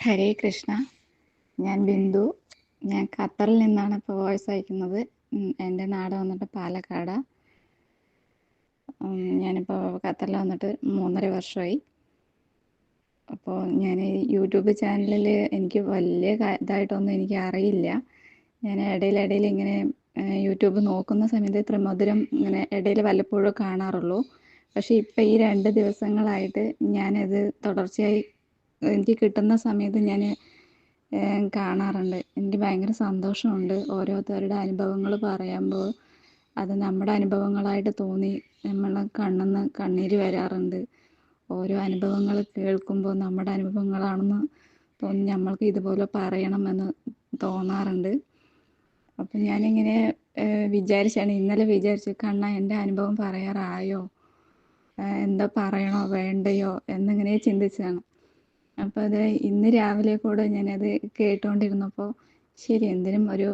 ഹരേ കൃഷ്ണ. ഞാൻ ബിന്ദു. ഞാൻ ഖത്തറിൽ നിന്നാണ് ഇപ്പോൾ വോയിസ് അയക്കുന്നത്. എൻ്റെ നാട് വന്നിട്ട് പാലക്കാടാ. ഞാനിപ്പോൾ ഖത്തറിൽ വന്നിട്ട് 3.5 വർഷമായി. അപ്പോൾ ഞാൻ ഈ യൂട്യൂബ് ചാനലിൽ എനിക്ക് വലിയ ഇതായിട്ടൊന്നും എനിക്ക് അറിയില്ല. ഞാൻ ഇടയിൽ ഇങ്ങനെ യൂട്യൂബ് നോക്കുന്ന സമയത്ത് ത്രിമധുരം ഇങ്ങനെ ഇടയിൽ വല്ലപ്പോഴും കാണാറുള്ളൂ. പക്ഷേ ഇപ്പം ഈ 2 ദിവസങ്ങളായിട്ട് ഞാനത് തുടർച്ചയായി എനിക്ക് കിട്ടുന്ന സമയത്ത് ഞാൻ കാണാറുണ്ട്. എനിക്ക് ഭയങ്കര സന്തോഷമുണ്ട്. ഓരോരുത്തരുടെ അനുഭവങ്ങൾ പറയുമ്പോൾ അത് നമ്മുടെ അനുഭവങ്ങളായിട്ട് തോന്നി നമ്മളെ കണ്ണിന്ന് കണ്ണീര് വരാറുണ്ട്. ഓരോ അനുഭവങ്ങൾ കേൾക്കുമ്പോൾ നമ്മുടെ അനുഭവങ്ങളാണെന്ന് തോന്നി നമ്മൾക്ക് ഇതുപോലെ പറയണമെന്ന് തോന്നാറുണ്ട്. അപ്പം ഞാനിങ്ങനെ വിചാരിച്ചാണ്, ഇന്നലെ വിചാരിച്ചു, കണ്ണ എൻ്റെ അനുഭവം പറയാറായോ, എന്താ പറയണോ വേണ്ടയോ എന്നിങ്ങനെ ചിന്തിച്ചതാണ്. അപ്പോൾ അത് ഇന്ന് രാവിലെ കൂടെ ഞാനത് കേട്ടുകൊണ്ടിരുന്നപ്പോൾ ശരി എന്തിനും ഒരു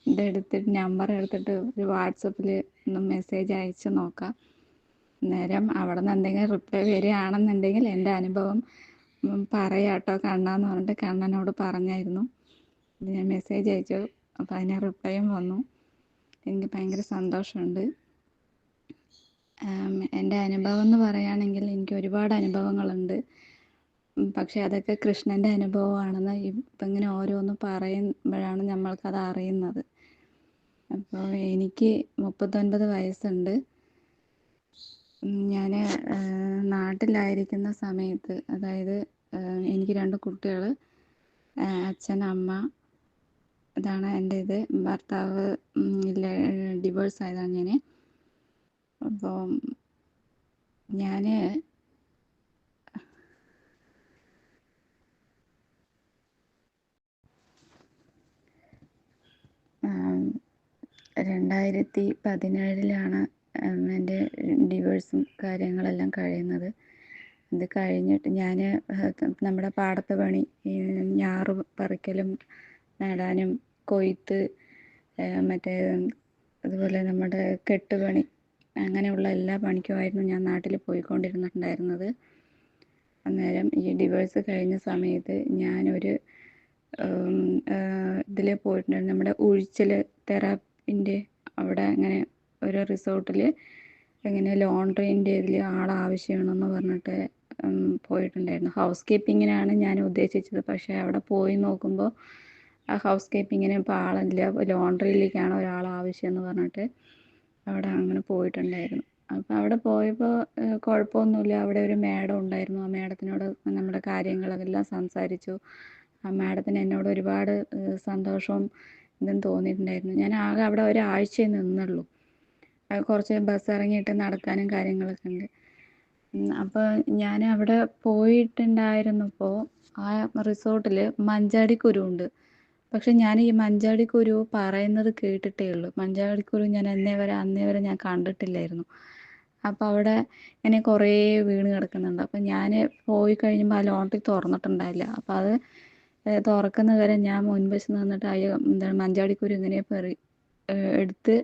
ഇതെടുത്തിട്ട് നമ്പർ എടുത്തിട്ട് ഒരു വാട്സപ്പിൽ ഒന്ന് മെസ്സേജ് അയച്ച് നോക്കാം. നേരം അവിടെ നിന്ന് എന്തെങ്കിലും റിപ്ലൈ വരികയാണെന്നുണ്ടെങ്കിൽ എൻ്റെ അനുഭവം പറയാട്ടോ കണ്ണാന്ന് പറഞ്ഞിട്ട് കണ്ണനോട് പറഞ്ഞായിരുന്നു. ഞാൻ മെസ്സേജ് അയച്ചു. അപ്പോൾ അതിന് റിപ്ലൈയും വന്നു. എനിക്ക് ഭയങ്കര സന്തോഷമുണ്ട്. എൻ്റെ അനുഭവം എന്ന് പറയുകയാണെങ്കിൽ എനിക്ക് ഒരുപാട് അനുഭവങ്ങളുണ്ട്. പക്ഷേ അതൊക്കെ കൃഷ്ണൻ്റെ അനുഭവമാണെന്ന് ഇപ്പം ഇങ്ങനെ ഓരോന്ന് പറയുമ്പോഴാണ് നമ്മൾക്കത് അറിയുന്നത്. അപ്പോൾ എനിക്ക് 39 വയസ്സുണ്ട്. ഞാൻ നാട്ടിലായിരിക്കുന്ന സമയത്ത്, അതായത് എനിക്ക് 2 കുട്ടികൾ, അച്ഛൻ, അമ്മ, ഇതാണ് എൻ്റെ ഇത്. ഭർത്താവ് ഡിവോഴ്സ് ആയതാണ് ഞാൻ. അപ്പോൾ ഞാൻ 2017 എൻ്റെ ഡിവോഴ്സും കാര്യങ്ങളെല്ലാം കഴിയുന്നത്. ഇത് കഴിഞ്ഞിട്ട് ഞാൻ നമ്മുടെ പാടത്തെ പണി, ഞാറ് പറിക്കലും നടാനും കൊയ്ത്ത്, മറ്റേ അതുപോലെ നമ്മുടെ കെട്ടുപണി, അങ്ങനെയുള്ള എല്ലാ പണിക്കുമായിരുന്നു ഞാൻ നാട്ടിൽ പോയിക്കൊണ്ടിരുന്നിട്ടുണ്ടായിരുന്നത്. അന്നേരം ഈ ഡിവോഴ്സ് കഴിഞ്ഞ സമയത്ത് ഞാനൊരു ഇതിൽ പോയിട്ടുണ്ടായിരുന്നു, നമ്മുടെ ഉഴിച്ചിൽ തെറാപ്പിൻ്റെ അവിടെ. അങ്ങനെ ഒരു റിസോർട്ടിൽ ഇങ്ങനെ ലോണ്ട്രീൻ്റെ ഇതിൽ ആളാവശ്യമാണെന്ന് പറഞ്ഞിട്ട് പോയിട്ടുണ്ടായിരുന്നു. ഹൗസ് കീപ്പിങ്ങിനാണ് ഞാൻ ഉദ്ദേശിച്ചത്. പക്ഷേ അവിടെ പോയി നോക്കുമ്പോൾ ആ ഹൗസ് കീപ്പിങ്ങിന് ഇപ്പോൾ ആളില്ല, ലോണ്ട്രിയിലേക്കാണ് ഒരാൾ ആവശ്യമെന്ന് പറഞ്ഞിട്ട് അവിടെ അങ്ങനെ പോയിട്ടുണ്ടായിരുന്നു. അപ്പോൾ അവിടെ പോയപ്പോൾ കുഴപ്പമൊന്നുമില്ല. അവിടെ ഒരു മാഡം ഉണ്ടായിരുന്നു. ആ മാഡത്തിനോട് നമ്മുടെ കാര്യങ്ങളെല്ലാം സംസാരിച്ചു. ആ മാഡത്തിന് എന്നോട് ഒരുപാട് സന്തോഷവും ഇതും തോന്നിയിട്ടുണ്ടായിരുന്നു. ഞാൻ ആകെ അവിടെ ഒരാഴ്ചയെ നിന്നുള്ളൂ. കുറച്ച് ബസ് ഇറങ്ങിയിട്ട് നടക്കാനും കാര്യങ്ങളൊക്കെ ഉണ്ട്. അപ്പോൾ ഞാൻ അവിടെ പോയിട്ടുണ്ടായിരുന്നപ്പോൾ ആ റിസോർട്ടിൽ മഞ്ചാടിക്കുരുവുണ്ട്. പക്ഷെ ഞാൻ ഈ മഞ്ചാടിക്കുരു പറയുന്നത് കേട്ടിട്ടേ ഉള്ളൂ. മഞ്ചാടിക്കുരു ഞാൻ അന്നേ വരെ ഞാൻ കണ്ടിട്ടില്ലായിരുന്നു. അപ്പോൾ അവിടെ ഇങ്ങനെ കുറേ വീണ് കിടക്കുന്നുണ്ട്. അപ്പം ഞാൻ പോയി കഴിയുമ്പോൾ ആ ലോണ്ടറി തുറന്നിട്ടുണ്ടായില്ല. അപ്പോൾ അത് തുറക്കുന്നത് വരെ ഞാൻ മുൻവശത്ത് നിന്നിട്ട് എന്താണ് മഞ്ചാടിക്കുരു ഇങ്ങനെ എടുത്ത്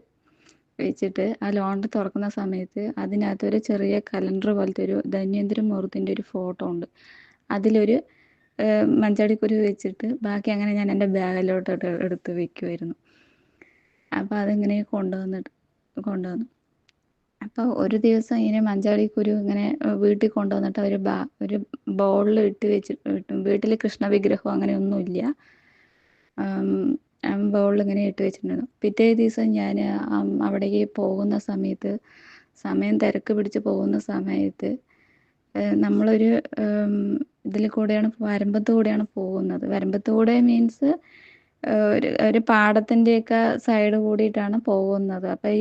വെച്ചിട്ട് ആ ലോണ്ടറി തുറക്കുന്ന സമയത്ത് അതിനകത്തൊരു ചെറിയ കലണ്ടർ പോലത്തെ ഒരു ധന്വന്തരി മൂർത്തിൻ്റെ ഒരു ഫോട്ടോ ഉണ്ട്. അതിലൊരു മഞ്ചാടിക്കുരു വെച്ചിട്ട് ബാക്കി അങ്ങനെ ഞാൻ എൻ്റെ ബാഗിലോട്ട് എടുത്ത് വെക്കുമായിരുന്നു. അപ്പോൾ അതിങ്ങനെ കൊണ്ടുവന്നു. അപ്പോൾ ഒരു ദിവസം ഇങ്ങനെ മഞ്ചാടിക്കുരു ഇങ്ങനെ വീട്ടിൽ കൊണ്ടുവന്നിട്ട് ഒരു ബൗളിൽ ഇട്ട് വെച്ചിട്ട്, വീട്ടിൽ കൃഷ്ണ വിഗ്രഹം അങ്ങനെ ഒന്നുമില്ല, ബൗളിൽ ഇങ്ങനെ ഇട്ട് വെച്ചിട്ടുണ്ടായിരുന്നു. പിറ്റേ ദിവസം ഞാൻ അവിടേക്ക് പോകുന്ന സമയത്ത്, സമയം തിരക്ക് പിടിച്ച് പോകുന്ന സമയത്ത്, നമ്മളൊരു ഇതിൽ കൂടെയാണ്, വരമ്പത്ത് കൂടെയാണ് പോകുന്നത്. വരമ്പത്ത് കൂടെ മീൻസ് ഒരു പാടത്തിൻ്റെയൊക്കെ സൈഡ് കൂടിയിട്ടാണ് പോകുന്നത്. അപ്പോൾ ഈ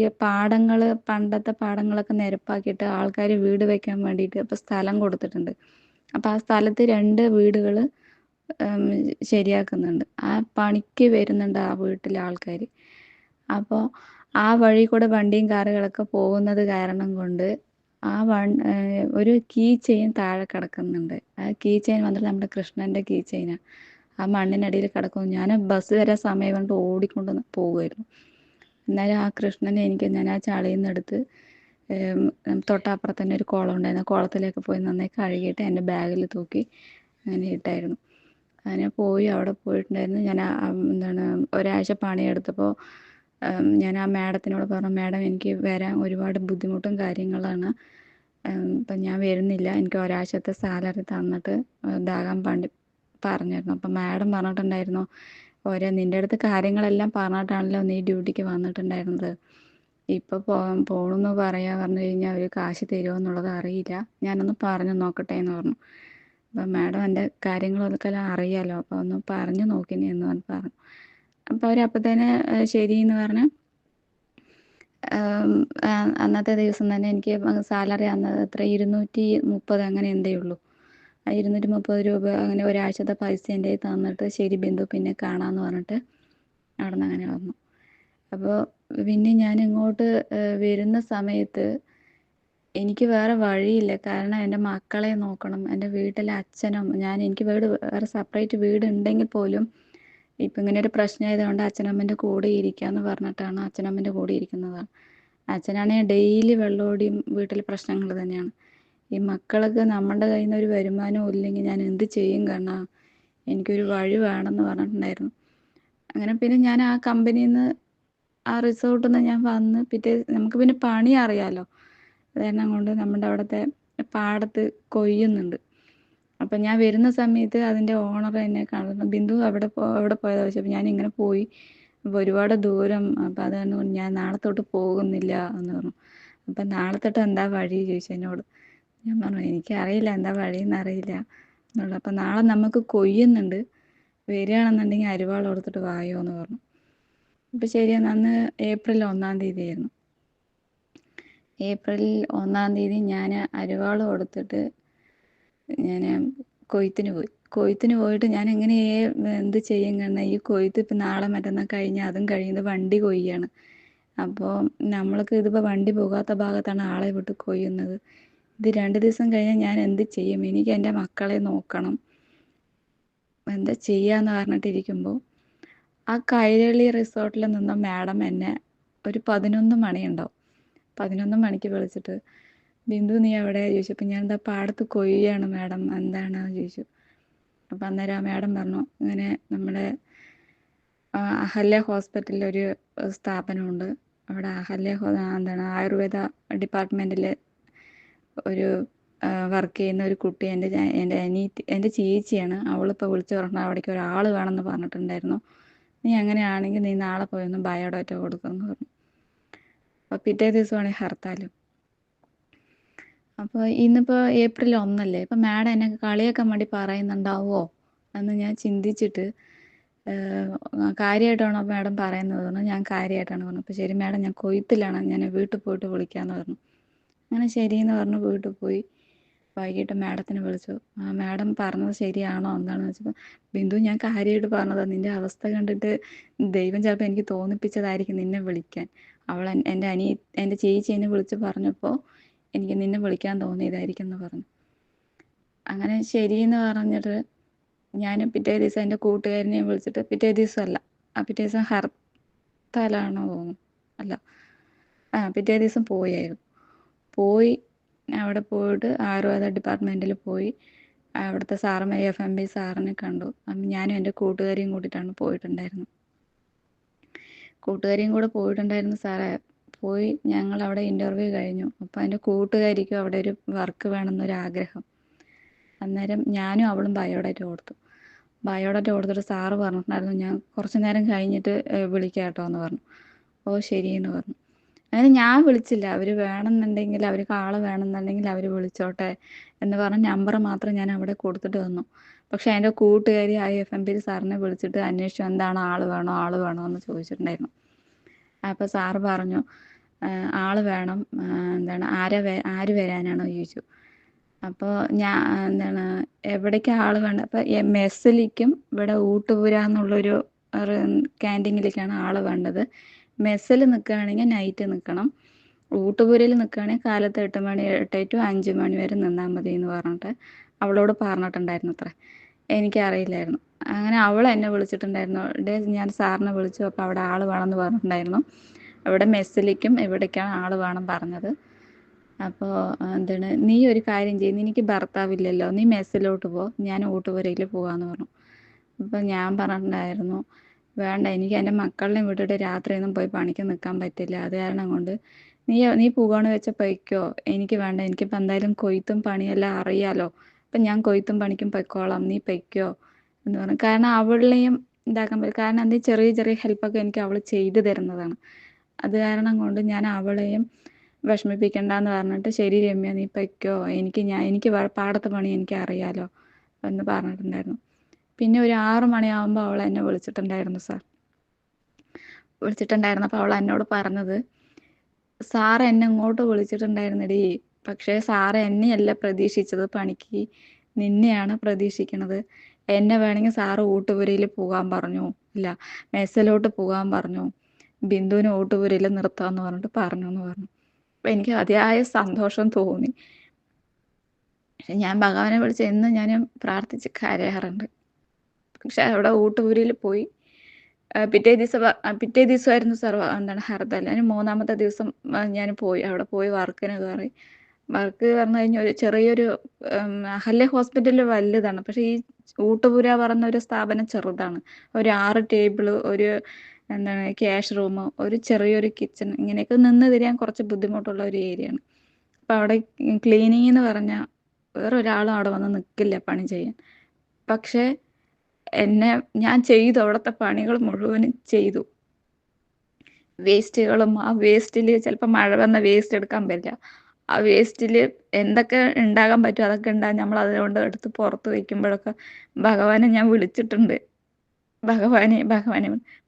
പണ്ടത്തെ പാടങ്ങളൊക്കെ നിരപ്പാക്കിയിട്ട് ആൾക്കാർ വീട് വയ്ക്കാൻ വേണ്ടിയിട്ട് ഇപ്പോൾ സ്ഥലം കൊടുത്തിട്ടുണ്ട്. അപ്പോൾ ആ സ്ഥലത്ത് 2 വീടുകൾ ശരിയാക്കുന്നുണ്ട്. ആ പണിക്ക് വരുന്നുണ്ട് ആ വീട്ടിലെ ആൾക്കാർ. അപ്പോൾ ആ വഴി കൂടെ വണ്ടിയും കാറുകളൊക്കെ പോകുന്നത് കാരണം കൊണ്ട് ഒരു കീ ചെയിൻ താഴെ കിടക്കുന്നുണ്ട്. ആ കീ ചെയിൻ വന്നിട്ട് നമ്മുടെ കൃഷ്ണൻ്റെ കീ ചെയിനാണ്. ആ മണ്ണിനടിയിൽ കിടക്കും. ഞാൻ ബസ് വരാൻ സമയം കൊണ്ട് ഓടിക്കൊണ്ട് പോകുമായിരുന്നു. എന്നാലും ആ കൃഷ്ണനെ ഞാൻ ആ ചളിയിൽ നിന്ന് എടുത്ത് തൊട്ടപ്പുറത്ത് തന്നെ ഒരു കുളം ഉണ്ടായിരുന്നു. കുളത്തിലേക്ക് പോയി നന്നായി കഴുകിയിട്ട് എൻ്റെ ബാഗിൽ തൂക്കി അങ്ങനെ ഇട്ടായിരുന്നു. അങ്ങനെ പോയി അവിടെ പോയിട്ടുണ്ടായിരുന്നു. ഞാൻ എന്താണ് ഒരാഴ്ച പണിയെടുത്തപ്പോൾ ഞാൻ ആ മാഡത്തിനോട് പറഞ്ഞു, മാഡം എനിക്ക് വരാൻ ഒരുപാട് ബുദ്ധിമുട്ടും കാര്യങ്ങളാണ്, ഇപ്പം ഞാൻ വരുന്നില്ല, എനിക്ക് ഒരാഴ്ചത്തെ സാലറി തന്നിട്ട് ഇതാകാൻ പറഞ്ഞിരുന്നു. അപ്പം മാഡം പറഞ്ഞിട്ടുണ്ടായിരുന്നു, നിൻ്റെ അടുത്ത് കാര്യങ്ങളെല്ലാം പറഞ്ഞിട്ടാണല്ലോ നീ ഡ്യൂട്ടിക്ക് വന്നിട്ടുണ്ടായിരുന്നത്, ഇപ്പോൾ പോകണമെന്ന് പറഞ്ഞു കഴിഞ്ഞാൽ അവർ കാശ് തരുമോ എന്നുള്ളത് അറിയില്ല, ഞാനൊന്ന് പറഞ്ഞു നോക്കട്ടെ എന്ന് പറഞ്ഞു. അപ്പം മാഡം എൻ്റെ കാര്യങ്ങളൊക്കെ അറിയാലോ, അപ്പോൾ ഒന്ന് പറഞ്ഞു നോക്കിനി എന്ന് പറഞ്ഞു. അപ്പോൾ അവരപ്പോഴത്തേന് ശരിയെന്ന് പറഞ്ഞ് അന്നത്തെ ദിവസം തന്നെ എനിക്ക് സാലറി എത്ര 230 അങ്ങനെ എന്തേ ഉള്ളൂ. ആ 230 രൂപ അങ്ങനെ ഒരാഴ്ചത്തെ പൈസ എൻ്റെ കയ്യിൽ തന്നിട്ട് ശരി ബിന്ദു പിന്നെ കാണാമെന്ന് പറഞ്ഞിട്ട് അവിടെ നിന്ന് അങ്ങനെ വന്നു. അപ്പോൾ പിന്നെ ഞാൻ ഇങ്ങോട്ട് വരുന്ന സമയത്ത് എനിക്ക് വേറെ വഴിയില്ല. കാരണം എൻ്റെ മക്കളെ നോക്കണം, എൻ്റെ വീട്ടിലെ അച്ഛനും എനിക്ക് വേറെ സെപ്പറേറ്റ് വീട് ഉണ്ടെങ്കിൽ പോലും ഇപ്പം ഇങ്ങനെ ഒരു പ്രശ്നമായതുകൊണ്ട് അച്ഛനമ്മൻ്റെ കൂടെ ഇരിക്കാമെന്ന് പറഞ്ഞിട്ടാണ് അച്ഛനമ്മൻ്റെ കൂടെ ഇരിക്കുന്നതാണ്. അച്ഛനാണെങ്കിൽ ഡെയിലി വെള്ളമോടിയും വീട്ടിൽ പ്രശ്നങ്ങൾ തന്നെയാണ്. ഈ മക്കളൊക്കെ നമ്മുടെ കയ്യിൽ നിന്ന് ഒരു വരുമാനം ഇല്ലെങ്കിൽ ഞാൻ എന്ത് ചെയ്യും, കാരണം എനിക്കൊരു വഴി വേണമെന്ന് പറഞ്ഞിട്ടുണ്ടായിരുന്നു. അങ്ങനെ പിന്നെ ഞാൻ ആ കമ്പനിയിൽ നിന്ന് ആ റിസോർട്ടിൽ നിന്ന് ഞാൻ വന്ന് നമുക്ക് പിന്നെ പണി അറിയാമല്ലോ, അതെല്ലാം കൊണ്ട് നമ്മുടെ അവിടുത്തെ പാടത്ത് കൊയ്യുന്നുണ്ട്. അപ്പം ഞാൻ വരുന്ന സമയത്ത് അതിൻ്റെ ഓണർ എന്നെ കാണുന്നു, ബിന്ദു അവിടെ പോയതാ ചോദിച്ചപ്പോൾ ഞാൻ ഇങ്ങനെ പോയി, അപ്പോൾ ഒരുപാട് ദൂരം, അപ്പം അതാണ് ഞാൻ നാളെ തൊട്ട് പോകുന്നില്ല എന്ന് പറഞ്ഞു. അപ്പം നാളെ തൊട്ട് എന്താ വഴി ചോദിച്ചു എന്നോട്. ഞാൻ പറഞ്ഞു എനിക്കറിയില്ല, എന്താ വഴിയെന്ന് അറിയില്ല എന്നുള്ളത്. അപ്പം നാളെ നമുക്ക് കൊയ്യുന്നുണ്ട്, വരികയാണെന്നുണ്ടെങ്കിൽ അരിവാൾ കൊടുത്തിട്ട് വായോ എന്ന് പറഞ്ഞു. അപ്പം ശരിയാണ്. അന്ന് ഏപ്രിൽ 1-ാം തീയതി ആയിരുന്നു. ഏപ്രിൽ 1-ാം തീയതി ഞാൻ അരിവാൾ കൊടുത്തിട്ട് ഞാൻ കൊയ്ത്തിന് പോയിട്ട് ഞാൻ എങ്ങനെ എന്ത് ചെയ്യും, കാരണം ഈ കൊയ്ത്ത് ഇപ്പം നാളെ മറ്റന്നാൾ കഴിഞ്ഞാൽ അതും കഴിയുന്നത് വണ്ടി കൊയ്യാണ്. അപ്പോൾ നമ്മൾക്ക് ഇതിപ്പോൾ വണ്ടി പോകാത്ത ഭാഗത്താണ് ആളെ വിട്ട് കൊയ്യുന്നത്. ഇത് 2 ദിവസം കഴിഞ്ഞാൽ ഞാൻ എന്ത് ചെയ്യും, എനിക്ക് എൻ്റെ മക്കളെ നോക്കണം, എന്താ ചെയ്യാന്ന് പറഞ്ഞിട്ടിരിക്കുമ്പോൾ ആ കൈരളി റിസോർട്ടിൽ നിന്ന മാഡം എന്നെ ഒരു 11 മണിയുണ്ടാവും, 11 മണിക്ക് വിളിച്ചിട്ട്, ബിന്ദു നീ എവിടെ ചോദിച്ചപ്പോൾ ഞാൻ എന്താ പാടത്ത് കൊയ്യാണ് മാഡം, എന്താണെന്ന് ചോദിച്ചു. അപ്പം അന്നേരം ആ മാഡം പറഞ്ഞു, ഇങ്ങനെ നമ്മുടെ അഹല്യ ഹോസ്പിറ്റലിൽ ഒരു സ്ഥാപനമുണ്ട്, അവിടെ അഹല്യ എന്താണ് ആയുർവേദ ഡിപ്പാർട്ട്മെൻറ്റിൽ ഒരു വർക്ക് ചെയ്യുന്ന ഒരു കുട്ടി എൻ്റെ ചേച്ചിയാണ്, അവളിപ്പോൾ വിളിച്ചു പറഞ്ഞാൽ അവിടേക്ക് ഒരാൾ വേണമെന്ന് പറഞ്ഞിട്ടുണ്ടായിരുന്നു, നീ അങ്ങനെയാണെങ്കിൽ നീ നാളെ പോയി ഒന്ന് ബയോഡാറ്റ കൊടുക്കുമെന്ന് പറഞ്ഞു. അപ്പോൾ പിറ്റേ ദിവസമാണ് ഹർത്താലും. അപ്പോൾ ഇന്നിപ്പോൾ ഏപ്രിൽ 1 ഇപ്പം മാഡം എന്നെ കളിയാക്കാൻ വേണ്ടി പറയുന്നുണ്ടാവുമോ എന്ന് ഞാൻ ചിന്തിച്ചിട്ട്, കാര്യമായിട്ടാണോ മാഡം പറയുന്നത് പറഞ്ഞു. ഞാൻ കാര്യമായിട്ടാണ് പറഞ്ഞു. അപ്പോൾ ശരി മാഡം, ഞാൻ കൊയ്ത്തിലാണ്, ഞാൻ വീട്ടിൽ പോയിട്ട് വിളിക്കാമെന്ന് പറഞ്ഞു. അങ്ങനെ ശരിയെന്ന് പറഞ്ഞു വീട്ടിൽ പോയി. വൈകിട്ട് മാഡത്തിനെ വിളിച്ചു. മാഡം പറഞ്ഞത് ശരിയാണോ എന്താണെന്ന് വെച്ചപ്പോൾ, ബിന്ദു ഞാൻ കാര്യമായിട്ട് പറഞ്ഞതാണ്, നിൻ്റെ അവസ്ഥ കണ്ടിട്ട് ദൈവം ചിലപ്പോൾ എനിക്ക് തോന്നിപ്പിച്ചതായിരിക്കും നിന്നെ വിളിക്കാൻ. എൻ്റെ ചേച്ചി എന്നെ വിളിച്ച് പറഞ്ഞപ്പോൾ എനിക്ക് നിന്നെ വിളിക്കാൻ തോന്നിയതായിരിക്കും എന്ന് പറഞ്ഞു. അങ്ങനെ ശരിയെന്ന് പറഞ്ഞിട്ട് ഞാൻ പിറ്റേ ദിവസം എൻ്റെ കൂട്ടുകാരനെയും വിളിച്ചിട്ട്, പിറ്റേ ദിവസമല്ല, പിറ്റേ ദിവസം ഹർത്താലാണോ തോന്നുന്നു, അല്ല പിറ്റേ ദിവസം പോയി അവിടെ പോയിട്ട് ആയുർവേദ ഡിപ്പാർട്ട്മെൻറ്റിൽ പോയി അവിടുത്തെ സാറും FMB സാറിനെ കണ്ടു. ഞാനും എൻ്റെ കൂട്ടുകാരിയും കൂട്ടിയിട്ടാണ് പോയിട്ടുണ്ടായിരുന്നത്. കൂട്ടുകാരിയും കൂടെ പോയിട്ടുണ്ടായിരുന്നു. സാറേ പോയി ഞങ്ങൾ അവിടെ ഇൻ്റർവ്യൂ കഴിഞ്ഞു. അപ്പോൾ എൻ്റെ കൂട്ടുകാരിക്കും അവിടെ ഒരു വർക്ക് വേണമെന്നൊരാഗ്രഹം. അന്നേരം ഞാനും അവളും ബയോഡാറ്റ കൊടുത്തിട്ട് സാറ് പറഞ്ഞിട്ടുണ്ടായിരുന്നു, ഞാൻ കുറച്ച് നേരം കഴിഞ്ഞിട്ട് വിളിക്കാം കേട്ടോ എന്ന് പറഞ്ഞു. ഓ ശരിയെന്ന് പറഞ്ഞു. അങ്ങനെ ഞാൻ വിളിച്ചില്ല, അവർ വേണമെന്നുണ്ടെങ്കിൽ അവർക്ക് ആൾ വേണമെന്നുണ്ടെങ്കിൽ അവർ വിളിച്ചോട്ടെ എന്ന് പറഞ്ഞ നമ്പർ മാത്രം ഞാൻ അവിടെ കൊടുത്തിട്ട് വന്നു. പക്ഷേ എൻ്റെ കൂട്ടുകാരി FMB സാറിനെ വിളിച്ചിട്ട് അന്വേഷിച്ചു, എന്താണ് ആൾ വേണോ എന്ന് ചോദിച്ചിട്ടുണ്ടായിരുന്നു. അപ്പോൾ സാറ് പറഞ്ഞു, ആൾ വേണം, എന്താണ് ആര് വരാനാണോ ചോദിച്ചു. അപ്പോൾ എന്താണ് എവിടേക്ക് ആൾ വേണ്ട, അപ്പോൾ മെസ്സിലേക്കും ഇവിടെ ഊട്ടുപുര എന്നുള്ളൊരു ക്യാൻറ്റീനിലേക്കാണ് ആൾ വേണ്ടത്. മെസ്സിൽ നിൽക്കുകയാണെങ്കിൽ നൈറ്റ് നിൽക്കണം, ഊട്ടുപുരയിൽ നിൽക്കുകയാണെങ്കിൽ കാലത്ത് 8 to 5 മണി വരെ നിന്നാൽ മതി എന്ന് പറഞ്ഞിട്ട് അവളോട് പറഞ്ഞിട്ടുണ്ടായിരുന്നു. അത്ര എനിക്കറിയില്ലായിരുന്നു. അങ്ങനെ അവൾ എന്നെ വിളിച്ചിട്ടുണ്ടായിരുന്നു, ഞാൻ സാറിനെ വിളിച്ചു, അപ്പോൾ അവിടെ ആൾ വേണമെന്ന് പറഞ്ഞിട്ടുണ്ടായിരുന്നു. അവിടെ മെസ്സിലേക്കും എവിടേക്കാണ് ആൾ വേണം പറഞ്ഞത്. അപ്പോൾ എന്താണ്, നീ ഒരു കാര്യം ചെയ്യും, നിനക്ക് ഭർത്താവില്ലല്ലോ, നീ മെസ്സിലോട്ട് പോ, ഞാൻ ഊട്ടുപുരയിൽ പോകാമെന്ന് പറഞ്ഞു. അപ്പം ഞാൻ പറഞ്ഞിട്ടുണ്ടായിരുന്നു, വേണ്ട, എനിക്ക് എൻ്റെ മക്കളെയും വിട്ടിട്ട് രാത്രിയൊന്നും പോയി പണിക്ക് നിൽക്കാൻ പറ്റില്ല. അത് കാരണം കൊണ്ട് നീ പോവാണെന്ന് വെച്ചാൽ പൊയ്ക്കോ, എനിക്ക് വേണ്ട, എനിക്കിപ്പോൾ എന്തായാലും കൊയ്ത്തും പണിയെല്ലാം അറിയാലോ, അപ്പം ഞാൻ കൊയ്ത്തും പണിക്കും പൊയ്ക്കോളാം, നീ പൊയ്ക്കോ എന്ന് പറഞ്ഞു. കാരണം അവളെയും ഇതാക്കാൻ പറ്റും, കാരണം എന്തെങ്കിലും ചെറിയ ചെറിയ ഹെൽപ്പൊക്കെ എനിക്ക് അവൾ ചെയ്തു തരുന്നതാണ്. അത് കാരണം കൊണ്ട് ഞാൻ അവളെയും വിഷമിപ്പിക്കണ്ടെന്ന് പറഞ്ഞിട്ട്, ശരി രമ്യ നീ പൊയ്ക്കോ, എനിക്ക് പാടത്തെ പണി എനിക്ക് അറിയാലോ എന്ന് പറഞ്ഞിട്ടുണ്ടായിരുന്നു. പിന്നെ ഒരു 6 മണിയാകുമ്പോൾ അവൾ എന്നെ വിളിച്ചിട്ടുണ്ടായിരുന്നു സാർ. വിളിച്ചിട്ടുണ്ടായിരുന്നപ്പോൾ അവൾ എന്നോട് പറഞ്ഞത്, സാറ് എന്നെ ഇങ്ങോട്ട് വിളിച്ചിട്ടുണ്ടായിരുന്നെടി, പക്ഷേ സാറ് എന്നെയല്ല പ്രതീക്ഷിച്ചത് പണിക്ക്, നിന്നെയാണ് പ്രതീക്ഷിക്കണത്. എന്നെ വേണമെങ്കിൽ സാറ് ഊട്ടുപുരയിൽ പോകാൻ പറഞ്ഞു, ഇല്ല മെസ്സിലോട്ട് പോകാൻ പറഞ്ഞു, ബിന്ദുവിനെ ഊട്ടുപുരയിൽ നിർത്താമെന്ന് പറഞ്ഞിട്ട് പറഞ്ഞു എന്ന് പറഞ്ഞു. അപ്പം എനിക്ക് അതിയായ സന്തോഷം തോന്നി. പക്ഷെ ഞാൻ ഭഗവാനെ വിളിച്ച് എന്ന് ഞാൻ പ്രാർത്ഥിച്ച് കരയാറുണ്ട്. പക്ഷെ അവിടെ ഊട്ടുപുരയിൽ പോയി. പിറ്റേ ദിവസമായിരുന്നു ഹർത്താൽ. അതിന് 3-ാമത്തെ ദിവസം ഞാൻ പോയി. അവിടെ പോയി വർക്കിന് കയറി. വർക്ക് പറഞ്ഞു കഴിഞ്ഞാൽ ഒരു ചെറിയൊരു അഹല്യ ഹോസ്പിറ്റൽ വലുതാണ്, പക്ഷേ ഈ ഊട്ടുപുര പറഞ്ഞ ഒരു സ്ഥാപനം ചെറുതാണ്. ഒരു 6 ടേബിള്, ഒരു ക്യാഷ് റൂം, ഒരു ചെറിയൊരു കിച്ചൺ, ഇങ്ങനെയൊക്കെ നിന്ന് തിരിയാൻ കുറച്ച് ബുദ്ധിമുട്ടുള്ള ഒരു ഏരിയയാണ്. അപ്പോൾ അവിടെ ക്ലീനിങ് എന്ന് പറഞ്ഞാൽ വേറൊരാളും അവിടെ വന്ന് നിൽക്കില്ല പണി ചെയ്യാൻ. പക്ഷേ ഞാൻ ചെയ്തു, അവിടുത്തെ പണികൾ മുഴുവനും ചെയ്തു. വേസ്റ്റുകളും, ആ വേസ്റ്റിൽ ചിലപ്പോൾ മഴ വന്ന വേസ്റ്റ് എടുക്കാൻ പറ്റില്ല, ആ വേസ്റ്റിൽ എന്തൊക്കെ ഉണ്ടാകാൻ പറ്റും അതൊക്കെ ഉണ്ടാകും. നമ്മൾ അതുകൊണ്ട് എടുത്ത് പുറത്ത് വയ്ക്കുമ്പോഴൊക്കെ ഭഗവാനെ ഞാൻ വിളിച്ചിട്ടുണ്ട്, ഭഗവാനെ.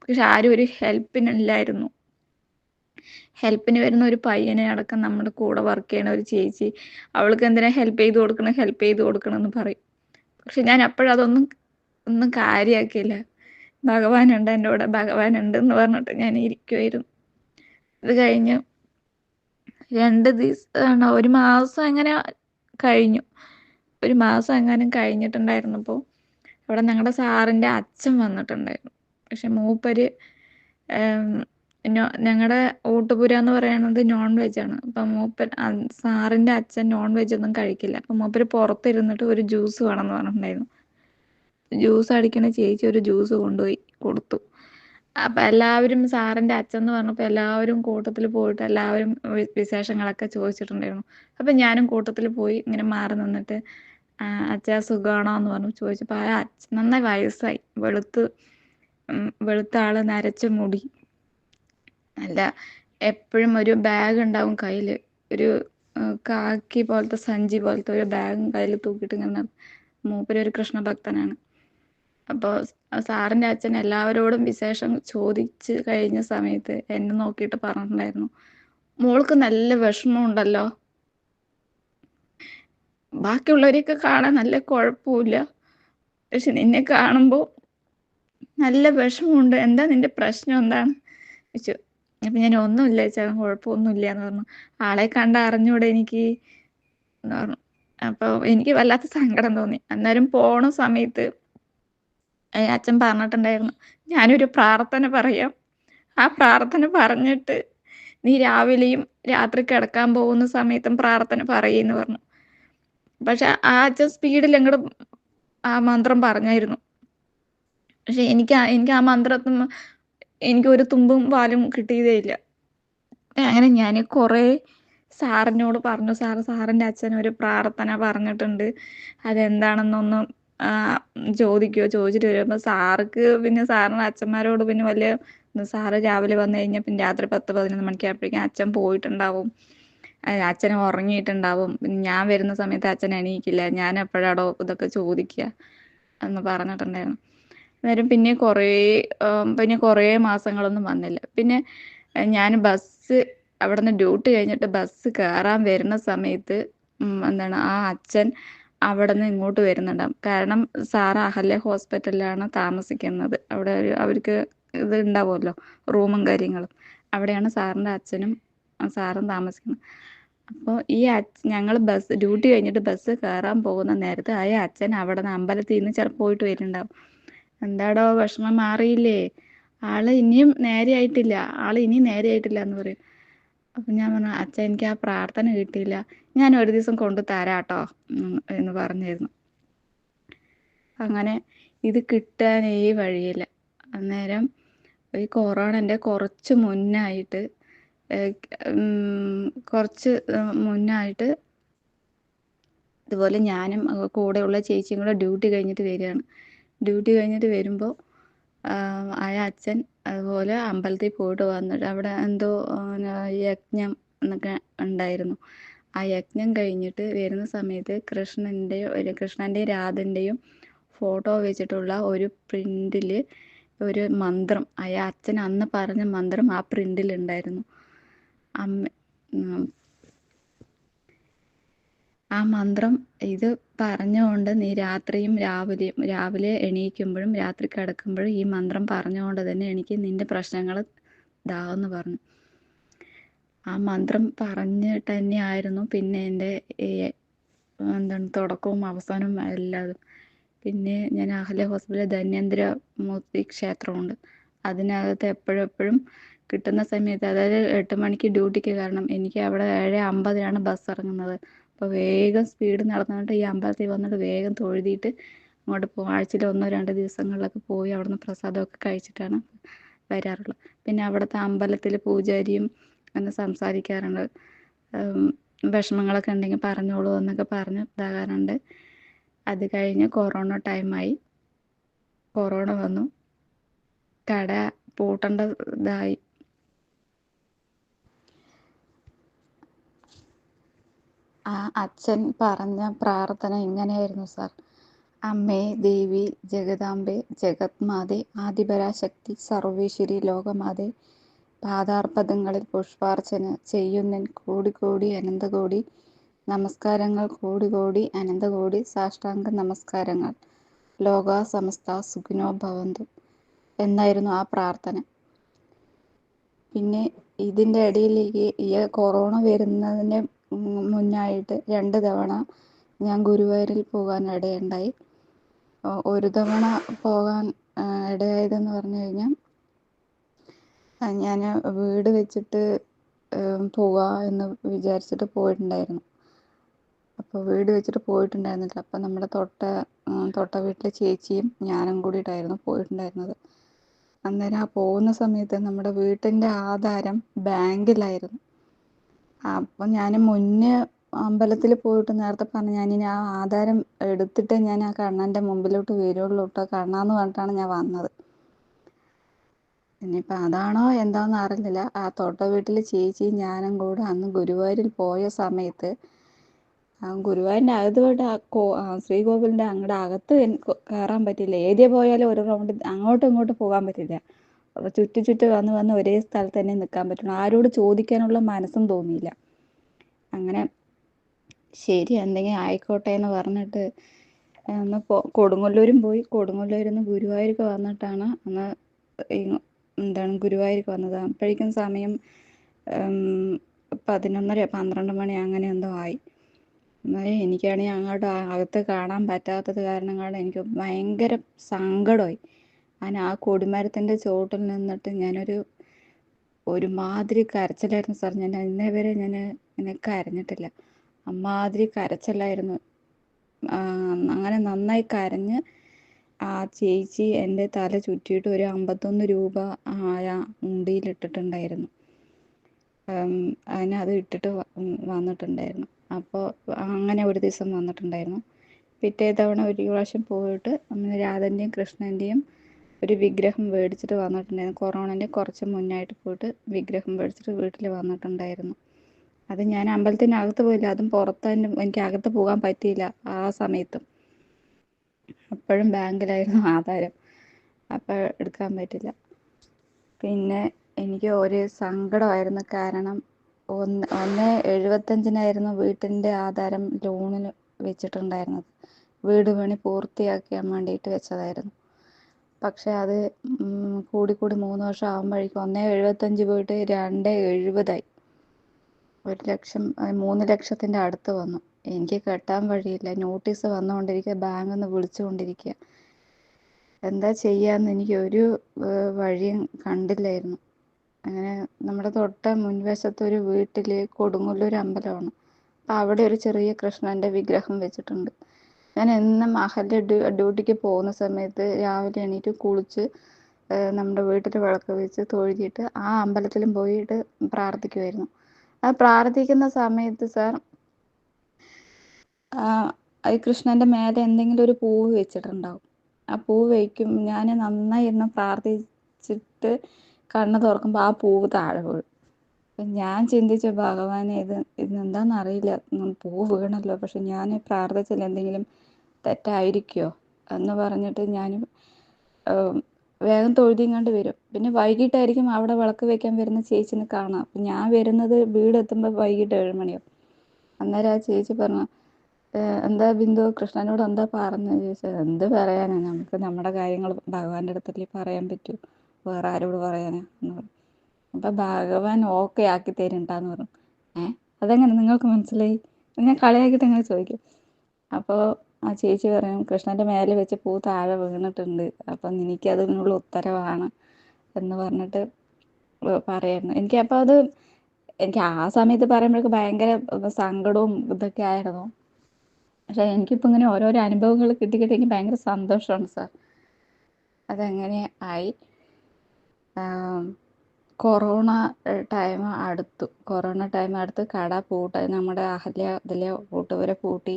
പക്ഷെ ആരും ഒരു ഹെൽപ്പിനില്ലായിരുന്നു. ഹെൽപ്പിന് വരുന്ന ഒരു പയ്യനെ അടക്കം നമ്മുടെ കൂടെ വർക്ക് ചെയ്യണ ഒരു ചേച്ചി, അവൾക്ക് എന്തിനാ ഹെൽപ്പ് ചെയ്ത് കൊടുക്കണം എന്ന് പറയും. പക്ഷെ ഞാൻ അപ്പോഴതൊന്നും കാര്യമാക്കിയില്ല. ഭഗവാനുണ്ട് എൻ്റെ കൂടെ, ഭഗവാനുണ്ട് എന്ന് പറഞ്ഞിട്ട് ഞാൻ ഇരിക്കുമായിരുന്നു. ഇത് കഴിഞ്ഞ് 2 ദിവസം 1 മാസം എങ്ങനെ കഴിഞ്ഞു. 1 മാസം എങ്ങാനും കഴിഞ്ഞിട്ടുണ്ടായിരുന്നപ്പോൾ അവിടെ ഞങ്ങളുടെ സാറിൻ്റെ അച്ഛൻ വന്നിട്ടുണ്ടായിരുന്നു. പക്ഷെ മൂപ്പര് ഞങ്ങളുടെ ഊട്ടുപുര എന്ന് പറയുന്നത് നോൺ വെജാണ്. അപ്പം സാറിൻ്റെ അച്ഛൻ നോൺ വെജ് ഒന്നും കഴിക്കില്ല. അപ്പം മൂപ്പര് പുറത്തിരുന്നിട്ട് ഒരു ജ്യൂസ് വേണമെന്ന് പറഞ്ഞിട്ടുണ്ടായിരുന്നു. ജ്യൂസ് അടിക്കണ ചേച്ചി ഒരു ജ്യൂസ് കൊണ്ടുപോയി കൊടുത്തു. അപ്പം എല്ലാവരും സാറിൻ്റെ അച്ഛൻ എന്ന് പറഞ്ഞപ്പോൾ എല്ലാവരും കൂട്ടത്തിൽ പോയിട്ട് എല്ലാവരും വിശേഷങ്ങളൊക്കെ ചോദിച്ചിട്ടുണ്ടായിരുന്നു. അപ്പം ഞാനും കൂട്ടത്തിൽ പോയി ഇങ്ങനെ മാറി നിന്നിട്ട്, അച്ഛാ സുഖമാണോ എന്ന് പറഞ്ഞു ചോദിച്ചപ്പോൾ ആ അച്ഛൻ നന്നായി വയസ്സായി, വെളുത്ത ആള്, നരച്ച മുടി, നല്ല എപ്പോഴും ഒരു ബാഗ് ഉണ്ടാവും കയ്യിൽ, ഒരു കാക്കി പോലത്തെ സഞ്ചി പോലത്തെ ഒരു ബാഗും കയ്യിൽ തൂക്കിയിട്ട് ഇങ്ങനെ. മൂപ്പര് ഒരു കൃഷ്ണഭക്തനാണ്. അപ്പോൾ സാറിൻ്റെ അച്ഛൻ എല്ലാവരോടും വിശേഷം ചോദിച്ച് കഴിഞ്ഞ സമയത്ത് എന്നെ നോക്കിയിട്ട് പറഞ്ഞിട്ടുണ്ടായിരുന്നു, മോൾക്ക് നല്ല വിഷമമുണ്ടല്ലോ, ബാക്കിയുള്ളവരെയൊക്കെ കാണാൻ നല്ല കുഴപ്പമില്ല, പക്ഷെ നിന്നെ കാണുമ്പോൾ നല്ല വിഷമമുണ്ട്, എന്താ നിന്റെ പ്രശ്നം എന്താണ് ചോദിച്ചു. അപ്പം ഞാൻ ഒന്നുമില്ല ചേട്ടൻ, കുഴപ്പമൊന്നുമില്ല എന്ന് പറഞ്ഞു. ആളെ കണ്ട അറിഞ്ഞൂടെ എനിക്ക് എന്ന് പറഞ്ഞു. അപ്പോൾ എനിക്ക് വല്ലാത്ത സങ്കടം തോന്നി. അന്നേരം പോണ സമയത്ത് അച്ഛൻ പറഞ്ഞിട്ടുണ്ടായിരുന്നു, ഞാനൊരു പ്രാർത്ഥന പറയാം, ആ പ്രാർത്ഥന പറഞ്ഞിട്ട് നീ രാവിലെയും രാത്രി കിടക്കാൻ പോകുന്ന സമയത്തും പ്രാർത്ഥന പറയുമെന്ന് പറഞ്ഞു. പക്ഷെ ആ അച്ഛൻ സ്പീഡിൽ അങ്ങോട്ട് ആ മന്ത്രം പറഞ്ഞായിരുന്നു. പക്ഷെ എനിക്ക് ആ മന്ത്രത്തിൽ എനിക്ക് ഒരു തുമ്പും പാലും കിട്ടിയതേ ഇല്ല. അങ്ങനെ ഞാൻ കുറേ സാറിനോട് പറഞ്ഞു, സാറിൻ്റെ അച്ഛൻ ഒരു പ്രാർത്ഥന പറഞ്ഞിട്ടുണ്ട്, അതെന്താണെന്നൊന്ന് ചോദിച്ചിട്ട് വരുമ്പോൾ സാർക്ക് പിന്നെ സാറിൻ്റെ അച്ഛന്മാരോട് പിന്നെ വലിയ, സാറ് രാവിലെ വന്നു കഴിഞ്ഞാൽ പിന്നെ രാത്രി 10-11 മണിക്കായപ്പോഴേക്കും അച്ഛൻ പോയിട്ടുണ്ടാവും, അച്ഛൻ ഉറങ്ങിയിട്ടുണ്ടാവും. പിന്നെ ഞാൻ വരുന്ന സമയത്ത് അച്ഛൻ എണീക്കില്ല, ഞാൻ എപ്പോഴാണോ ഇതൊക്കെ ചോദിക്കുക എന്ന് പറഞ്ഞിട്ടുണ്ടായിരുന്നു. അന്നേരം പിന്നെ കുറേ മാസങ്ങളൊന്നും വന്നില്ല. പിന്നെ ഞാൻ അവിടെ നിന്ന് ഡ്യൂട്ടി കഴിഞ്ഞിട്ട് ബസ് കയറാൻ വരുന്ന സമയത്ത് ആ അച്ഛൻ അവിടെ നിന്ന് ഇങ്ങോട്ട് വരുന്നുണ്ടാവും. കാരണം സാറ് അഹല്യ ഹോസ്പിറ്റലിലാണ് താമസിക്കുന്നത്. അവിടെ അവർക്ക് ഇത് ഉണ്ടാവുമല്ലോ, റൂമും കാര്യങ്ങളും. അവിടെയാണ് സാറിൻ്റെ അച്ഛനും സാറും താമസിക്കുന്നത്. അപ്പോൾ ഞങ്ങൾ ഡ്യൂട്ടി കഴിഞ്ഞിട്ട് ബസ് കയറാൻ പോകുന്ന നേരത്ത് ആ അച്ഛൻ അവിടെ നിന്ന് അമ്പലത്തിൽ നിന്ന് ചിലപ്പോൾ പോയിട്ട് വരുന്നുണ്ടാവും. എന്താടോ വിഷമം മാറിയില്ലേ, ആള് ഇനിയും നേരെയായിട്ടില്ല എന്ന് പറയും. അപ്പം ഞാൻ പറഞ്ഞു, അച്ഛൻ എനിക്ക് ആ പ്രാർത്ഥന കിട്ടിയില്ല, ഞാൻ ഒരു ദിവസം കൊണ്ട് തരാട്ടോ എന്ന് പറഞ്ഞിരുന്നു. അങ്ങനെ ഇത് കിട്ടാനേ വഴിയില്ല. അന്നേരം ഈ കൊറോണൻ്റെ കുറച്ച് മുന്നായിട്ട് കുറച്ച് മുന്നായിട്ട് ഇതുപോലെ ഞാനും കൂടെയുള്ള ചേച്ചിയും കൂടെ ഡ്യൂട്ടി കഴിഞ്ഞിട്ട് വരികയാണ്. ഡ്യൂട്ടി കഴിഞ്ഞിട്ട് വരുമ്പോൾ ആ അച്ഛൻ അതുപോലെ അമ്പലത്തിൽ പോയിട്ട് വന്നിട്ട് അവിടെ എന്തോ യജ്ഞം എന്നൊക്കെ ഉണ്ടായിരുന്നു. ആ യജ്ഞം കഴിഞ്ഞിട്ട് വരുന്ന സമയത്ത് കൃഷ്ണൻ്റെയും രാധൻ്റെയും ഫോട്ടോ വെച്ചിട്ടുള്ള ഒരു പ്രിന്റിൽ ഒരു മന്ത്രം, അച്ഛൻ അന്ന് പറഞ്ഞ മന്ത്രം ആ പ്രിന്റിലുണ്ടായിരുന്നു. ആ മന്ത്രം ഇത് പറഞ്ഞുകൊണ്ട് നീ രാത്രിയും രാവിലെ എണീക്കുമ്പോഴും രാത്രി കിടക്കുമ്പോഴും ഈ മന്ത്രം പറഞ്ഞുകൊണ്ട് തന്നെ എനിക്ക് നിന്റെ പ്രശ്നങ്ങൾ ഇതാവെന്ന് പറഞ്ഞു. ആ മന്ത്രം പറഞ്ഞിട്ട് തന്നെയായിരുന്നു പിന്നെ എൻ്റെ തുടക്കവും അവസാനവും എല്ലാതും. പിന്നെ ഞാൻ അഹല്യ ഹോസ്പിറ്റലിൽ ധന്വന്തരമൂർത്തി ക്ഷേത്രമുണ്ട്, അതിനകത്ത് എപ്പോഴും കിട്ടുന്ന സമയത്ത്, അതായത് 8 മണിക്ക് ഡ്യൂട്ടിക്ക് കാരണം എനിക്ക് അവിടെ 7:50 ബസ് ഇറങ്ങുന്നത്. അപ്പോൾ വേഗം സ്പീഡ് നടന്നിട്ട് ഈ അമ്പലത്തിൽ വന്നിട്ട് വേഗം തൊഴുതിയിട്ട് അങ്ങോട്ട് പോകും. ആഴ്ചയിൽ 1-2 ദിവസങ്ങളിലൊക്കെ പോയി അവിടുന്ന് പ്രസാദമൊക്കെ കഴിച്ചിട്ടാണ് വരാറുള്ളത്. പിന്നെ അവിടുത്തെ അമ്പലത്തിൽ പൂജാരിയും എന്ന് സംസാരിക്കാറുണ്ട്. വിഷമങ്ങളൊക്കെ ഉണ്ടെങ്കിൽ പറഞ്ഞോളൂ എന്നൊക്കെ പറഞ്ഞ് ഇതാകാറുണ്ട്. അത് കഴിഞ്ഞ് കൊറോണ ടൈമായി. കൊറോണ വന്നു, കട പൂട്ടേണ്ട ഇതായി. ആ അച്ഛൻ പറഞ്ഞ പ്രാർത്ഥന ഇങ്ങനെയായിരുന്നു സാർ: അമ്മേ ദേവി ജഗദാംബെ ജഗത്മാതേ ആദിപരാശക്തി സർവേശ്വരി ലോകമാതേ, പാദാർപ്പദങ്ങളിൽ പുഷ്പാർച്ചന ചെയ്യുന്നൻ കോടി അനന്തകോടി നമസ്കാരങ്ങൾ, കോടി അനന്തകോടി സാഷ്ടാംഗ നമസ്കാരങ്ങൾ. ലോകാ സമസ്ത സുഖിനോ ഭവന്തു എന്നായിരുന്നു ആ പ്രാർത്ഥന. പിന്നെ ഇതിൻ്റെ ഇടയിലേക്ക് ഈ കൊറോണ വരുന്നതിന് മുന്നായിട്ട് 2 തവണ ഞാൻ ഗുരുവായൂരിൽ പോകാൻ ഇടയുണ്ടായി. ഒരു തവണ പോകാൻ ഇടയായതെന്ന് പറഞ്ഞു കഴിഞ്ഞാൽ, ഞാൻ വീട് വെച്ചിട്ട് പോവാ എന്ന് വിചാരിച്ചിട്ട് പോയിട്ടുണ്ടായിരുന്നു. അപ്പോൾ വീട് വെച്ചിട്ട് പോയിട്ടുണ്ടായിരുന്നില്ല. അപ്പം നമ്മുടെ തൊട്ട വീട്ടിലെ ചേച്ചിയും ഞാനും കൂടിയിട്ടായിരുന്നു പോയിട്ടുണ്ടായിരുന്നത്. അന്നേരം ആ പോകുന്ന സമയത്ത് നമ്മുടെ വീട്ടിൻ്റെ ആധാരം ബാങ്കിലായിരുന്നു. അപ്പം ഞാൻ മുന്നേ അമ്പലത്തിൽ പോയിട്ട് നേരത്തെ പറഞ്ഞു ഞാനിനി ആ ആധാരം എടുത്തിട്ട് ഞാൻ ആ കണ്ണൻ്റെ മുമ്പിലോട്ട് വരുള്ളൂ കേട്ടോ കണ്ണാന്ന് പറഞ്ഞിട്ടാണ് ഞാൻ വന്നത്. ഇനിയിപ്പോൾ അതാണോ എന്താണെന്ന് അറിഞ്ഞില്ല. ആ തൊട്ട വീട്ടിൽ ചേച്ചിയും ഞാനും കൂടെ അന്ന് ഗുരുവായൂരിൽ പോയ സമയത്ത് ഗുരുവായൂരിൻ്റെ അകത്ത് പോയിട്ട് ശ്രീകോവിലിൻ്റെ അങ്ങോട്ട് അകത്ത് കയറാൻ പറ്റില്ല. ഏതിയ പോയാലും ഒരു റൗണ്ട് അങ്ങോട്ടും ഇങ്ങോട്ടും പോകാൻ പറ്റില്ല. അപ്പോൾ ചുറ്റി വന്ന് ഒരേ സ്ഥലത്ത് തന്നെ നിൽക്കാൻ പറ്റുള്ളൂ. ആരോട് ചോദിക്കാനുള്ള മനസ്സും തോന്നിയില്ല. അങ്ങനെ ശരി എന്തെങ്കിലും ആയിക്കോട്ടെ എന്ന് പറഞ്ഞിട്ട് അന്ന് കൊടുങ്ങല്ലൂരും പോയി. കൊടുങ്ങല്ലൂരിൽ നിന്ന് ഗുരുവായൂർക്ക് വന്നിട്ടാണ് അന്ന് ഗുരുവായൂർക്ക് വന്നത്. അപ്പോഴേക്കും സമയം 11:30-12 മണി അങ്ങനെ എന്തോ ആയി. എന്നാലും എനിക്കാണെങ്കിൽ അങ്ങോട്ട് അകത്ത് കാണാൻ പറ്റാത്തത് കാരണം കൊണ്ട് എനിക്ക് ഭയങ്കര സങ്കടമായി. ഞാൻ ആ കൊടിമരത്തിൻ്റെ ചുവട്ടിൽ നിന്നിട്ട് ഒരുമാതിരി കരച്ചിലായിരുന്നു സാർ. ഞാൻ ഇന്നേ വരെ ഇങ്ങനെ കരഞ്ഞിട്ടില്ല. അമ്മാതിരി കരച്ചിലായിരുന്നു. അങ്ങനെ നന്നായി കരഞ്ഞ് ആ ചേച്ചി എൻ്റെ തല ചുറ്റിയിട്ട് ഒരു 51 രൂപ ഉണ്ടിയിലിട്ടിട്ടുണ്ടായിരുന്നു. അത് ഇട്ടിട്ട് വന്നിട്ടുണ്ടായിരുന്നു. അപ്പോൾ അങ്ങനെ ഒരു ദിവസം വന്നിട്ടുണ്ടായിരുന്നു. പിറ്റേ തവണ ഒരു പ്രാവശ്യം പോയിട്ട് രാധൻ്റെയും കൃഷ്ണൻ്റെയും ഒരു വിഗ്രഹം മേടിച്ചിട്ട് വന്നിട്ടുണ്ടായിരുന്നു. കൊറോണൻ്റെ കുറച്ച് മുന്നായിട്ട് പോയിട്ട് വിഗ്രഹം മേടിച്ചിട്ട് വീട്ടിൽ വന്നിട്ടുണ്ടായിരുന്നു. അത് ഞാൻ അമ്പലത്തിനകത്ത് പോയില്ല, അതും പുറത്തന്നെ. എനിക്ക് അകത്ത് പോകാൻ പറ്റിയില്ല ആ സമയത്തും. അപ്പോഴും ബാങ്കിലായിരുന്നു ആധാരം, അപ്പോൾ എടുക്കാൻ പറ്റില്ല. പിന്നെ എനിക്ക് ഒരു സങ്കടമായിരുന്നു. കാരണം 1.75 വീട്ടിൻ്റെ ആധാരം ലോണിന് വെച്ചിട്ടുണ്ടായിരുന്നത്. വീട് പണി പൂർത്തിയാക്കാൻ വേണ്ടിയിട്ട് വെച്ചതായിരുന്നു. പക്ഷെ അത് കൂടി 3 വർഷം ആകുമ്പോഴേക്കും 1.75 പോയിട്ട് 2.70 1 ലക്ഷം 3 ലക്ഷത്തിൻ്റെ അടുത്ത് വന്നു. എനിക്ക് കെട്ടാൻ വഴിയില്ല. നോട്ടീസ് വന്നുകൊണ്ടിരിക്കുക, ബാങ്കിൽ നിന്ന് വിളിച്ചുകൊണ്ടിരിക്കുക. എന്താ ചെയ്യാന്ന് എനിക്ക് ഒരു വഴിയും കണ്ടില്ലായിരുന്നു. അങ്ങനെ നമ്മുടെ തൊട്ട മുൻവശത്തൊരു വീട്ടിൽ കൊടുങ്ങല്ലൂർ അമ്പലമാണ്. അപ്പം അവിടെ ഒരു ചെറിയ കൃഷ്ണൻ്റെ വിഗ്രഹം വെച്ചിട്ടുണ്ട്. ഞാൻ എന്നും അഹല്യ ഡ്യൂട്ടിക്ക് പോകുന്ന സമയത്ത് രാവിലെ എണീറ്റ് കുളിച്ച് നമ്മുടെ വീട്ടിൽ വിളക്ക് വെച്ച് തൊഴുതിയിട്ട് ആ അമ്പലത്തിലും പോയിട്ട് പ്രാർത്ഥിക്കുമായിരുന്നു. ആ പ്രാർത്ഥിക്കുന്ന സമയത്ത് സാർ, ഈ കൃഷ്ണന്റെ മേലെ എന്തെങ്കിലും ഒരു പൂവ് വെച്ചിട്ടുണ്ടാവും. ആ പൂവ് വയ്ക്കും, ഞാൻ നന്നായി ഇരുന്ന് പ്രാർത്ഥിച്ചിട്ട് കണ്ണ് തുറക്കുമ്പോൾ ആ പൂവ് താഴെ വീഴും. അപ്പം ഞാൻ ചിന്തിച്ചു, ഭഗവാനെ ഇതെന്താണെന്ന് അറിയില്ല, പൂവ് വീണല്ലോ, പക്ഷെ ഞാൻ പ്രാർത്ഥിച്ചില്ല, എന്തെങ്കിലും തെറ്റായിരിക്കുമോ എന്ന് പറഞ്ഞിട്ട് ഞാൻ വേഗം തൊഴുതിങ്ങാണ്ട് വരും. പിന്നെ വൈകിട്ടായിരിക്കും അവിടെ വിളക്ക് വെക്കാൻ വരുന്ന ചേച്ചിനെ കാണാം. അപ്പം ഞാൻ വരുന്നത് വീടെത്തുമ്പോൾ വൈകിട്ട് 7 മണിയാവും. അന്നേരം ആ ചേച്ചി പറഞ്ഞു, എന്താ ബിന്ദു, കൃഷ്ണനോട് എന്താ പറഞ്ഞത് ചോദിച്ചാൽ, എന്ത് പറയാനാ, നമുക്ക് നമ്മുടെ കാര്യങ്ങൾ ഭഗവാന്റെ അടുത്തല്ലേ പറയാൻ പറ്റൂ, വേറെ ആരോട് പറയാനാ എന്ന് പറഞ്ഞു. അപ്പം ഭഗവാൻ ഓക്കെ ആക്കി തരുന്നുണ്ടാന്ന് പറഞ്ഞു. അതെങ്ങനെ നിങ്ങൾക്ക് മനസ്സിലായി? ഞാൻ കളിയാക്കിയിട്ട് അങ്ങനെ ചോദിക്കും. അപ്പോൾ ആ ചേച്ചി പറയും, കൃഷ്ണൻ്റെ മേലെ വെച്ച് പൂ താഴെ വീണിട്ടുണ്ട്, അപ്പം എനിക്കതിനുള്ള ഉത്തരവാണ് എന്ന് പറഞ്ഞിട്ട് പറയായിരുന്നു. എനിക്ക് ആ സമയത്ത് പറയുമ്പോഴേക്ക് ഭയങ്കര സങ്കടവും ഇതൊക്കെ ആയിരുന്നു. പക്ഷെ എനിക്കിപ്പോൾ ഇങ്ങനെ ഓരോരോ അനുഭവങ്ങൾ കിട്ടിക്കിട്ടി എനിക്ക് ഭയങ്കര സന്തോഷമാണ് സാർ. അതെങ്ങനെ ആയി. കൊറോണ ടൈം അടുത്ത് കട നമ്മുടെ അഹല്യ ഇതിലെ പൂട്ടവരെ പൂട്ടി.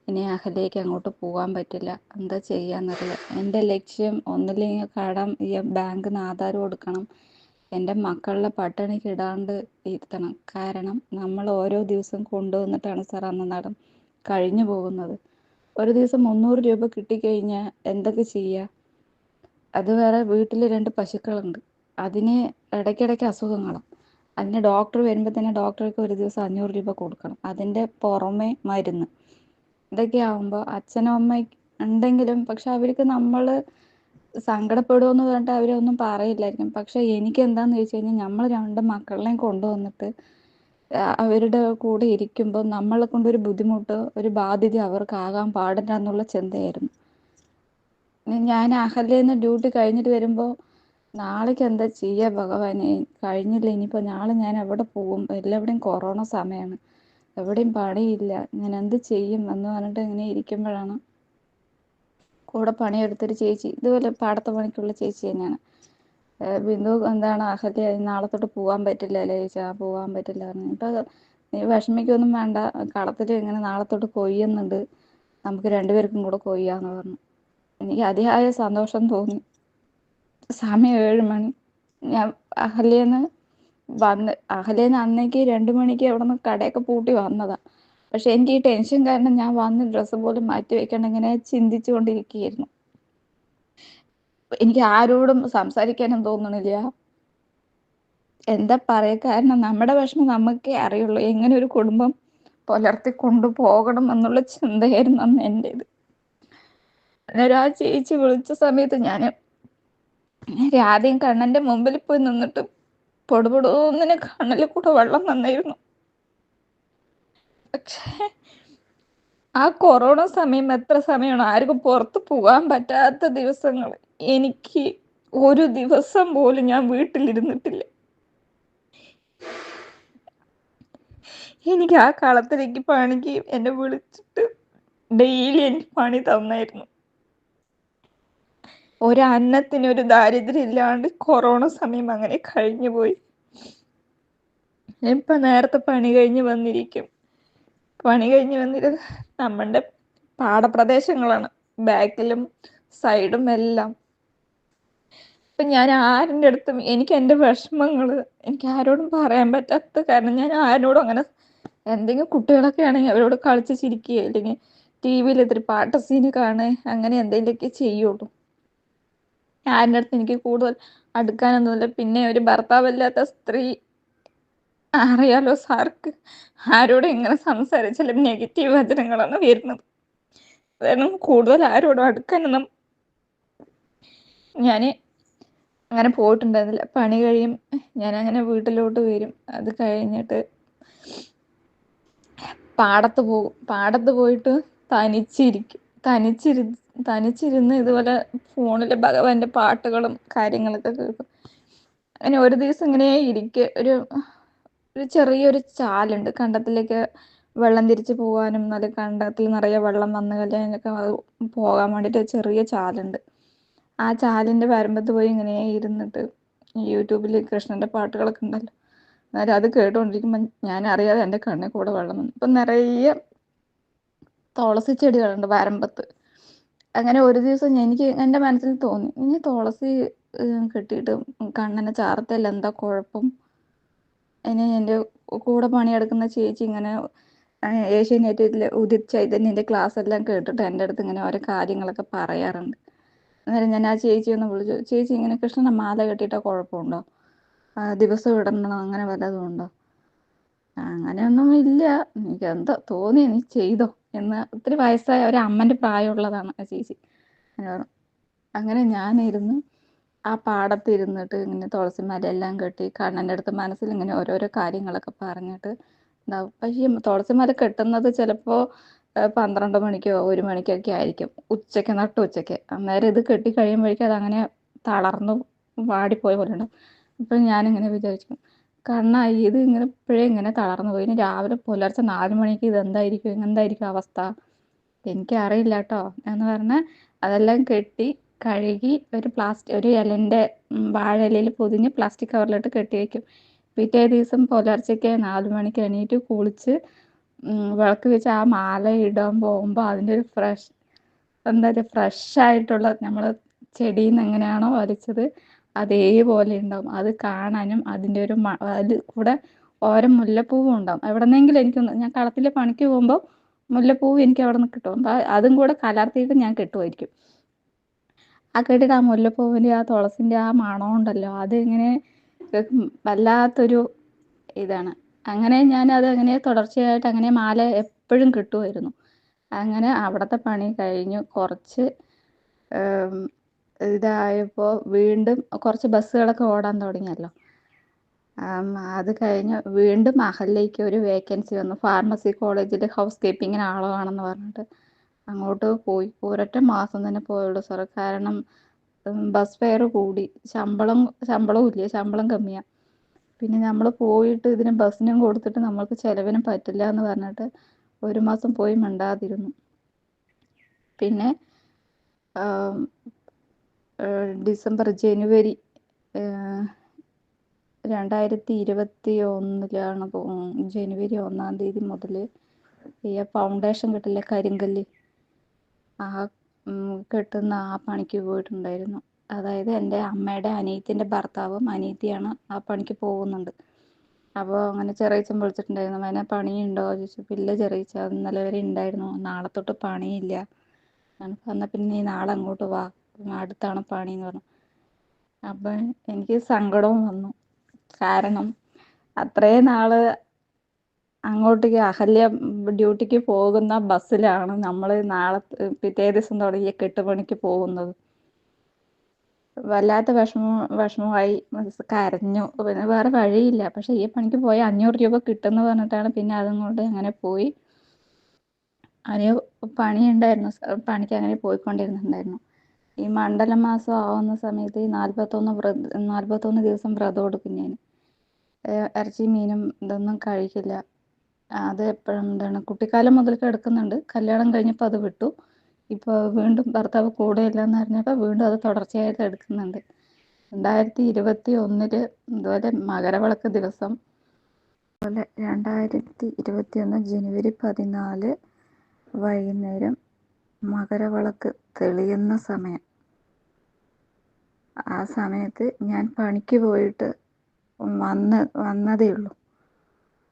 ഇനി അഹല്യയ്ക്ക് അങ്ങോട്ട് പോകാൻ പറ്റില്ല, എന്താ ചെയ്യാന്നറിയില്ല. എൻ്റെ ലക്ഷ്യം ഒന്നില്ലെങ്കിൽ കടം ഈ ബാങ്കിൽ നിന്ന് ആധാരം കൊടുക്കണം, എൻ്റെ മക്കളുടെ പട്ടിണിക്ക് ഇടാണ്ട് ഇരുത്തണം. കാരണം നമ്മൾ ഓരോ ദിവസം കൊണ്ടുവന്നിട്ടാണ് സാർ അന്നന്നാടം കഴിഞ്ഞു പോകുന്നത്. ഒരു ദിവസം 300 രൂപ കിട്ടിക്കഴിഞ്ഞാൽ എന്തൊക്കെ ചെയ്യുക? അത് വേറെ വീട്ടിൽ 2 പശുക്കളുണ്ട്, അതിന് ഇടയ്ക്കിടയ്ക്ക് അസുഖങ്ങളാണ്. അതിന് ഡോക്ടർ വരുമ്പോൾ തന്നെ ഡോക്ടർക്ക് ഒരു ദിവസം 500 രൂപ കൊടുക്കണം. അതിൻ്റെ പുറമെ മരുന്ന്. ഇതൊക്കെ ആകുമ്പോൾ അച്ഛനും അമ്മയും ഉണ്ടെങ്കിലും പക്ഷെ അവർക്ക് നമ്മൾ സങ്കടപ്പെടുമെന്ന് പറഞ്ഞിട്ട് അവരൊന്നും പറയില്ലായിരിക്കും. പക്ഷെ എനിക്ക് എന്താണെന്ന് ചോദിച്ചു കഴിഞ്ഞാൽ, നമ്മൾ 2 മക്കളെയും കൊണ്ടുവന്നിട്ട് അവരുടെ കൂടെ ഇരിക്കുമ്പോൾ നമ്മളെ കൊണ്ടൊരു ബുദ്ധിമുട്ട്, ഒരു ബാധ്യത അവർക്കാകാൻ പാടില്ല എന്നുള്ള ചിന്തയായിരുന്നു. ഞാൻ അഹല്യയിൽ നിന്ന് ഡ്യൂട്ടി കഴിഞ്ഞിട്ട് വരുമ്പോൾ, നാളേക്ക് എന്താ ചെയ്യുക ഭഗവാനെ, കഴിഞ്ഞില്ല, ഇനിയിപ്പോൾ നാളെ ഞാൻ എവിടെ പോകും, എല്ലാവിടെയും കൊറോണ സമയമാണ്, എവിടെയും പണിയില്ല, ഞാൻ എന്ത് ചെയ്യും എന്ന് പറഞ്ഞിട്ട് ഇങ്ങനെ ഇരിക്കുമ്പോഴാണ് കൂടെ പണിയെടുത്തൊരു ചേച്ചി, ഇതുപോലെ പാടത്തെ പണിക്കുള്ള ചേച്ചി തന്നെയാണ്, ബിന്ദു എന്താണ് അഹല്യ നാളെ തൊട്ട് പോകാൻ പറ്റില്ലല്ലേ ചോദിച്ചാൽ, പോകാൻ പറ്റില്ല പറഞ്ഞു. ഇപ്പം നീ വിഷമിക്കൊന്നും വേണ്ട, കളത്തിൽ ഇങ്ങനെ നാളെ തൊട്ട് കൊയ്യുന്നുണ്ട്, നമുക്ക് 2 പേർക്കും കൂടെ കൊയ്യാന്ന് പറഞ്ഞു. എനിക്ക് അതിയായ സന്തോഷം തോന്നി. സമയം 7 മണി. ഞാൻ അഹല്യന്ന് അന്നേക്ക് 2 മണിക്ക് അവിടെ നിന്ന് കടയൊക്കെ പൂട്ടി വന്നതാ. പക്ഷെ എനിക്ക് ഈ ടെൻഷൻ കാരണം ഞാൻ വന്ന് ഡ്രസ്സ് പോലും മാറ്റി വെക്കണം, ഇങ്ങനെ ചിന്തിച്ചു കൊണ്ടിരിക്കുകയായിരുന്നു. എനിക്ക് ആരോടും സംസാരിക്കാനും തോന്നണില്ല, എന്താ പറയുക. കാരണം നമ്മുടെ വിഷമം നമുക്കേ അറിയുള്ളൂ, എങ്ങനെ ഒരു കുടുംബം പുലർത്തി കൊണ്ടുപോകണം എന്നുള്ള ചിന്തയായിരുന്നു അന്ന് എൻ്റേത്. അന്നേരം ആ ചേച്ചി വിളിച്ച സമയത്ത് ഞാൻ ആദ്യം കണ്ണൻ്റെ മുമ്പിൽ പോയി നിന്നിട്ട് പൊടുപൊടുന്നിന് കണ്ണിൽ കൂടെ വെള്ളം വന്നായിരുന്നു. പക്ഷേ ആ കൊറോണ സമയം എത്ര സമയമാണ്, ആർക്കും പുറത്ത് പോകാൻ പറ്റാത്ത ദിവസങ്ങൾ. എനിക്ക് ഒരു ദിവസം പോലും ഞാൻ വീട്ടിലിരുന്നിട്ടില്ല. എനിക്ക് ആ കളത്തിലേക്ക് പണിക്ക് എന്നെ വിളിച്ചിട്ട് ഡെയിലി എനിക്ക് പണി തന്നായിരുന്നു. ഒരന്നത്തിനൊരു ദാരിദ്ര്യം ഇല്ലാണ്ട് കൊറോണ സമയം അങ്ങനെ കഴിഞ്ഞു പോയി. ഇപ്പം നേരത്തെ പണി കഴിഞ്ഞ് വന്നിരിക്കും. പണി കഴിഞ്ഞ് വന്നിട്ട് നമ്മളുടെ പാടപ്രദേശങ്ങളാണ്, ബാക്കിലും സൈഡും എല്ലാം. ഇപ്പം ഞാൻ ആരുടെ അടുത്തും എനിക്ക് എൻ്റെ വിഷമങ്ങൾ എനിക്ക് ആരോടും പറയാൻ പറ്റാത്ത കാരണം ഞാൻ ആരോടും അങ്ങനെ, എന്തെങ്കിലും കുട്ടികളൊക്കെ ആണെങ്കിൽ അവരോട് കളിച്ച് ചിരിക്കുക, അല്ലെങ്കിൽ TV-യിൽ ഇത്തിരി പാട്ട് സീന് കാണുക, അങ്ങനെ എന്തെങ്കിലുമൊക്കെ ചെയ്യുള്ളൂ. ആരുടെ അടുത്ത് എനിക്ക് കൂടുതൽ അടുക്കാനൊന്നുമില്ല. പിന്നെ ഒരു ഭർത്താവില്ലാത്ത സ്ത്രീ, അറിയാലോ സാർക്ക്, ആരോടും ഇങ്ങനെ സംസാരിച്ചാലും നെഗറ്റീവ് വചനങ്ങളാണ് വരുന്നത്. കാരണം കൂടുതൽ ആരോടും അടുക്കാനൊന്നും ഞാൻ അങ്ങനെ പോയിട്ടുണ്ടായിരുന്നില്ല. പണി കഴിയും, ഞാനങ്ങനെ വീട്ടിലോട്ട് വരും. അത് കഴിഞ്ഞിട്ട് പാടത്ത് പോകും. പാടത്ത് പോയിട്ട് തനിച്ചിരിക്കും. തനിച്ചിരുന്ന് ഇതുപോലെ ഫോണിൽ ഭഗവാന്റെ പാട്ടുകളും കാര്യങ്ങളൊക്കെ കേൾക്കും. അങ്ങനെ ഒരു ദിവസം ഇങ്ങനെ ഒരു ചെറിയൊരു ചാലുണ്ട് കണ്ടത്തിലേക്ക് വെള്ളം തിരിച്ച് പോകാനും നല്ല കണ്ടത്തിൽ നിറയെ വെള്ളം വന്നു കഴിഞ്ഞാലൊക്കെ അത് പോകാൻ വേണ്ടിയിട്ട് ചെറിയ ചാലുണ്ട്. ആ ചാലിൻ്റെ വരമ്പത്ത് പോയി ഇങ്ങനെ ഇരുന്നിട്ട് യൂട്യൂബിൽ കൃഷ്ണൻ്റെ പാട്ടുകളൊക്കെ ഉണ്ടല്ലോ, അന്നേരം അത് കേട്ടുകൊണ്ടിരിക്കുമ്പോൾ ഞാൻ അറിയാതെ എൻ്റെ കണ്ണിൽ കൂടെ വെള്ളം വന്നു. ഇപ്പം നിറയെ തുളസി ചെടികളുണ്ട് വരമ്പത്ത്. അങ്ങനെ ഒരു ദിവസം എനിക്ക് എൻ്റെ മനസ്സിൽ തോന്നി, ഇനി തുളസി കെട്ടിയിട്ട് കണ്ണനെ ചാർത്തല്ല, എന്താ കുഴപ്പം? ഇനി എൻ്റെ കൂടെ പണിയെടുക്കുന്ന ചേച്ചി ഇങ്ങനെ ഏഷ്യാനെറ്റിൽ ഉദിത് ചൈതന്യൻ്റെ ക്ലാസ് എല്ലാം കേട്ടിട്ട് എൻ്റെ അടുത്ത് ഇങ്ങനെ ഓരോ കാര്യങ്ങളൊക്കെ പറയാറുണ്ട്. അന്നേരം ഞാൻ ആ ചേച്ചി ഒന്ന് വിളിച്ചു, ചേച്ചി ഇങ്ങനെ കൃഷ്ണനെ മാല കെട്ടിയിട്ടാൽ കുഴപ്പമുണ്ടോ? ദിവസം ഇടണം അങ്ങനെ വല്ലതും ഉണ്ടോ? അങ്ങനെയൊന്നും ഇല്ല, എനിക്ക് എന്തോ തോന്നി നീ ചെയ്തോ എന്ന്. ഒത്തിരി വയസ്സായ ഒരു അമ്മൻ്റെ പ്രായമുള്ളതാണ് ആ ചേച്ചി. അങ്ങനെ ഞാനിരുന്ന് ആ പാടത്ത് ഇരുന്നിട്ട് ഇങ്ങനെ തുളസിമാല എല്ലാം കെട്ടി കണ്ണൻ്റെ അടുത്ത് മനസ്സിൽ ഇങ്ങനെ ഓരോരോ കാര്യങ്ങളൊക്കെ പറഞ്ഞിട്ട് ഉണ്ടാവും. പക്ഷേ തുളസിമാല കെട്ടുന്നത് ചിലപ്പോൾ 12 മണിക്കോ 1 മണിക്കൊക്കെ ആയിരിക്കും, ഉച്ചയ്ക്ക് നട്ടു ഉച്ചയ്ക്ക്. അന്നേരം ഇത് കെട്ടി കഴിയുമ്പോഴേക്കും അതങ്ങനെ തളർന്നു വാടിപ്പോയ പോലെ ഉണ്ടാവും. അപ്പോൾ ഞാനിങ്ങനെ വിചാരിച്ചു, കണ്ണാ ഇത് ഇങ്ങനെ ഇപ്പോഴേ ഇങ്ങനെ തളർന്നു പോയി, ഇനി രാവിലെ പുലർച്ചെ 4 മണിക്ക് എന്തായിരിക്കും അവസ്ഥ? എനിക്കറിയില്ല കേട്ടോ എന്ന് പറഞ്ഞ് അതെല്ലാം കെട്ടി കഴുകി ഒരു ഇലൻ്റെ വാഴ ഇലയിൽ പൊതിഞ്ഞ് പ്ലാസ്റ്റിക് കവറിലിട്ട് കെട്ടി വയ്ക്കും. പിറ്റേ ദിവസം പുലർച്ചയ്ക്ക് 4 മണിക്ക് എണീറ്റ് കുളിച്ച് വിളക്ക് വെച്ച് ആ മാല ഇടാൻ പോകുമ്പോൾ അതിൻ്റെ ഒരു ഫ്രഷായിട്ടുള്ള നമ്മൾ ചെടിയിൽ നിന്ന് എങ്ങനെയാണോ വലിച്ചത് അതേപോലെ ഉണ്ടാവും. അത് കാണാനും അതിൻ്റെ ഒരു അതിൽ കൂടെ ഓരോ മുല്ലപ്പൂവും ഉണ്ടാവും. എവിടെന്നെങ്കിലും ഞാൻ കളത്തിൽ പണിക്ക് പോകുമ്പോൾ മുല്ലപ്പൂവ് എനിക്ക് അവിടെ നിന്ന് കിട്ടും. അപ്പോൾ അതും കൂടെ കലർത്തിയിട്ട് ഞാൻ കെട്ടുമായിരിക്കും. ആ കെട്ടിയിട്ട് ആ മുല്ലപ്പൂവിൻ്റെ ആ തുളസിൻ്റെ ആ മണം ഉണ്ടല്ലോ, അതിങ്ങനെ വല്ലാത്തൊരു ഇതാണ്. അങ്ങനെ ഞാനത് അങ്ങനെ തുടർച്ചയായിട്ട് അങ്ങനെ മാല എപ്പോഴും കിട്ടുമായിരുന്നു. അങ്ങനെ അവിടുത്തെ പണി കഴിഞ്ഞു കുറച്ച് ഇതായപ്പോൾ വീണ്ടും കുറച്ച് ബസ്സുകളൊക്കെ ഓടാൻ തുടങ്ങിയല്ലോ. അത് കഴിഞ്ഞ് വീണ്ടും അഹല്യയ്ക്ക് ഒരു വേക്കൻസി വന്നു. ഫാർമസി കോളേജിൽ ഹൗസ് കീപ്പിങ്ങിന് ആള് വേണമെന്ന് പറഞ്ഞിട്ട് അങ്ങോട്ട് പോയി. ഒരൊറ്റ മാസം തന്നെ പോയുള്ളൂ സാർ. കാരണം ബസ് ഫെയർ കൂടി, ശമ്പളവും ഇല്ല, ശമ്പളം കമ്മിയാണ്. പിന്നെ നമ്മൾ പോയിട്ട് ഇതിന് ബസ്സിനും കൊടുത്തിട്ട് നമ്മൾക്ക് ചിലവിനും പറ്റില്ല എന്ന് പറഞ്ഞിട്ട് 1 മാസം പോയി മിണ്ടാതിരുന്നു. പിന്നെ ജനുവരി 2021 ജനുവരി 1-ാം തീയതി മുതൽ ഈ ഫൗണ്ടേഷൻ കെട്ടില്ല, കരിങ്കല്ല്, ആ കെട്ടുന്ന ആ പണിക്ക് പോയിട്ടുണ്ടായിരുന്നു. അതായത് എൻ്റെ അമ്മയുടെ അനിയത്തിൻ്റെ ഭർത്താവും അനിയത്തിയാണ് ആ പണിക്ക് പോകുന്നുണ്ട്. അപ്പോൾ അങ്ങനെ ചെറിയച്ഛൻ വിളിച്ചിട്ടുണ്ടായിരുന്നു, അതിനെ പണിയുണ്ടോ ചോദിച്ചപ്പോൾ ഇല്ല ചെറിയച്ഛ, ഇന്നലെ വരെ ഉണ്ടായിരുന്നു, നാളെ തൊട്ട് പണിയില്ല. എന്നാൽ പിന്നെ നീ നാളെ അങ്ങോട്ട് വാ, അടുത്താണ് പണി എന്ന് പറഞ്ഞു. അപ്പം എനിക്ക് സങ്കടവും വന്നു. കാരണം അത്രയും നാള് അങ്ങോട്ടേക്ക് അഹല്യ ഡ്യൂട്ടിക്ക് പോകുന്ന ബസ്സിലാണ് നമ്മൾ പിറ്റേ ദിവസം തുടങ്ങിയ കെട്ടുപണിക്ക് പോകുന്നത്. വല്ലാത്ത വിഷമമായി, കരഞ്ഞു. പിന്നെ വേറെ വഴിയില്ല. പക്ഷെ ഈ പണിക്ക് പോയി 500 രൂപ കിട്ടുമെന്ന് പറഞ്ഞിട്ടാണ് പിന്നെ അതും കൊണ്ട് അങ്ങനെ പോയി. അതിന് പണിയുണ്ടായിരുന്നു, പണിക്ക് അങ്ങനെ പോയിക്കൊണ്ടിരുന്നുണ്ടായിരുന്നു. ഈ മണ്ഡല മാസം ആവുന്ന സമയത്ത് 41 ദിവസം വ്രതം എടുക്കും ഞാൻ. ഇറച്ചി മീനും ഇതൊന്നും കഴിക്കില്ല. അത് എപ്പോഴും കുട്ടിക്കാലം മുതൽക്ക് എടുക്കുന്നുണ്ട്. കല്യാണം കഴിഞ്ഞപ്പോൾ അത് വിട്ടു. ഇപ്പോൾ വീണ്ടും ഭർത്താവ് കൂടെയില്ലെന്ന് അറിഞ്ഞപ്പോൾ വീണ്ടും അത് തുടർച്ചയായിട്ട് എടുക്കുന്നുണ്ട്. 2021 ഇതുപോലെ മകരവിളക്ക് ദിവസം, അതുപോലെ 2021 ജനുവരി 14 വൈകുന്നേരം മകരവിളക്ക് തെളിയുന്ന സമയം. ആ സമയത്ത് ഞാൻ പണിക്ക് പോയിട്ട് വന്നതേ ഉള്ളൂ.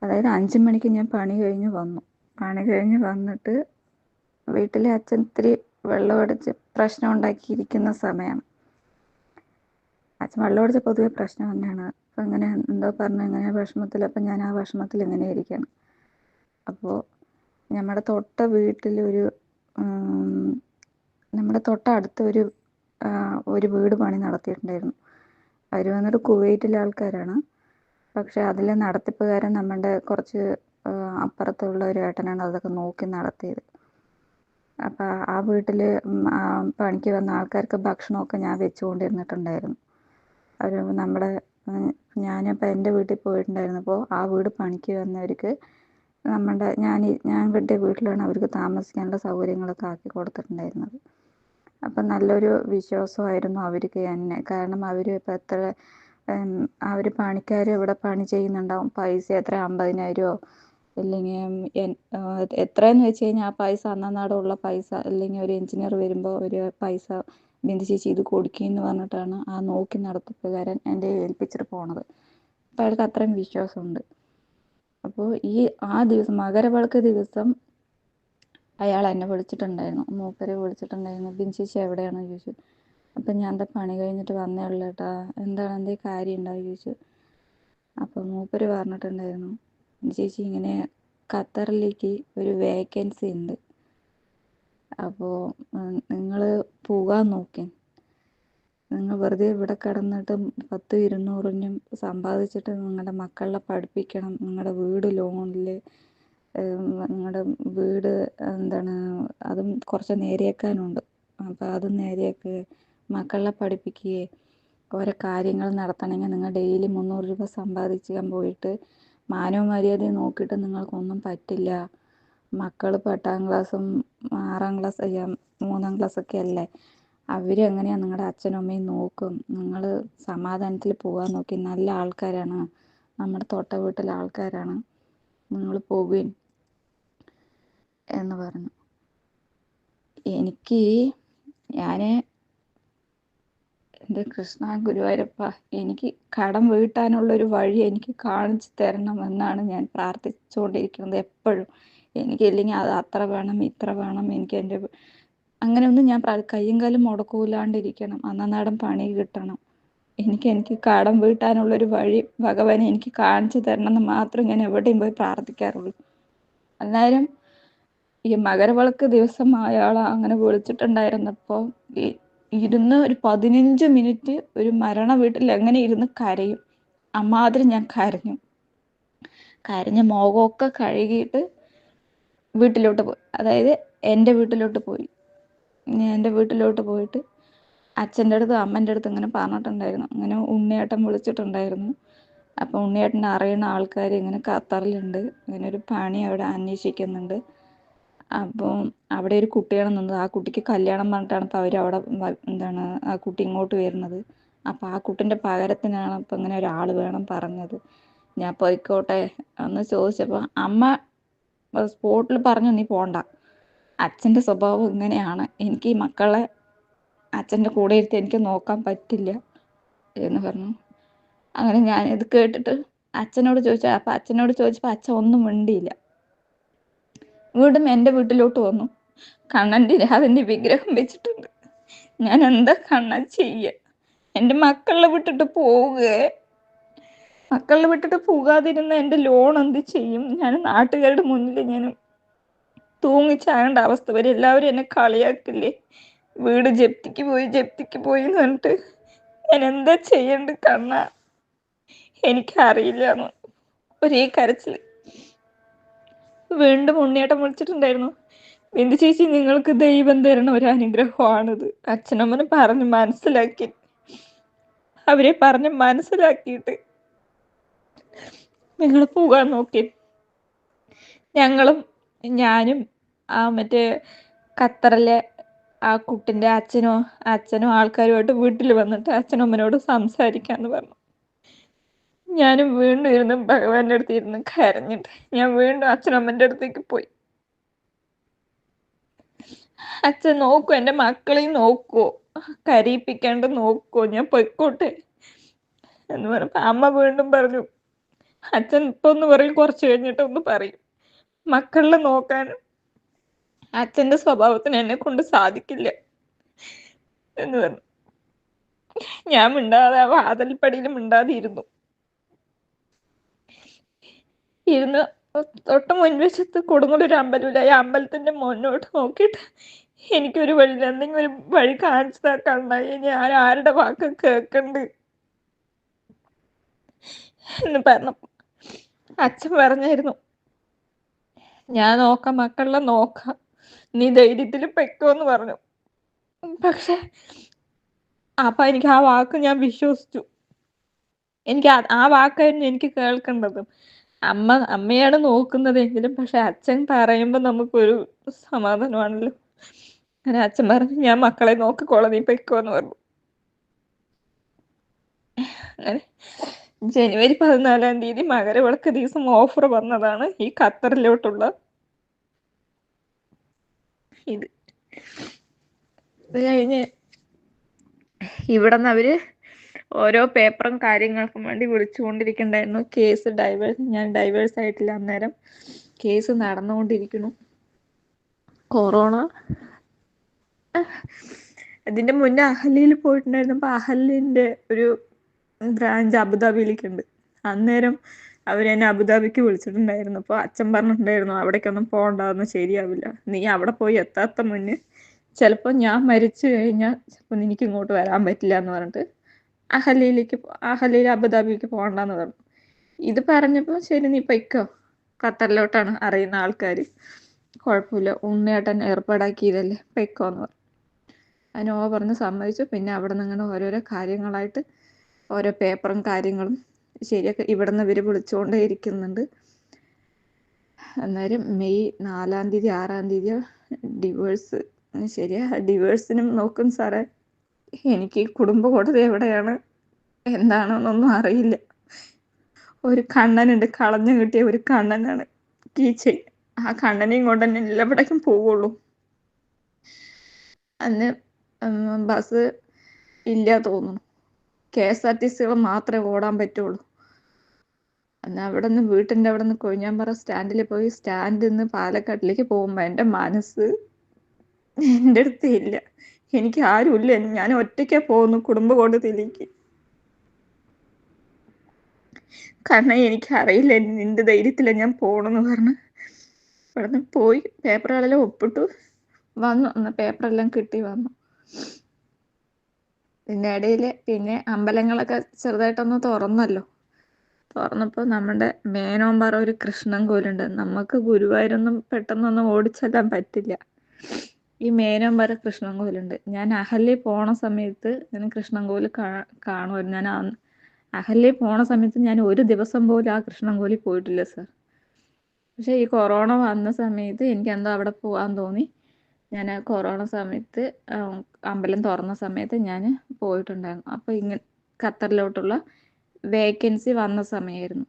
അതായത് 5 മണിക്ക് ഞാൻ പണി കഴിഞ്ഞ് വന്നിട്ട് വീട്ടിലെ അച്ഛൻ ഇത്തിരി വെള്ളമടിച്ച് പ്രശ്നം ഉണ്ടാക്കിയിരിക്കുന്ന സമയമാണ്. അച്ഛൻ വെള്ളമടിച്ച പൊതുവെ പ്രശ്നം തന്നെയാണ്. അപ്പം ഇങ്ങനെ എന്തോ പറഞ്ഞു ഇങ്ങനെ വിഷമത്തിൽ, അപ്പം ഞാൻ ആ വിഷമത്തിൽ ഇങ്ങനെ ഇരിക്കുകയാണ്. അപ്പോൾ നമ്മുടെ തൊട്ടടുത്ത് ഒരു വീട് പണി നടത്തിയിട്ടുണ്ടായിരുന്നു. അവർ വന്നിട്ട് കുവൈറ്റിലെ ആൾക്കാരാണ്. പക്ഷെ അതിൽ നടത്തിപ്പുകാരൻ നമ്മുടെ കുറച്ച് അപ്പുറത്തുള്ള ഒരു ഏട്ടനാണ് അതൊക്കെ നോക്കി നടത്തിയത്. അപ്പം ആ വീട്ടിൽ പണിക്ക് വന്ന ആൾക്കാർക്ക് ഭക്ഷണമൊക്കെ ഞാൻ വെച്ചുകൊണ്ടിരുന്നിട്ടുണ്ടായിരുന്നു. ഞാനിപ്പോൾ എൻ്റെ വീട്ടിൽ പോയിട്ടുണ്ടായിരുന്നപ്പോൾ ആ വീട് പണിക്ക് വന്നവർക്ക് ഞാൻ കെട്ടിയ വീട്ടിലാണ് അവർക്ക് താമസിക്കാനുള്ള സൗകര്യങ്ങളൊക്കെ ആക്കി കൊടുത്തിട്ടുണ്ടായിരുന്നത്. അപ്പം നല്ലൊരു വിശ്വാസമായിരുന്നു അവർക്ക് എന്നെ. കാരണം അവർ ഇപ്പം അവർ പണിക്കാർ ഇവിടെ പണി ചെയ്യുന്നുണ്ടാവും. പൈസ എത്ര 50,000 അല്ലെങ്കിൽ എത്രയെന്ന് വെച്ച് കഴിഞ്ഞാൽ ആ പൈസ അന്നന്നാടുള്ള പൈസ, അല്ലെങ്കിൽ ഒരു എഞ്ചിനീയർ വരുമ്പോൾ ഒരു പൈസ ബിന്ദു ചേച്ചി ഇത് കൊടുക്കുകയെന്ന് പറഞ്ഞിട്ടാണ് ആ നോക്കി നടത്തിപ്പുകാരൻ എൻ്റെ ഏൽപ്പിച്ചിട്ട് പോണത്. അപ്പം അയാൾക്ക് അത്രയും വിശ്വാസമുണ്ട്. അപ്പോൾ ആ ദിവസം മകരവിളക്ക് ദിവസം അയാൾ എന്നെ വിളിച്ചിട്ടുണ്ടായിരുന്നു. മൂപ്പരെ വിളിച്ചിട്ടുണ്ടായിരുന്നു. ബിന്ദു ചേച്ചി എവിടെയാണെന്ന് ചോദിച്ചു. അപ്പം ഞാൻ എന്താ പണി കഴിഞ്ഞിട്ട് വന്നേ ഉള്ളൂ ഏട്ടാ, എന്താണ് എന്തെങ്കിലും കാര്യം ഉണ്ടാവും ചോദിച്ചു. അപ്പം മൂപ്പര് പറഞ്ഞിട്ടുണ്ടായിരുന്നു, ബിന്ദു ചേച്ചി ഇങ്ങനെ ഖത്തറിലേക്ക് ഒരു വേക്കൻസി ഉണ്ട്, അപ്പോൾ നിങ്ങൾ പോകാൻ നോക്കി. നിങ്ങൾ വെറുതെ ഇവിടെ കിടന്നിട്ട് 10-200 സമ്പാദിച്ചിട്ട് നിങ്ങളുടെ മക്കളെ പഠിപ്പിക്കണം. നിങ്ങളുടെ വീട് ലോണിൽ, നിങ്ങളുടെ വീട് അതും കുറച്ച് നേരെയാക്കാനുണ്ട്. അപ്പോൾ അതും നേരെയാക്കുക, മക്കളെ പഠിപ്പിക്കുകയെ ഓരോ കാര്യങ്ങൾ നടത്തണമെങ്കിൽ നിങ്ങൾ ഡെയിലി 300 രൂപ സമ്പാദിക്കാൻ പോയിട്ട് മാനവും മര്യാദയും നോക്കിയിട്ട് നിങ്ങൾക്കൊന്നും പറ്റില്ല. മക്കൾ 8ാം ക്ലാസ്സും 6ാം ക്ലാസ് 3ാം ക്ലാസ്സൊക്കെ അല്ലേ, അവരെങ്ങനെയാണ് നിങ്ങളുടെ അച്ഛനും അമ്മയും നോക്കും. നിങ്ങൾ സമാധാനത്തിൽ പോകാൻ നോക്കി. നല്ല ആൾക്കാരാണ്, നമ്മുടെ തൊട്ട വീട്ടിലെ ആൾക്കാരാണ്, നിങ്ങൾ പോകുകയും എന്ന് പറഞ്ഞു. ഞാൻ എൻ്റെ കൃഷ്ണ ഗുരുവായൂരപ്പ, എനിക്ക് കടം വീട്ടാനുള്ളൊരു വഴി എനിക്ക് കാണിച്ചു തരണം എന്നാണ് ഞാൻ പ്രാർത്ഥിച്ചുകൊണ്ടിരിക്കുന്നത് എപ്പോഴും. എനിക്കില്ലെങ്കിൽ അത് അത്ര വേണം ഇത്ര വേണം, എനിക്ക് അങ്ങനെയൊന്നും ഞാൻ കയ്യും കാലും മുടക്കൂലാണ്ടിരിക്കണം, അന്നനാടൻ പണി കിട്ടണം, എനിക്ക് കടം വീട്ടാനുള്ളൊരു വഴി ഭഗവാനെ എനിക്ക് കാണിച്ചു തരണം എന്ന് മാത്രം ഞാൻ എവിടെയും പോയി പ്രാർത്ഥിക്കാറുള്ളൂ. അന്നേരം ഈ മകരവിളക്ക് ദിവസം അയാൾ അങ്ങനെ വിളിച്ചിട്ടുണ്ടായിരുന്നപ്പോൾ ഇരുന്ന് ഒരു 15 മിനിറ്റ് ഒരു മരണ വീട്ടിൽ എങ്ങനെ ഇരുന്ന് കരയും, അമ്മാതിരി ഞാൻ കരഞ്ഞ മുഖമൊക്കെ കഴുകിയിട്ട് വീട്ടിലോട്ട് പോയി. അതായത് എൻ്റെ വീട്ടിലോട്ട് പോയി. എൻ്റെ വീട്ടിലോട്ട് പോയിട്ട് അച്ഛൻ്റെ അടുത്ത് അമ്മൻ്റെ അടുത്ത് ഇങ്ങനെ പറഞ്ഞിട്ടുണ്ടായിരുന്നു, അങ്ങനെ ഉണ്ണിയേട്ടൻ വിളിച്ചിട്ടുണ്ടായിരുന്നു. അപ്പോൾ ഉണ്ണിയേട്ടനെ അറിയുന്ന ആൾക്കാർ ഇങ്ങനെ ഖത്തറിലുണ്ട്, ഇങ്ങനെ ഒരു പണി അവിടെ അന്വേഷിക്കുന്നുണ്ട്. അപ്പോൾ അവിടെ ഒരു കുട്ടിയാണ് നിന്നത്, ആ കുട്ടിക്ക് കല്യാണം പറഞ്ഞിട്ടാണ് ഇപ്പോൾ അവരവിടെ ആ കുട്ടി ഇങ്ങോട്ട് വരുന്നത്. അപ്പോൾ ആ കുട്ടിൻ്റെ പകരത്തിനാണ് അപ്പോൾ ഇങ്ങനെ ഒരാൾ വേണം പറഞ്ഞത്. ഞാൻ പോയിക്കോട്ടെ എന്ന് ചോദിച്ചപ്പോൾ അമ്മ സ്പോട്ടിൽ പറഞ്ഞു, നീ പോണ്ട, അച്ഛൻ്റെ സ്വഭാവം ഇങ്ങനെയാണ്, എനിക്ക് ഈ മക്കളെ അച്ഛൻ്റെ കൂടെ ഇരുത്തി എനിക്ക് നോക്കാൻ പറ്റില്ല എന്ന് പറഞ്ഞു. അങ്ങനെ ഞാനിത് കേട്ടിട്ട് അച്ഛനോട് ചോദിച്ചു. അപ്പം അച്ഛനോട് ചോദിച്ചപ്പോൾ അച്ഛൻ ഒന്നും മിണ്ടിയില്ല. വീണ്ടും എൻ്റെ വീട്ടിലോട്ട് വന്നു. കണ്ണൻ്റെ രാധൻ്റെ വിഗ്രഹം വെച്ചിട്ടുണ്ട്. ഞാൻ എന്താ കണ്ണ ചെയ്യുക? എൻ്റെ മക്കളെ വിട്ടിട്ട് പോകാതിരുന്ന എൻ്റെ ലോൺ എന്ത് ചെയ്യും? ഞാൻ നാട്ടുകാരുടെ മുന്നിൽ ഞാൻ തൂങ്ങിച്ചാകേണ്ട അവസ്ഥ വരെ. എല്ലാവരും എന്നെ കളിയാക്കില്ലേ, വീട് ജപ്തിക്ക് പോയി എന്ന് പറഞ്ഞിട്ട്. ഞാൻ എന്താ ചെയ്യണ്ട കണ്ണ? എനിക്കറിയില്ല എന്ന് ഒരേ കരച്ചിൽ. വീണ്ടും ഉണ്ണിയേട്ടൻ വിളിച്ചിട്ടുണ്ടായിരുന്നു, ബിന്ദു ചേച്ചി നിങ്ങൾക്ക് ദൈവം തരണ ഒരു അനുഗ്രഹമാണിത്. അച്ഛനമ്മനെ അവരെ പറഞ്ഞ് മനസ്സിലാക്കിയിട്ട് നിങ്ങൾ പോകാൻ നോക്കി. ഞാനും മറ്റേ ഖത്തറിലെ ആ കുട്ടിൻ്റെ അച്ഛനും ആൾക്കാരുമായിട്ട് വീട്ടിൽ വന്നിട്ട് അച്ഛനും അമ്മനോട് സംസാരിക്കാന്ന് പറഞ്ഞു. ഞാനും വീണ്ടും ഇരുന്ന് ഭഗവാന്റെ അടുത്ത് ഇരുന്ന് കരഞ്ഞിട്ട് ഞാൻ വീണ്ടും അച്ഛനമ്മൻ്റെ അടുത്തേക്ക് പോയി. അച്ഛൻ നോക്കൂ, എൻ്റെ മക്കളെയും നോക്കുവോ, കരയിപ്പിക്കാണ്ട് നോക്കുവോ, ഞാൻ പൊയ്ക്കോട്ടെ എന്ന് പറഞ്ഞപ്പോൾ അമ്മ വീണ്ടും പറഞ്ഞു, അച്ഛൻ ഇപ്പൊ ഒന്ന് പറയും, കുറച്ച് കഴിഞ്ഞിട്ട് ഒന്ന് പറയും, മക്കളെ നോക്കാൻ അച്ഛൻ്റെ സ്വഭാവത്തിന് എന്നെ കൊണ്ട് സാധിക്കില്ല എന്ന് പറഞ്ഞു. ഞാൻ മിണ്ടാതെ ആ വാതിൽപ്പടിയിൽ മിണ്ടാതെ ഇരുന്ന് തൊട്ട് മുൻവശത്ത് കൊടുങ്ങല്ലൂർ അമ്പലമില്ല, ആ അമ്പലത്തിന്റെ മുന്നോട്ട് നോക്കിയിട്ട് എനിക്കൊരു വഴി, എന്തെങ്കിലും ഒരു വഴി കാണിച്ചു തരണ്ടായി, ഞാൻ ആരുടെ വാക്ക് കേൾക്കണ്ട് എന്ന് പറഞ്ഞപ്പോ അച്ഛൻ പറഞ്ഞായിരുന്നു, ഞാൻ നോക്കാം, മക്കളെ നോക്കാം, നീ ധൈര്യത്തിൽ പെക്കോന്ന് പറഞ്ഞു. പക്ഷെ അപ്പൊ എനിക്ക് ആ വാക്ക് ഞാൻ വിശ്വസിച്ചു. എനിക്ക് ആ വാക്കായിരുന്നു എനിക്ക് കേൾക്കേണ്ടത്. അമ്മയാണ് നോക്കുന്നതെങ്കിലും പക്ഷെ അച്ഛൻ പറയുമ്പോൾ നമുക്കൊരു സമാധാനമാണല്ലോ. അങ്ങനെ അച്ഛൻ പറഞ്ഞു ഞാൻ മക്കളെ നോക്കിക്കോളാം, നീ പൊയ്ക്കോന്ന് പറഞ്ഞു. അങ്ങനെ ജനുവരി 14-ാം തീയതി മകരവിളക്ക് ദിവസം ഓഫർ വന്നതാണ് ഈ ഖത്തറിലോട്ടുള്ള ഇത്. അത് കഴിഞ്ഞ് ഇവിടുന്ന് അവര് ഓരോ പേപ്പറും കാര്യങ്ങൾക്കും വേണ്ടി വിളിച്ചുകൊണ്ടിരിക്കണ്ടായിരുന്നു. കേസ് ഞാൻ ഡൈവേഴ്സ് ആയിട്ടില്ല, അന്നേരം കേസ് നടന്നുകൊണ്ടിരിക്കുന്നു. കൊറോണ അതിന്റെ മുന്നേ അഹല്യയിൽ പോയിട്ടുണ്ടായിരുന്നു. അപ്പൊ അഹല്യന്റെ ഒരു ബ്രാഞ്ച് അബുദാബിയിലേക്കുണ്ട്. അന്നേരം അവരെന്നെ അബുദാബിക്ക് വിളിച്ചിട്ടുണ്ടായിരുന്നു. അപ്പോൾ അച്ഛൻ പറഞ്ഞിട്ടുണ്ടായിരുന്നു അവിടേക്കൊന്നും പോകണ്ടാന്ന്, ശരിയാവില്ല, നീ അവിടെ പോയി എത്താത്ത മുന്നേ ചിലപ്പോൾ ഞാൻ മരിച്ചു കഴിഞ്ഞാൽ ചിലപ്പോൾ എനിക്ക് ഇങ്ങോട്ട് വരാൻ പറ്റില്ല എന്ന് പറഞ്ഞിട്ട് അഹല്യയിൽ അബുദാബിക്ക് പോകണ്ടെന്ന് പറഞ്ഞു. ഇത് പറഞ്ഞപ്പോൾ ശരി നീ പൊയ്ക്കോ, ഖത്തറിലോട്ടാണ് അറിയുന്ന ആൾക്കാർ, കുഴപ്പമില്ല, ഉണ്ണിയേട്ടൻ ഏർപ്പാടാക്കിയതല്ലേ, പൊയ്ക്കോന്ന് പറഞ്ഞു. അതിന് പറഞ്ഞ് സമ്മതിച്ചു. പിന്നെ അവിടെ നിന്ന് ഇങ്ങനെ ഓരോരോ കാര്യങ്ങളായിട്ട് ഓരോ പേപ്പറും കാര്യങ്ങളും ശരിയൊക്കെ ഇവിടുന്ന് ഇവർ വിളിച്ചുകൊണ്ടേ ഇരിക്കുന്നുണ്ട്. അന്നേരം മെയ് 4-ാം തീയതി 6-ാം തീയതി ഡിവോഴ്സ്. ശരിയാ, ഡിവോഴ്സിനും നോക്കും സാറേ. എനിക്ക് കുടുംബ കോടതി എവിടെയാണ് എന്താണെന്നൊന്നും അറിയില്ല. ഒരു കണ്ണനുണ്ട്, കളഞ്ഞു കിട്ടിയ ഒരു കണ്ണനാണ് കീച്ചൈൻ. ആ കണ്ണനെയും കൊണ്ട് തന്നെ എല്ലാവിടേക്കും പോവുള്ളൂ. അന്ന് ബസ് ഇല്ല തോന്നുന്നു, KSRTC മാത്രമേ ഓടാൻ പറ്റുള്ളൂ. എന്നാൽ അവിടെ നിന്ന് വീട്ടിൻ്റെ അവിടെ നിന്ന് കൊഴിഞ്ഞാമ്പാറ സ്റ്റാൻഡിൽ പോയി സ്റ്റാൻഡിൽ നിന്ന് പാലക്കാട്ടിലേക്ക് പോകുമ്പോൾ എൻ്റെ മനസ്സ് എൻ്റെ അടുത്ത് ഇല്ല, എനിക്ക് ആരുമില്ല, ഞാൻ ഒറ്റയ്ക്കാണ് പോകുന്നു കുടുംബ കോടതിയിലേക്ക്. കാരണം എനിക്കറിയില്ല, നിന്റെ ധൈര്യത്തിലാണ് ഞാൻ പോകണമെന്ന് പറഞ്ഞ് ഇവിടെ നിന്ന് പോയി പേപ്പറുകളെല്ലാം ഒപ്പിട്ടു വന്നു. എന്നാൽ പേപ്പറെല്ലാം കിട്ടി വന്നു. ഇതിൻ്റെ ഇടയിൽ പിന്നെ അമ്പലങ്ങളൊക്കെ ചെറുതായിട്ടൊന്ന് തുറന്നല്ലോ. തുറന്നപ്പോൾ നമ്മുടെ മേനോമ്പാറ ഒരു കൃഷ്ണൻകോലുണ്ട്. നമുക്ക് ഗുരുവായൂരൊന്നും പെട്ടെന്നൊന്നും ഓടിച്ചെല്ലാൻ പറ്റില്ല. ഈ മേനോമ്പാറ കൃഷ്ണൻകോലുണ്ട്. ഞാൻ അഹല്യ പോണ സമയത്ത് ഞാൻ കൃഷ്ണൻകോല് കാണുമായിരുന്നു. ഞാൻ അഹല്യ പോണ സമയത്ത് ഞാൻ ഒരു ദിവസം പോലും ആ കൃഷ്ണൻകോലിൽ പോയിട്ടില്ല സർ. പക്ഷേ ഈ കൊറോണ വന്ന സമയത്ത് എനിക്ക് എന്തോ അവിടെ പോകാൻ തോന്നി. ഞാൻ കൊറോണ സമയത്ത് അമ്പലം തുറന്ന സമയത്ത് ഞാൻ പോയിട്ടുണ്ടായിരുന്നു. അപ്പോൾ ഇങ്ങനെ ഖത്തറിലോട്ടുള്ള വേക്കൻസി വന്ന സമയമായിരുന്നു.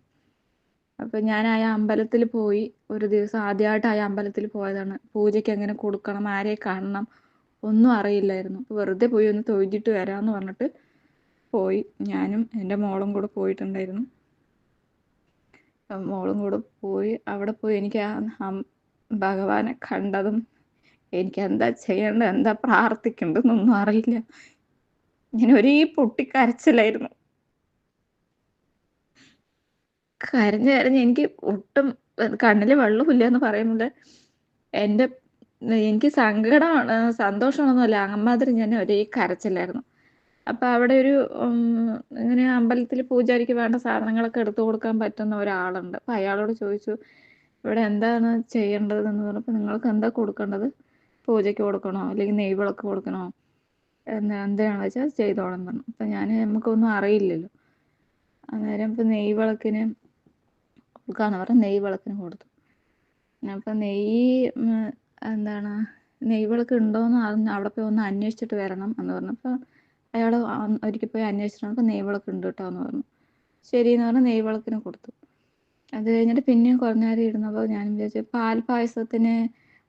അപ്പോൾ ഞാൻ ആ അമ്പലത്തിൽ പോയി. ഒരു ദിവസം ആദ്യമായിട്ട് ആ അമ്പലത്തിൽ പോയതാണ്. പൂജയ്ക്ക് എങ്ങനെ കൊടുക്കണം, ആരെ കാണണം ഒന്നും അറിയില്ലായിരുന്നു. അപ്പോൾ വെറുതെ പോയി ഒന്ന് തൊഴുതിട്ട് വരാമെന്ന് പറഞ്ഞിട്ട് പോയി. ഞാനും എൻ്റെ മോളും കൂടെ പോയിട്ടുണ്ടായിരുന്നു. മോളും കൂടെ പോയി. അവിടെ പോയി എനിക്ക് ആ ഭഗവാനെ കണ്ടതും എനിക്ക് എന്താ ചെയ്യേണ്ടത്, എന്താ പ്രാർത്ഥിക്കേണ്ടതെന്നൊന്നും അറിയില്ല. ഞാൻ ഒരേ പൊട്ടിക്കരച്ചിലായിരുന്നു. കരഞ്ഞ് എനിക്ക് ഒട്ടും കണ്ണിൽ വെള്ളമില്ല എന്ന് പറയുമ്പോൾ എനിക്ക് സങ്കടമാണ്, സന്തോഷമാണെന്നല്ല, അമ്മാതിരി ഞാൻ ഒരേ കരച്ചിലായിരുന്നു. അപ്പം അവിടെ ഒരു ഇങ്ങനെ അമ്പലത്തിൽ പൂജാരിക്ക് വേണ്ട സാധനങ്ങളൊക്കെ എടുത്തു കൊടുക്കാൻ പറ്റുന്ന ഒരാളുണ്ട്. അപ്പം അയാളോട് ചോദിച്ചു ഇവിടെ എന്താണ് ചെയ്യേണ്ടതെന്ന് പറഞ്ഞപ്പോൾ നിങ്ങൾക്ക് എന്താ കൊടുക്കേണ്ടത്, പൂജയ്ക്ക് കൊടുക്കണോ അല്ലെങ്കിൽ നെയ്വിളക്ക് കൊടുക്കണോ എന്താണെന്ന് വെച്ചാൽ ചെയ്തോളാൻ പറഞ്ഞു. അപ്പം നമുക്കൊന്നും അറിയില്ലല്ലോ. അന്നേരം ഇപ്പം നെയ്വിളക്കിന് കൊടുക്കാന്ന് പറഞ്ഞ് നെയ്വിളക്കിന് കൊടുത്തു. അപ്പം നെയ്വിളക്ക് ഉണ്ടോയെന്ന് അവിടെ പോയി ഒന്ന് അന്വേഷിച്ചിട്ട് വരണം എന്ന് പറഞ്ഞപ്പോൾ അയാൾ ഒരിക്കൽ പോയി അന്വേഷിച്ചിട്ട് നെയ്വിളക്ക് ഉണ്ട് കേട്ടോ എന്ന് പറഞ്ഞു. ശരി എന്ന് പറഞ്ഞ് നെയ്വിളക്കിന് കൊടുത്തു. അത് കഴിഞ്ഞിട്ട് പിന്നെയും കുറേ നേരം ഇരുന്നപ്പോൾ ഞാൻ വിചാരിച്ചു പാൽപ്പായസത്തിന്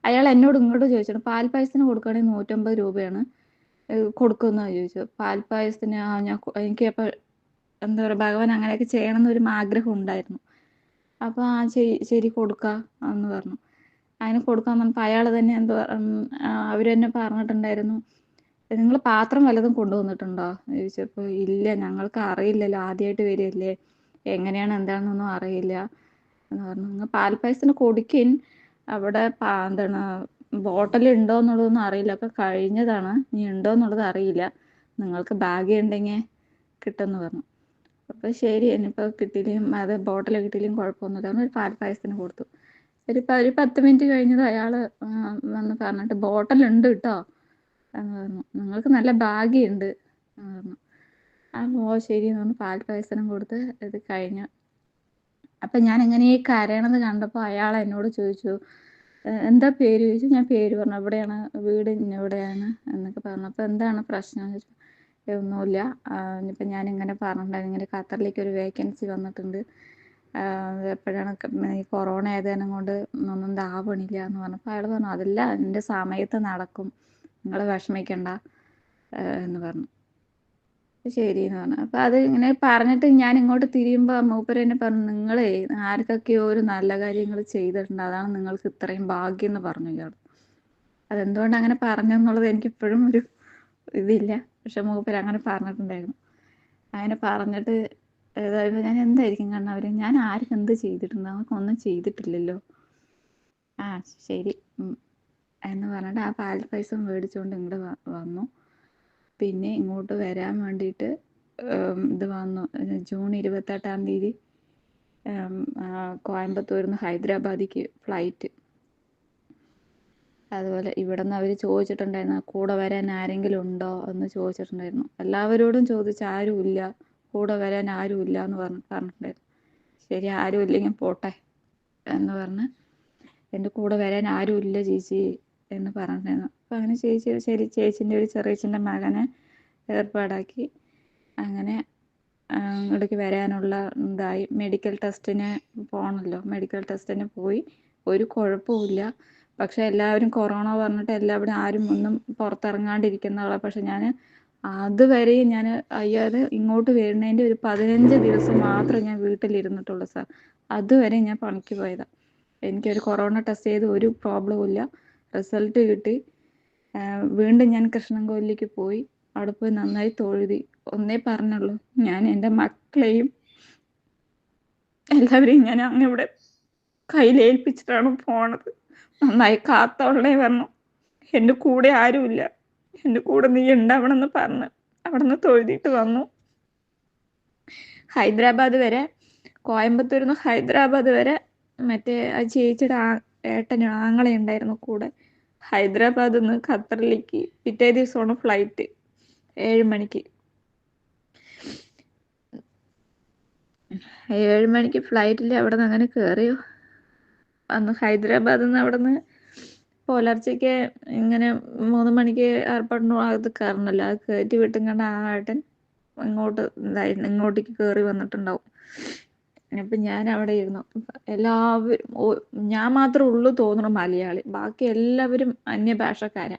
അയാൾ എന്നോട് ഇങ്ങോട്ട് ചോദിച്ചിട്ട് പാൽപ്പായസത്തിന് കൊടുക്കുകയാണെങ്കിൽ 150 രൂപയാണ് കൊടുക്കുമെന്നാണ് ചോദിച്ചത്. പാൽപ്പായസത്തിന് എനിക്ക് അപ്പോൾ എന്താ പറയുക, ഭഗവാൻ അങ്ങനെയൊക്കെ ചെയ്യണം എന്നൊരു ആഗ്രഹം ഉണ്ടായിരുന്നു. അപ്പോൾ ശരി കൊടുക്കാം എന്ന് പറഞ്ഞു. അതിന് കൊടുക്കാൻ പറഞ്ഞപ്പോൾ അയാൾ തന്നെ അവർ തന്നെ പറഞ്ഞിട്ടുണ്ടായിരുന്നു നിങ്ങൾ പാത്രം വല്ലതും കൊണ്ടുവന്നിട്ടുണ്ടോ എന്ന് ചോദിച്ചപ്പോൾ ഇല്ല, ഞങ്ങൾക്ക് അറിയില്ലല്ലോ, ആദ്യമായിട്ട് വരികയല്ലേ, എങ്ങനെയാണ് എന്താണെന്നൊന്നും അറിയില്ല എന്ന് പറഞ്ഞു. നിങ്ങൾ പാൽപ്പായസത്തിന് കൊടുക്കിൻ, അവിടെ ബോട്ടിൽ ഉണ്ടോ എന്നുള്ളതൊന്നും അറിയില്ല, അപ്പോൾ കഴിഞ്ഞതാണ്, ഇനി ഉണ്ടോ എന്നുള്ളത് അറിയില്ല, നിങ്ങൾക്ക് ഭാഗ്യം ഉണ്ടെങ്കിൽ കിട്ടുമെന്ന് പറഞ്ഞു. അപ്പോൾ ശരി, ഇനിയിപ്പോൾ കിട്ടിയില്ലെങ്കിൽ അത് ബോട്ടിൽ കിട്ടിയില്ലെങ്കിൽ കുഴപ്പമൊന്നുമില്ല, ഒരു പാൽപ്പായസത്തിന് കൊടുത്തു. ഒരു 10 മിനിറ്റ് കഴിഞ്ഞത് അയാൾ വന്ന് പറഞ്ഞിട്ട് ബോട്ടിലുണ്ട് കേട്ടോ എന്ന് പറഞ്ഞു. നിങ്ങൾക്ക് നല്ല ഭാഗ്യമുണ്ട് എന്ന് പറഞ്ഞു. ശരി എന്ന് പറഞ്ഞ് പാൽപ്പായസനം കൊടുത്ത് ഇത് കഴിഞ്ഞു. അപ്പം ഞാൻ ഇങ്ങനെ ഈ കരയണത് കണ്ടപ്പോൾ അയാൾ എന്നോട് ചോദിച്ചു, എന്താ പേര് ചോദിച്ചു. ഞാൻ പേര് പറഞ്ഞു, എവിടെയാണ് വീട്, ഇവിടെയാണ് എന്നൊക്കെ പറഞ്ഞു. അപ്പോൾ എന്താണ് പ്രശ്നം എന്ന് ചോദിച്ചു. ഒന്നുമില്ല, ഇനിയിപ്പോൾ ഞാനിങ്ങനെ പറഞ്ഞിട്ടുണ്ടായിരുന്നു, ഇങ്ങനെ ഖത്തറിലേക്ക് ഒരു വേക്കൻസി വന്നിട്ടുണ്ട്, എപ്പോഴാണ് ഈ കൊറോണ ആയതിനെ കൊണ്ട് ഒന്നും ഇതാവണില്ല എന്ന് പറഞ്ഞപ്പോൾ അയാൾ പറഞ്ഞു, അതല്ല എൻ്റെ സമയത്ത് നടക്കും, നിങ്ങൾ വിഷമിക്കണ്ട എന്ന് പറഞ്ഞു. ശരി എന്ന് പറഞ്ഞു. അപ്പം അത് ഇങ്ങനെ പറഞ്ഞിട്ട് ഞാൻ ഇങ്ങോട്ട് തിരിയുമ്പോൾ മൂപ്പര് എന്നെ പറഞ്ഞു, നിങ്ങളെ ആർക്കൊക്കെയോ ഒരു നല്ല കാര്യങ്ങൾ ചെയ്തിട്ടുണ്ട്, അതാണ് നിങ്ങൾക്ക് ഇത്രയും ഭാഗ്യം എന്ന് പറഞ്ഞു ഇയാൾ. അതെന്തുകൊണ്ട് അങ്ങനെ പറഞ്ഞു എന്നുള്ളത് എനിക്കിപ്പോഴും ഒരു ഇതില്ല. പക്ഷെ മൂപ്പര് അങ്ങനെ പറഞ്ഞിട്ടുണ്ടായിരുന്നു. അങ്ങനെ പറഞ്ഞിട്ട് ഏതായാലും ഞാൻ എന്തായിരിക്കും കണ്ണവര്, ഞാൻ ആർക്കും എന്ത് ചെയ്തിട്ടുണ്ട്, നമുക്കൊന്നും ചെയ്തിട്ടില്ലല്ലോ. ആ ശരി എന്ന് പറഞ്ഞിട്ട് ആ പാൽ പായസം മേടിച്ചുകൊണ്ട് ഇങ്ങോട്ട് വന്നു. പിന്നെ ഇങ്ങോട്ട് വരാൻ വേണ്ടിയിട്ട് ഇത് വന്നു, ജൂൺ 28-ാം തീയതി കോയമ്പത്തൂരിൽ നിന്ന് ഹൈദരാബാദിക്ക് ഫ്ലൈറ്റ്. അതുപോലെ ഇവിടെ നിന്ന് അവർ ചോദിച്ചിട്ടുണ്ടായിരുന്നു, കൂടെ വരാൻ ആരെങ്കിലും ഉണ്ടോ എന്ന് ചോദിച്ചിട്ടുണ്ടായിരുന്നു. എല്ലാവരോടും ചോദിച്ച് ആരും ഇല്ല, കൂടെ വരാൻ ആരും ഇല്ല എന്ന് പറഞ്ഞിട്ടുണ്ടായിരുന്നു. ശരി, ആരും ഇല്ലെങ്കിൽ പോട്ടെ എന്ന് പറഞ്ഞ് എൻ്റെ കൂടെ വരാൻ ആരും ഇല്ല ചേച്ചി എന്ന് പറഞ്ഞിട്ടുണ്ടായിരുന്നു. അപ്പം അങ്ങനെ ചേച്ചി ശരി, ചേച്ചിൻ്റെ ഒരു ചെറിയച്ഛൻ്റെ മകനെ ഏർപ്പാടാക്കി. അങ്ങനെ ഇവിടേക്ക് വരാനുള്ള ഇതായി. മെഡിക്കൽ ടെസ്റ്റിന് പോകണമല്ലോ, മെഡിക്കൽ ടെസ്റ്റിന് പോയി. ഒരു കുഴപ്പമില്ല. പക്ഷെ എല്ലാവരും കൊറോണ പറഞ്ഞിട്ട് എല്ലാവരും ആരും ഒന്നും പുറത്തിറങ്ങാണ്ടിരിക്കുന്നതാണ്. പക്ഷെ ഞാൻ അതുവരെ ഞാൻ അയ്യാതെ ഇങ്ങോട്ട് വരുന്നതിൻ്റെ ഒരു 15 ദിവസം മാത്രം ഞാൻ വീട്ടിലിരുന്നിട്ടുള്ളൂ സാർ. അതുവരെ ഞാൻ പണിക്ക് പോയതാണ്. എനിക്കൊരു കൊറോണ ടെസ്റ്റ് ചെയ്ത് ഒരു പ്രോബ്ലവും ഇല്ല, റിസൾട്ട് കിട്ടി. വീണ്ടും ഞാൻ കൃഷ്ണൻകോവിലേക്ക് പോയി. അവിടെ പോയി നന്നായി തൊഴുതി. ഒന്നേ പറഞ്ഞുള്ളൂ, ഞാൻ എൻ്റെ മക്കളെയും എല്ലാവരെയും ഞാൻ അങ്ങ് ഇവിടെ കയ്യിലേൽപ്പിച്ചിട്ടാണ് പോണത്. നന്നായി കാത്തോളേ പറഞ്ഞു. എൻ്റെ കൂടെ ആരുമില്ല, എൻ്റെ കൂടെ നീ ഉണ്ടാവണമെന്ന് പറഞ്ഞ് അവിടെ നിന്ന് തൊഴുതിയിട്ട് വന്നു. ഹൈദരാബാദ് വരെ, കോയമ്പത്തൂരിൽ നിന്ന് ഹൈദരാബാദ് വരെ മറ്റേ ആ ചേച്ചിയുടെ ഏട്ടനും ആങ്ങളെ ഉണ്ടായിരുന്നു കൂടെ. ഹൈദരാബാദിൽ നിന്ന് ഖത്തറിലേക്ക് പിറ്റേ ദിവസമാണ് ഫ്ലൈറ്റ്, 7 മണിക്ക്. 7 മണിക്ക് ഫ്ലൈറ്റിൽ അവിടെ നിന്ന് അങ്ങനെ കയറിയോ. അന്ന് ഹൈദരാബാദിൽ നിന്ന് അവിടെ നിന്ന് പുലർച്ചയ്ക്ക് ഇങ്ങനെ 3 മണിക്ക് എയർപോർട്ടിന് അകത്ത് കയറണമല്ലോ, അത് കയറ്റി വിട്ടും കണ്ട ആ ഏട്ടൻ ഇങ്ങോട്ടേക്ക് കയറി വന്നിട്ടുണ്ടാവും. അപ്പം ഞാൻ അവിടെ ഇരുന്നു. എല്ലാവരും ഞാൻ മാത്രമേ ഉള്ളൂ തോന്നുന്നു മലയാളി, ബാക്കി എല്ലാവരും അന്യഭാഷക്കാരാണ്.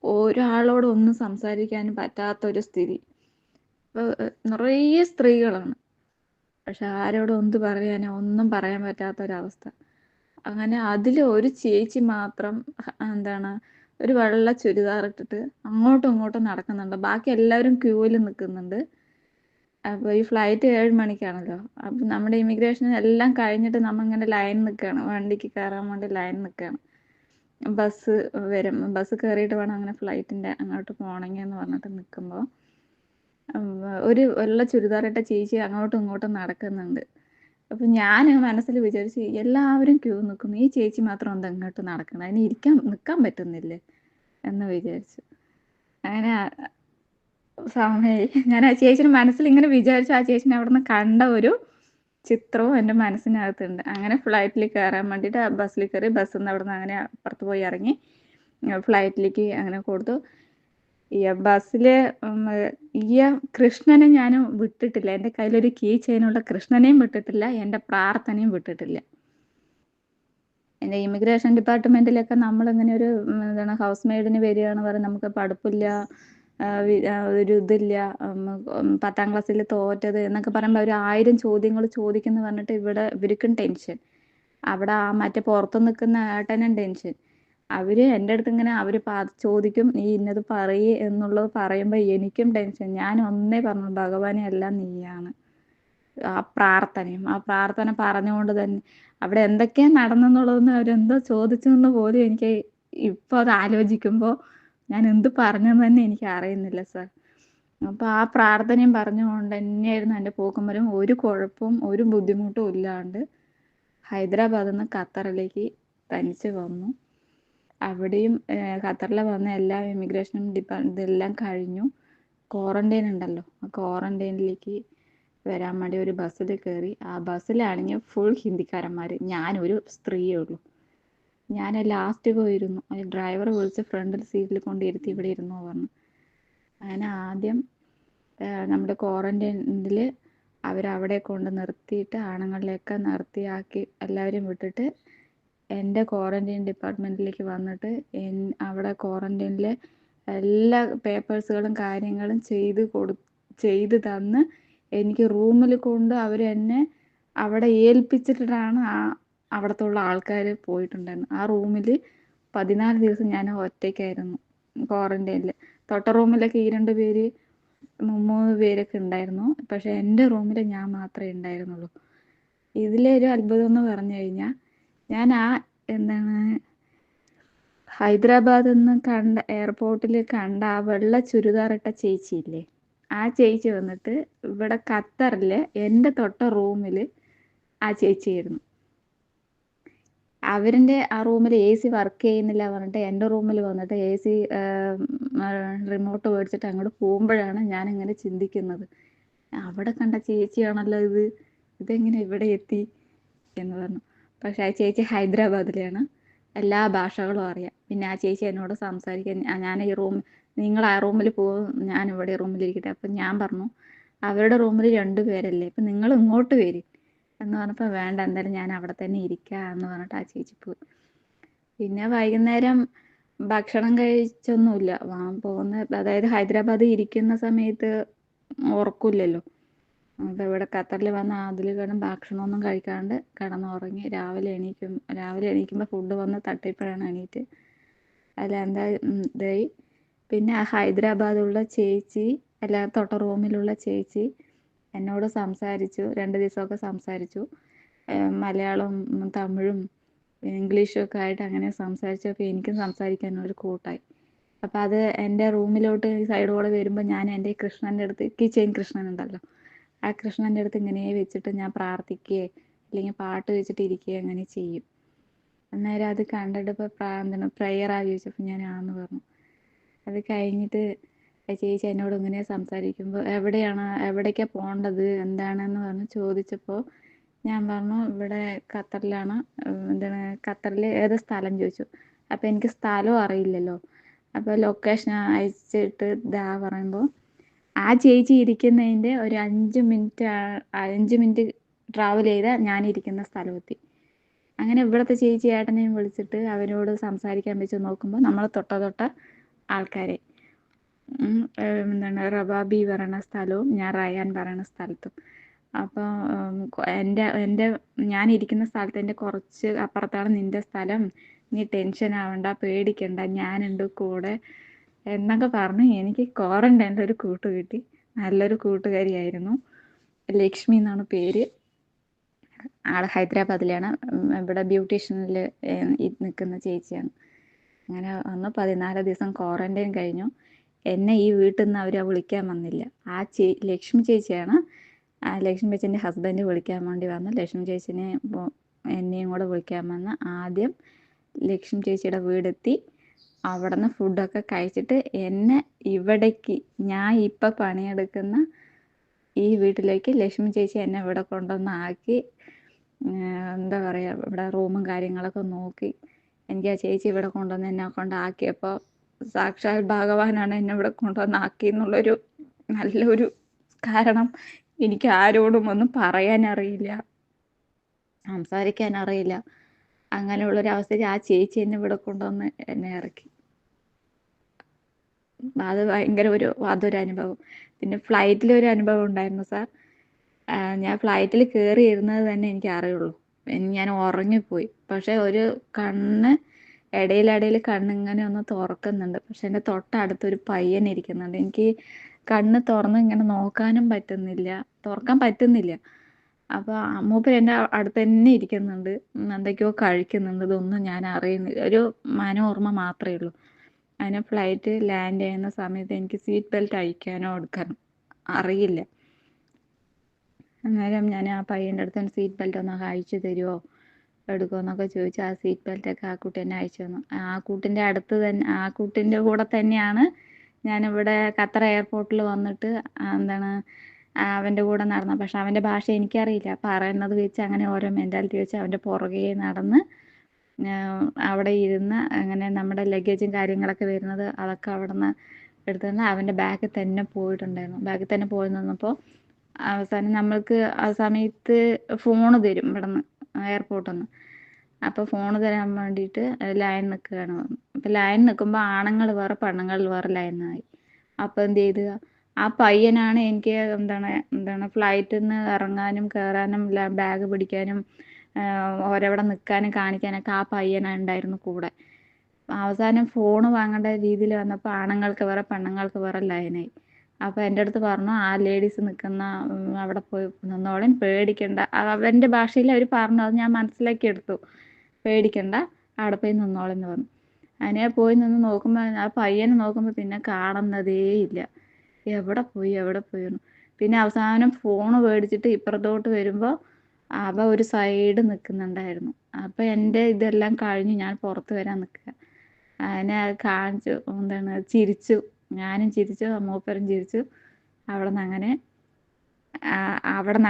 ഒരാളോട് ഒന്നും സംസാരിക്കാനും പറ്റാത്തൊരു സ്ഥിതി. നിറയെ സ്ത്രീകളാണ്, പക്ഷെ ആരോടും എന്ത് പറയാനോ ഒന്നും പറയാൻ പറ്റാത്തൊരവസ്ഥ. അങ്ങനെ അതിൽ ഒരു ചേച്ചി മാത്രം എന്താണ് ഒരു വെള്ള ചുരിദാർ ഇട്ടിട്ട് അങ്ങോട്ടും ഇങ്ങോട്ടും നടക്കുന്നുണ്ട്. ബാക്കി എല്ലാവരും ക്യൂവിൽ നിൽക്കുന്നുണ്ട്. അപ്പോൾ ഈ ഫ്ലൈറ്റ് 7 മണിക്കാണല്ലോ. അപ്പം നമ്മുടെ ഇമിഗ്രേഷൻ എല്ലാം കഴിഞ്ഞിട്ട് നമ്മളിങ്ങനെ ലൈൻ നിൽക്കുകയാണ്, വണ്ടിക്ക് കയറാൻ വേണ്ടി ലൈൻ നിൽക്കുകയാണ്. ബസ് വരും, ബസ് കയറിയിട്ട് വേണം അങ്ങനെ ഫ്ലൈറ്റിൻ്റെ അങ്ങോട്ട് പോകണമെങ്കിൽ എന്ന് പറഞ്ഞിട്ട് നിൽക്കുമ്പോൾ ഒരു വെള്ള ചുരിദാറിട്ട ചേച്ചി അങ്ങോട്ടും ഇങ്ങോട്ടും നടക്കുന്നുണ്ട്. അപ്പം ഞാൻ മനസ്സിൽ വിചാരിച്ച്, എല്ലാവരും ക്യൂ നിൽക്കുന്നു, ഈ ചേച്ചി മാത്രം എന്താ ഇങ്ങോട്ട് നടക്കണം, അതിന് നിൽക്കാൻ പറ്റുന്നില്ലേ എന്ന് വിചാരിച്ചു. അങ്ങനെ സമയമായി. ഞാൻ ആ ചേച്ചിയുടെ മനസ്സിൽ ഇങ്ങനെ വിചാരിച്ചു, ആ ചേച്ചിനെ അവിടെ നിന്ന് കണ്ട ഒരു ചിത്രവും എൻ്റെ മനസ്സിനകത്തുണ്ട്. അങ്ങനെ ഫ്ലൈറ്റിൽ കയറാൻ വേണ്ടിയിട്ട് ബസ്സിൽ കയറി, ബസ്സിൽ നിന്ന് അവിടെ നിന്ന് അങ്ങനെ അപ്പുറത്ത് പോയി ഇറങ്ങി ഫ്ലൈറ്റിലേക്ക് അങ്ങനെ കൊടുത്തു. ഈ ബസ്സിൽ ഈ കൃഷ്ണനെ ഞാൻ വിട്ടിട്ടില്ല, എൻ്റെ കയ്യിലൊരു കീ ചെയിനുള്ള കൃഷ്ണനെയും വിട്ടിട്ടില്ല, എൻ്റെ പ്രാർത്ഥനയും വിട്ടിട്ടില്ല. എൻ്റെ ഇമിഗ്രേഷൻ ഡിപ്പാർട്ട്മെൻറ്റിലൊക്കെ നമ്മളിങ്ങനെ ഒരു എന്താണ് ഹൗസ് മെയ്ഡിന് വരികയാണെന്ന് പറഞ്ഞാൽ നമുക്ക് പഠിപ്പില്ല, ഒരു ഇതില്ല, 10ാം ക്ലാസ്സിൽ തോറ്റത് എന്നൊക്കെ പറയുമ്പോൾ ഒരു 1000 ചോദ്യങ്ങൾ ചോദിക്കുന്നു പറഞ്ഞിട്ട് ഇവിടെ ഇവർക്കും ടെൻഷൻ, അവിടെ ആ മറ്റേ പുറത്ത് നിൽക്കുന്ന ഏട്ടനും ടെൻഷൻ. അവർ എൻ്റെ അടുത്ത് ഇങ്ങനെ അവർ ചോദിക്കും, നീ ഇന്നത് പറയേ എന്നുള്ളത് പറയുമ്പോൾ എനിക്കും ടെൻഷൻ. ഞാൻ ഒന്നേ പറഞ്ഞു, ഭഗവാനെ എല്ലാം നീയാണ്. ആ പ്രാർത്ഥന പറഞ്ഞുകൊണ്ട് തന്നെ അവിടെ എന്തൊക്കെയാണ് നടന്നെന്നുള്ളതെന്ന് അവരെന്തോ ചോദിച്ചെന്ന് പോലും എനിക്ക് ഇപ്പോൾ അത് ആലോചിക്കുമ്പോൾ ഞാൻ എന്ത് പറഞ്ഞെന്ന് തന്നെ എനിക്ക് അറിയുന്നില്ല സാർ. അപ്പോൾ ആ പ്രാർത്ഥനയും പറഞ്ഞുകൊണ്ട് തന്നെയായിരുന്നു എൻ്റെ പോക്കും വരും. ഒരു കുഴപ്പവും ഒരു ബുദ്ധിമുട്ടും ഇല്ലാണ്ട് ഹൈദരാബാദിൽ നിന്ന് ഖത്തറിലേക്ക് തനിച്ച് വന്നു. അവിടെയും ഖത്തറിൽ വന്ന എല്ലാ ഇമിഗ്രേഷനും ഇതെല്ലാം കഴിഞ്ഞു. ക്വാറന്റൈൻ ഉണ്ടല്ലോ, ആ ക്വാറന്റൈനിലേക്ക് വരാൻ വേണ്ടി ഒരു ബസ്സിൽ കയറി. ആ ബസ്സിലാണെങ്കിൽ ഫുൾ ഹിന്ദിക്കാരന്മാർ, ഞാനൊരു സ്ത്രീയേ ഉള്ളൂ. ഞാൻ ലാസ്റ്റ് പോയിരുന്നു. ഡ്രൈവർ വിളിച്ച് ഫ്രണ്ടിൽ സീറ്റിൽ കൊണ്ടിരുത്തി ഇവിടെ ഇരുന്നോ പറഞ്ഞു. അങ്ങനെ ആദ്യം നമ്മുടെ ക്വാറന്റൈനിൽ അവരവിടെ കൊണ്ട് നിർത്തിയിട്ട് ആണുങ്ങളിലേക്ക് നിർത്തിയാക്കി എല്ലാവരും വിട്ടിട്ട് എൻ്റെ ക്വാറന്റൈൻ ഡിപ്പാർട്ട്മെൻറ്റിലേക്ക് വന്നിട്ട് അവിടെ ക്വാറന്റൈനിൽ എല്ലാ പേപ്പേഴ്സുകളും കാര്യങ്ങളും ചെയ്ത് തന്ന് എനിക്ക് റൂമിൽ കൊണ്ട് അവരെന്നെ അവിടെ ഏൽപ്പിച്ചിട്ടാണ് അവിടത്തുള്ള ആൾക്കാർ പോയിട്ടുണ്ടായിരുന്നു. ആ റൂമിൽ 14 ദിവസം ഞാൻ ഒറ്റയ്ക്കായിരുന്നു ക്വാറന്റൈനിൽ. തൊട്ട റൂമിലൊക്കെ 2 പേര് 3 പേരൊക്കെ ഉണ്ടായിരുന്നു. പക്ഷെ എൻ്റെ റൂമിൽ ഞാൻ മാത്രമേ ഉണ്ടായിരുന്നുള്ളൂ. ഇതിലൊരു അത്ഭുതം എന്ന് പറഞ്ഞു കഴിഞ്ഞാൽ, ഞാൻ എന്താണ് ഹൈദരാബാദിൽ നിന്ന് കണ്ട എയർപോർട്ടിൽ കണ്ട ആ വെള്ള ചുരിദാറിട്ട ചേച്ചിയില്ലേ, ആ ചേച്ചി വന്നിട്ട് ഇവിടെ ഖത്തറിലെ എൻ്റെ തൊട്ട റൂമിൽ ആ ചേച്ചിയായിരുന്നു. അവരുടെ ആ റൂമിൽ AC വർക്ക് ചെയ്യുന്നില്ല പറഞ്ഞിട്ട് എൻ്റെ റൂമിൽ വന്നിട്ട് AC റിമോട്ട് മേടിച്ചിട്ട് അങ്ങോട്ട് പോകുമ്പോഴാണ് ഞാൻ ഇങ്ങനെ ചിന്തിക്കുന്നത്, അവിടെ കണ്ട ചേച്ചിയാണല്ലോ ഇതെങ്ങനെ ഇവിടെ എത്തി എന്ന് പറഞ്ഞു. പക്ഷെ ആ ചേച്ചി ഹൈദരാബാദിലാണ്, എല്ലാ ഭാഷകളും അറിയാം. പിന്നെ ആ ചേച്ചി എന്നോട് സംസാരിക്കാൻ, ഞാൻ നിങ്ങൾ ആ റൂമിൽ പോകും, ഞാൻ ഇവിടെ റൂമിലിരിക്കട്ടെ. അപ്പം ഞാൻ പറഞ്ഞു, അവരുടെ റൂമിൽ 2 പേരല്ലേ, അപ്പം നിങ്ങൾ ഇങ്ങോട്ട് വരും എന്ന് പറഞ്ഞപ്പോൾ വേണ്ട, എന്തായാലും ഞാൻ അവിടെ തന്നെ ഇരിക്കാം എന്ന് പറഞ്ഞിട്ട് ആ ചേച്ചി പോയി. പിന്നെ വൈകുന്നേരം ഭക്ഷണം കഴിച്ചൊന്നുമില്ല അതായത് ഹൈദരാബാദിൽ ഇരിക്കുന്ന സമയത്ത് ഉറക്കില്ലല്ലോ. അപ്പോൾ ഇവിടെ ഖത്തറിൽ വന്ന് അതിൽ കിടന്ന് ഭക്ഷണമൊന്നും കഴിക്കാണ്ട് കിടന്നുറങ്ങി. രാവിലെ എണീക്കുമ്പോൾ ഫുഡ് വന്ന് തട്ടിയപ്പോഴാണ് എണീറ്റ്. എന്താ ഇതായി. പിന്നെ ആ ഹൈദരാബാദിലുള്ള ചേച്ചി, തൊട്ട റൂമിലുള്ള ചേച്ചി എന്നോട് സംസാരിച്ചു. 2 ദിവസമൊക്കെ സംസാരിച്ചു. മലയാളം, തമിഴും ഇംഗ്ലീഷും ഒക്കെ ആയിട്ട് അങ്ങനെ സംസാരിച്ചപ്പോൾ എനിക്കും സംസാരിക്കാനൊരു കൂട്ടായി. അപ്പം അത് എൻ്റെ റൂമിലോട്ട് സൈഡോടെ വരുമ്പോൾ ഞാൻ എൻ്റെ കൃഷ്ണൻ്റെ അടുത്ത്, കിച്ചൻ കൃഷ്ണൻ ഉണ്ടല്ലോ, ആ കൃഷ്ണൻ്റെ അടുത്ത് ഇങ്ങനെ വെച്ചിട്ട് ഞാൻ പ്രാർത്ഥിക്കുകയോ അല്ലെങ്കിൽ പാട്ട് വെച്ചിട്ട് ഇരിക്കുകയോ അങ്ങനെ ചെയ്യും. അന്നേരം അത് കണ്ടിട്ട് ഇപ്പോൾ പ്രയറാ ചോദിച്ചപ്പോൾ ഞാൻ ആന്ന് പറഞ്ഞു. അത് കഴിഞ്ഞിട്ട് ചേച്ചി എന്നോട് ഇങ്ങനെ സംസാരിക്കുമ്പോൾ എവിടേക്കാണ് പോകേണ്ടത് എന്താണെന്ന് പറഞ്ഞ് ചോദിച്ചപ്പോൾ ഞാൻ പറഞ്ഞു ഇവിടെ ഖത്തറിലാണ്. ഖത്തറിൽ ഏത് സ്ഥലം ചോദിച്ചു. അപ്പോൾ എനിക്ക് സ്ഥലവും അറിയില്ലല്ലോ. അപ്പോൾ ലൊക്കേഷൻ അയച്ചിട്ട് പറയുമ്പോൾ ആ ചേച്ചി ഇരിക്കുന്നതിൻ്റെ ഒരു 5 മിനിറ്റ് ട്രാവൽ ചെയ്താൽ ഞാനിരിക്കുന്ന സ്ഥലമെത്തി. അങ്ങനെ ഇവിടുത്തെ ചേച്ചി ഏട്ടനെയും വിളിച്ചിട്ട് അവരോട് സംസാരിക്കാൻ വെച്ച് നോക്കുമ്പോൾ നമ്മൾ തൊട്ട ആൾക്കാരെ, റബാബി പറയുന്ന സ്ഥലവും ഞാൻ റയാൻ പറയുന്ന സ്ഥലത്തും. അപ്പോൾ ഞാനിരിക്കുന്ന സ്ഥലത്തിൻ്റെ കുറച്ച് അപ്പുറത്താണ് നിൻ്റെ സ്ഥലം, നീ ടെൻഷൻ ആവണ്ട, പേടിക്കണ്ട, ഞാനുണ്ട് കൂടെ എന്നൊക്കെ പറഞ്ഞ് എനിക്ക് ക്വാറന്റൈനിൽ ഒരു കൂട്ട് കിട്ടി. നല്ലൊരു കൂട്ടുകാരിയായിരുന്നു. ലക്ഷ്മി എന്നാണ് പേര്. ആൾ ഹൈദരാബാദിലാണ്. ഇവിടെ ബ്യൂട്ടീഷ്യനിൽ നിൽക്കുന്ന ചേച്ചിയാണ്. അങ്ങനെ വന്ന് 14 ദിവസം ക്വാറന്റൈൻ കഴിഞ്ഞു. എന്നെ ഈ വീട്ടിൽ നിന്ന് അവർ വിളിക്കാൻ വന്നില്ല. ലക്ഷ്മി ചേച്ചിയാണ്. ലക്ഷ്മി ചേച്ചീൻ്റെ ഹസ്ബൻഡ് വിളിക്കാൻ വേണ്ടി വന്നു. ലക്ഷ്മി ചേച്ചിനെ എന്നെയും കൂടെ വിളിക്കാൻ വന്ന് ആദ്യം ലക്ഷ്മി ചേച്ചിയുടെ വീടെത്തി. അവിടെ നിന്ന് ഫുഡൊക്കെ കഴിച്ചിട്ട് എന്നെ ഇവിടേക്ക്, ഞാൻ ഇപ്പം പണിയെടുക്കുന്ന ഈ വീട്ടിലേക്ക് ലക്ഷ്മി ചേച്ചി എന്നെ ഇവിടെ കൊണ്ടുവന്ന് ആക്കി. എന്താ പറയുക, ഇവിടെ റൂമും കാര്യങ്ങളൊക്കെ നോക്കി എനിക്ക് ആ ചേച്ചി ഇവിടെ കൊണ്ടുവന്ന് എന്നെ കൊണ്ടാക്കിയപ്പോൾ സാക്ഷാൽ ഭഗവാനാണ് എന്നെ ഇവിടെ കൊണ്ടുവന്ന് ആക്കി എന്നുള്ളൊരു നല്ലൊരു കാരണം. എനിക്ക് ആരോടും ഒന്നും പറയാനറിയില്ല, സംസാരിക്കാൻ അറിയില്ല. അങ്ങനെയുള്ളൊരവസ്ഥയിൽ ആ ചേച്ചി എന്നെ ഇവിടെ കൊണ്ടുവന്ന് എന്നെ ഇറക്കി. അത് ഭയങ്കര അതൊരു അനുഭവം. പിന്നെ ഫ്ലൈറ്റിലൊരു അനുഭവം ഉണ്ടായിരുന്നു സാർ. ഞാൻ ഫ്ലൈറ്റിൽ കയറി ഇരുന്നത് തന്നെ എനിക്ക് അറിയുള്ളൂ. ഞാൻ ഉറങ്ങിപ്പോയി. പക്ഷെ ഒരു കണ്ണ് ഇടയിലിടയിൽ കണ്ണിങ്ങനെ ഒന്ന് തുറക്കുന്നുണ്ട്. പക്ഷെ എൻ്റെ തൊട്ടടുത്തൊരു പയ്യൻ ഇരിക്കുന്നുണ്ട്. എനിക്ക് കണ്ണ് തുറന്ന് ഇങ്ങനെ നോക്കാനും പറ്റുന്നില്ല, തുറക്കാൻ പറ്റുന്നില്ല. അപ്പോൾ മൂപ്പർ എൻ്റെ അടുത്ത് തന്നെ ഇരിക്കുന്നുണ്ട്, എന്തൊക്കെയോ കഴിക്കുന്നുണ്ട്. ഇതൊന്നും ഞാൻ അറിയുന്നില്ല, ഒരു മനോർമ്മ മാത്രമേ ഉള്ളൂ. അതിന് ഫ്ലൈറ്റ് ലാൻഡ് ചെയ്യുന്ന സമയത്ത് എനിക്ക് സീറ്റ് ബെൽറ്റ് അഴിക്കാനോ എടുക്കാനോ അറിയില്ല. അന്നേരം ഞാൻ ആ പയ്യൻ്റെ അടുത്ത് സീറ്റ് ബെൽറ്റ് ഒന്ന് അഴിച്ചു തരുമോ എടുക്കുമോ എന്നൊക്കെ ചോദിച്ചു. ആ സീറ്റ് ബെൽറ്റൊക്കെ ആ കുട്ടി എന്നെ അഴിച്ചു തന്നു. ആ കുട്ടിൻ്റെ കൂടെ തന്നെയാണ് ഞാനിവിടെ ഖത്തർ എയർപോർട്ടിൽ വന്നിട്ട് അവൻ്റെ കൂടെ നടന്നു. പക്ഷെ അവൻ്റെ ഭാഷ എനിക്കറിയില്ല. പറയുന്നത് വെച്ച് അങ്ങനെ ഓരോ മെൻറ്റാലിറ്റി വെച്ച് അവൻ്റെ പുറകെ നടന്ന് അവിടെ ഇരുന്ന് അങ്ങനെ നമ്മുടെ ലഗേജും കാര്യങ്ങളൊക്കെ വരുന്നത് അതൊക്കെ അവിടെ നിന്ന് എടുത്തുകൊണ്ട് അവൻ്റെ ബാഗിൽ തന്നെ പോയിട്ടുണ്ടായിരുന്നു. ബാഗിൽ തന്നെ പോയി നിന്നപ്പോൾ അവസാനം നമ്മൾക്ക് ആ സമയത്ത് ഫോണ് തരും ഇവിടെ നിന്ന് എയർപോർട്ടിൽ നിന്ന്. അപ്പോൾ ഫോണ് തരാൻ വേണ്ടിയിട്ട് ലൈൻ നിൽക്കുകയാണ് പറഞ്ഞു. അപ്പോൾ ലൈൻ നിൽക്കുമ്പോൾ ആണുങ്ങൾ വേറെ പെണ്ണുങ്ങൾ വേറെ ലൈനായി. അപ്പോൾ എന്ത് ചെയ്ത് ആ പയ്യനാണ് എനിക്ക് എന്താണ് ഫ്ലൈറ്റിൽ നിന്ന് ഇറങ്ങാനും കയറാനും ബാഗ് പിടിക്കാനും ഓരവിടെ നിൽക്കാനും കാണിക്കാനൊക്കെ ആ പയ്യനാണ് ഉണ്ടായിരുന്നു കൂടെ. അവസാനം ഫോണ് വാങ്ങേണ്ട രീതിയിൽ വന്നപ്പോൾ ആണുങ്ങൾക്ക് വേറെ പെണ്ണുങ്ങൾക്ക് വേറെ ലൈനായി. അപ്പോൾ എൻ്റെ അടുത്ത് പറഞ്ഞു ആ ലേഡീസ് നിൽക്കുന്ന അവിടെ പോയി നിന്നോളേം, പേടിക്കണ്ട. അവൻ്റെ ഭാഷയിൽ അവർ പറഞ്ഞു, അത് ഞാൻ മനസ്സിലാക്കി എടുത്തു. പേടിക്കണ്ട, അവിടെ പോയി നിന്നോളെന്ന് പറഞ്ഞു. അതിനെ പോയി നിന്ന് നോക്കുമ്പോൾ ആ പയ്യനെ നോക്കുമ്പോൾ പിന്നെ കാണുന്നതേ ഇല്ല. എവിടെ പോയി എന്ന്. പിന്നെ അവസാനം ഫോണ് മേടിച്ചിട്ട് ഇപ്പുറത്തോട്ട് വരുമ്പോൾ അവ ഒരു സൈഡ് നിൽക്കുന്നുണ്ടായിരുന്നു. അപ്പോൾ എൻ്റെ ഇതെല്ലാം കഴിഞ്ഞ് ഞാൻ പുറത്ത് വരാൻ നിൽക്കുക. അതിനെ കാണിച്ചു, ചിരിച്ചു. ഞാനും ചിരിച്ചു, മൂപ്പരും ചിരിച്ചു. അവിടെ നിന്ന്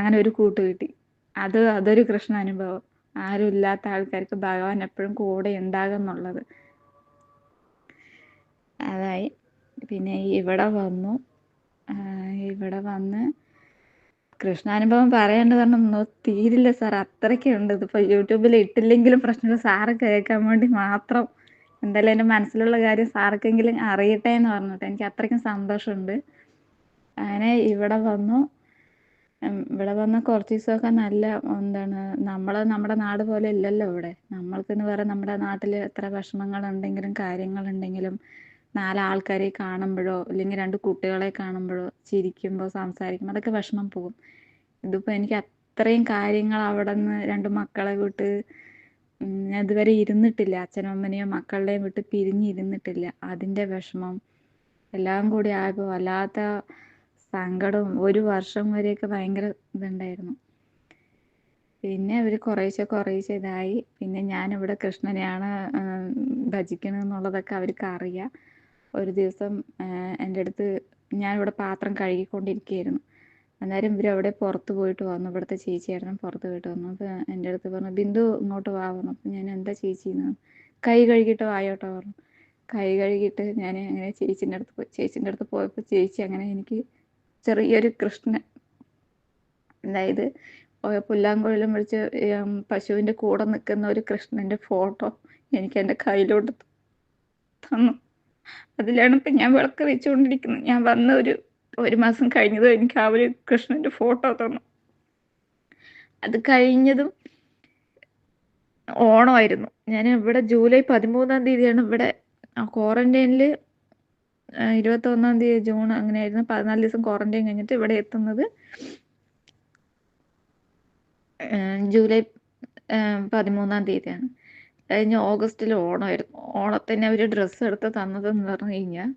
അങ്ങനെ ഒരു കൂട്ട് കിട്ടി. അതൊരു കൃഷ്ണ അനുഭവം. ആരും ഇല്ലാത്ത ആൾക്കാർക്ക് ഭഗവാൻ എപ്പോഴും കൂടെ ഉണ്ടാകും എന്നുള്ളത് അതായി. പിന്നെ ഇവിടെ വന്ന് കൃഷ്ണാനുഭവം പറയേണ്ടത് പറഞ്ഞാൽ തീരില്ല സാർ, അത്രയ്ക്കുണ്ട്. ഇതിപ്പോൾ യൂട്യൂബിൽ ഇട്ടില്ലെങ്കിലും പ്രശ്നമില്ല, സാറ് കേൾക്കാൻ വേണ്ടി മാത്രം എന്തായാലും എൻ്റെ മനസ്സിലുള്ള കാര്യം സാർക്കെങ്കിലും അറിയട്ടെ എന്ന് പറഞ്ഞിട്ട് എനിക്ക് അത്രയ്ക്കും സന്തോഷമുണ്ട്. അങ്ങനെ ഇവിടെ വന്ന് കുറച്ച് ദിവസമൊക്കെ നല്ല നമ്മുടെ നാട് പോലെ ഇല്ലല്ലോ ഇവിടെ. നമ്മൾക്കെന്ന് പറയാൻ നമ്മുടെ നാട്ടിൽ എത്ര വിഷമങ്ങളുണ്ടെങ്കിലും കാര്യങ്ങളുണ്ടെങ്കിലും 4 ആൾക്കാരെ കാണുമ്പോഴോ അല്ലെങ്കിൽ 2 കുട്ടികളെ കാണുമ്പോഴോ ചിരിക്കുമ്പോൾ സംസാരിക്കുമ്പോൾ അതൊക്കെ വിഷമം പോകും. ഇതിപ്പോൾ എനിക്ക് അത്രയും കാര്യങ്ങൾ അവിടെ നിന്ന് 2 മക്കളെ വിട്ട് ഞാൻ ഇതുവരെ ഇരുന്നിട്ടില്ല. അച്ഛനും അമ്മനെയോ മക്കളുടെയും വിട്ട് പിരിഞ്ഞിരുന്നിട്ടില്ല. അതിൻ്റെ വിഷമം എല്ലാം കൂടി ആയപ്പോൾ വല്ലാത്ത സങ്കടവും 1 വർഷം വരെയൊക്കെ ഭയങ്കര ഇതുണ്ടായിരുന്നു. പിന്നെ അവർ കുറേശ്ശെ ഇതായി. പിന്നെ ഞാനിവിടെ കൃഷ്ണനെയാണ് ഭജിക്കണമെന്നുള്ളതൊക്കെ അവർക്ക് അറിയാം. ഒരു ദിവസം എൻ്റെ അടുത്ത് ഞാനിവിടെ പാത്രം കഴുകിക്കൊണ്ടിരിക്കുകയായിരുന്നു. അന്നേരം ഇവരവിടെ പുറത്ത് പോയിട്ട് വന്നു. ഇവിടുത്തെ ചേച്ചിയായിരുന്നു, പുറത്ത് പോയിട്ട് വന്നു. അപ്പോൾ എൻ്റെ അടുത്ത് പറഞ്ഞു, ബിന്ദു ഇങ്ങോട്ട് വാ പറഞ്ഞു. അപ്പോൾ ഞാൻ എന്താ ചേച്ചിന്ന് കൈ കഴുകിയിട്ട് വായോട്ടോ പറഞ്ഞു. കൈ കഴുകിയിട്ട് ഞാൻ അങ്ങനെ ചേച്ചീൻ്റെ അടുത്ത് പോയപ്പോൾ ചേച്ചി അങ്ങനെ എനിക്ക് ചെറിയൊരു കൃഷ്ണൻ, അതായത് പുല്ലാങ്കുഴലും വിളിച്ച് പശുവിൻ്റെ കൂടെ നിൽക്കുന്ന ഒരു കൃഷ്ണൻ്റെ ഫോട്ടോ എനിക്ക് എൻ്റെ കയ്യിലോട്ട് തന്നു. അതിലാണ് ഇപ്പം ഞാൻ വിളക്ക് വെച്ചുകൊണ്ടിരിക്കുന്നത്. ഞാൻ വന്ന ഒരു മാസം കഴിഞ്ഞതും എനിക്ക് ആ ഒരു കൃഷ്ണൻ്റെ ഫോട്ടോ തന്നു. അത് കഴിഞ്ഞതും ഓണമായിരുന്നു. ഞാൻ ഇവിടെ ജൂലൈ 13-ാം തീയതിയാണ് ഇവിടെ ക്വാറന്റൈനിൽ. 21-ാം തീയതി ജൂൺ അങ്ങനെയായിരുന്നു. 14 ദിവസം ക്വാറന്റൈൻ കഴിഞ്ഞിട്ട് ഇവിടെ എത്തുന്നത് ജൂലൈ 13-ാം തീയതിയാണ്. കഴിഞ്ഞ ഓഗസ്റ്റിൽ ഓണമായിരുന്നു. ഓണത്തിന് അവർ ഡ്രസ്സ് എടുത്ത് തന്നതെന്ന് പറഞ്ഞു കഴിഞ്ഞാൽ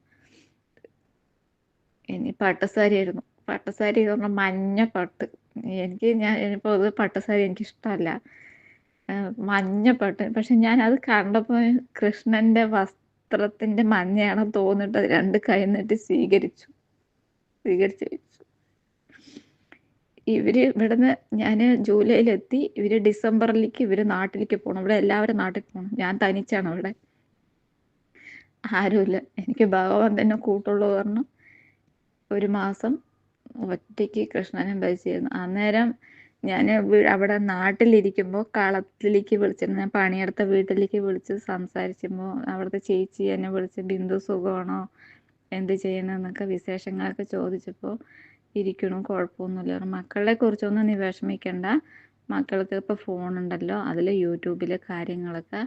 ഇനി പട്ടുസാരി ആയിരുന്നു. പട്ടുസാരി എന്ന് പറഞ്ഞാൽ മഞ്ഞ പട്ട്. ഞാനിപ്പോൾ അത് പട്ടുസാരി എനിക്കിഷ്ടമല്ല, മഞ്ഞ പട്ട്. പക്ഷെ ഞാനത് കണ്ടപ്പോൾ കൃഷ്ണൻ്റെ വസ്ത്രത്തിൻ്റെ മഞ്ഞയാണെന്ന് തോന്നിട്ട് അത് 2 കൈ നീട്ടി സ്വീകരിച്ചു വെച്ചു. ഇവിടുന്ന് ഞാൻ ജൂലൈയിലെത്തി. ഡിസംബറിലേക്ക് നാട്ടിലേക്ക് പോകണം. ഇവിടെ എല്ലാവരും നാട്ടിൽ പോകണം. ഞാൻ തനിച്ചാണ് ഇവിടെ, ആരുമില്ല. എനിക്ക് ഭഗവാൻ തന്നെ കൂട്ടുള്ളൂ പറഞ്ഞു 1 മാസം ഒറ്റയ്ക്ക് കൃഷ്ണനെ ഭജിച്ചിരുന്നു. അന്നേരം ഞാൻ അവിടെ നാട്ടിലിരിക്കുമ്പോൾ കളത്തിലേക്ക് വിളിച്ചിരുന്നു. ഞാൻ പണിയെടുത്ത വീട്ടിലേക്ക് വിളിച്ച് സംസാരിക്കുമ്പോൾ അവിടുത്തെ ചേച്ചി എന്നെ വിളിച്ച്, ബിന്ദു സുഖമാണോ, എന്ത് ചെയ്യണമെന്നൊക്കെ വിശേഷങ്ങളൊക്കെ ചോദിച്ചപ്പോൾ ഇരിക്കണു, കുഴപ്പമൊന്നുമില്ല. മക്കളെ കുറിച്ചൊന്നും നീ വിഷമിക്കണ്ട, മക്കൾക്ക് ഇപ്പോൾ ഫോണുണ്ടല്ലോ, അതിൽ യൂട്യൂബിൽ കാര്യങ്ങളൊക്കെ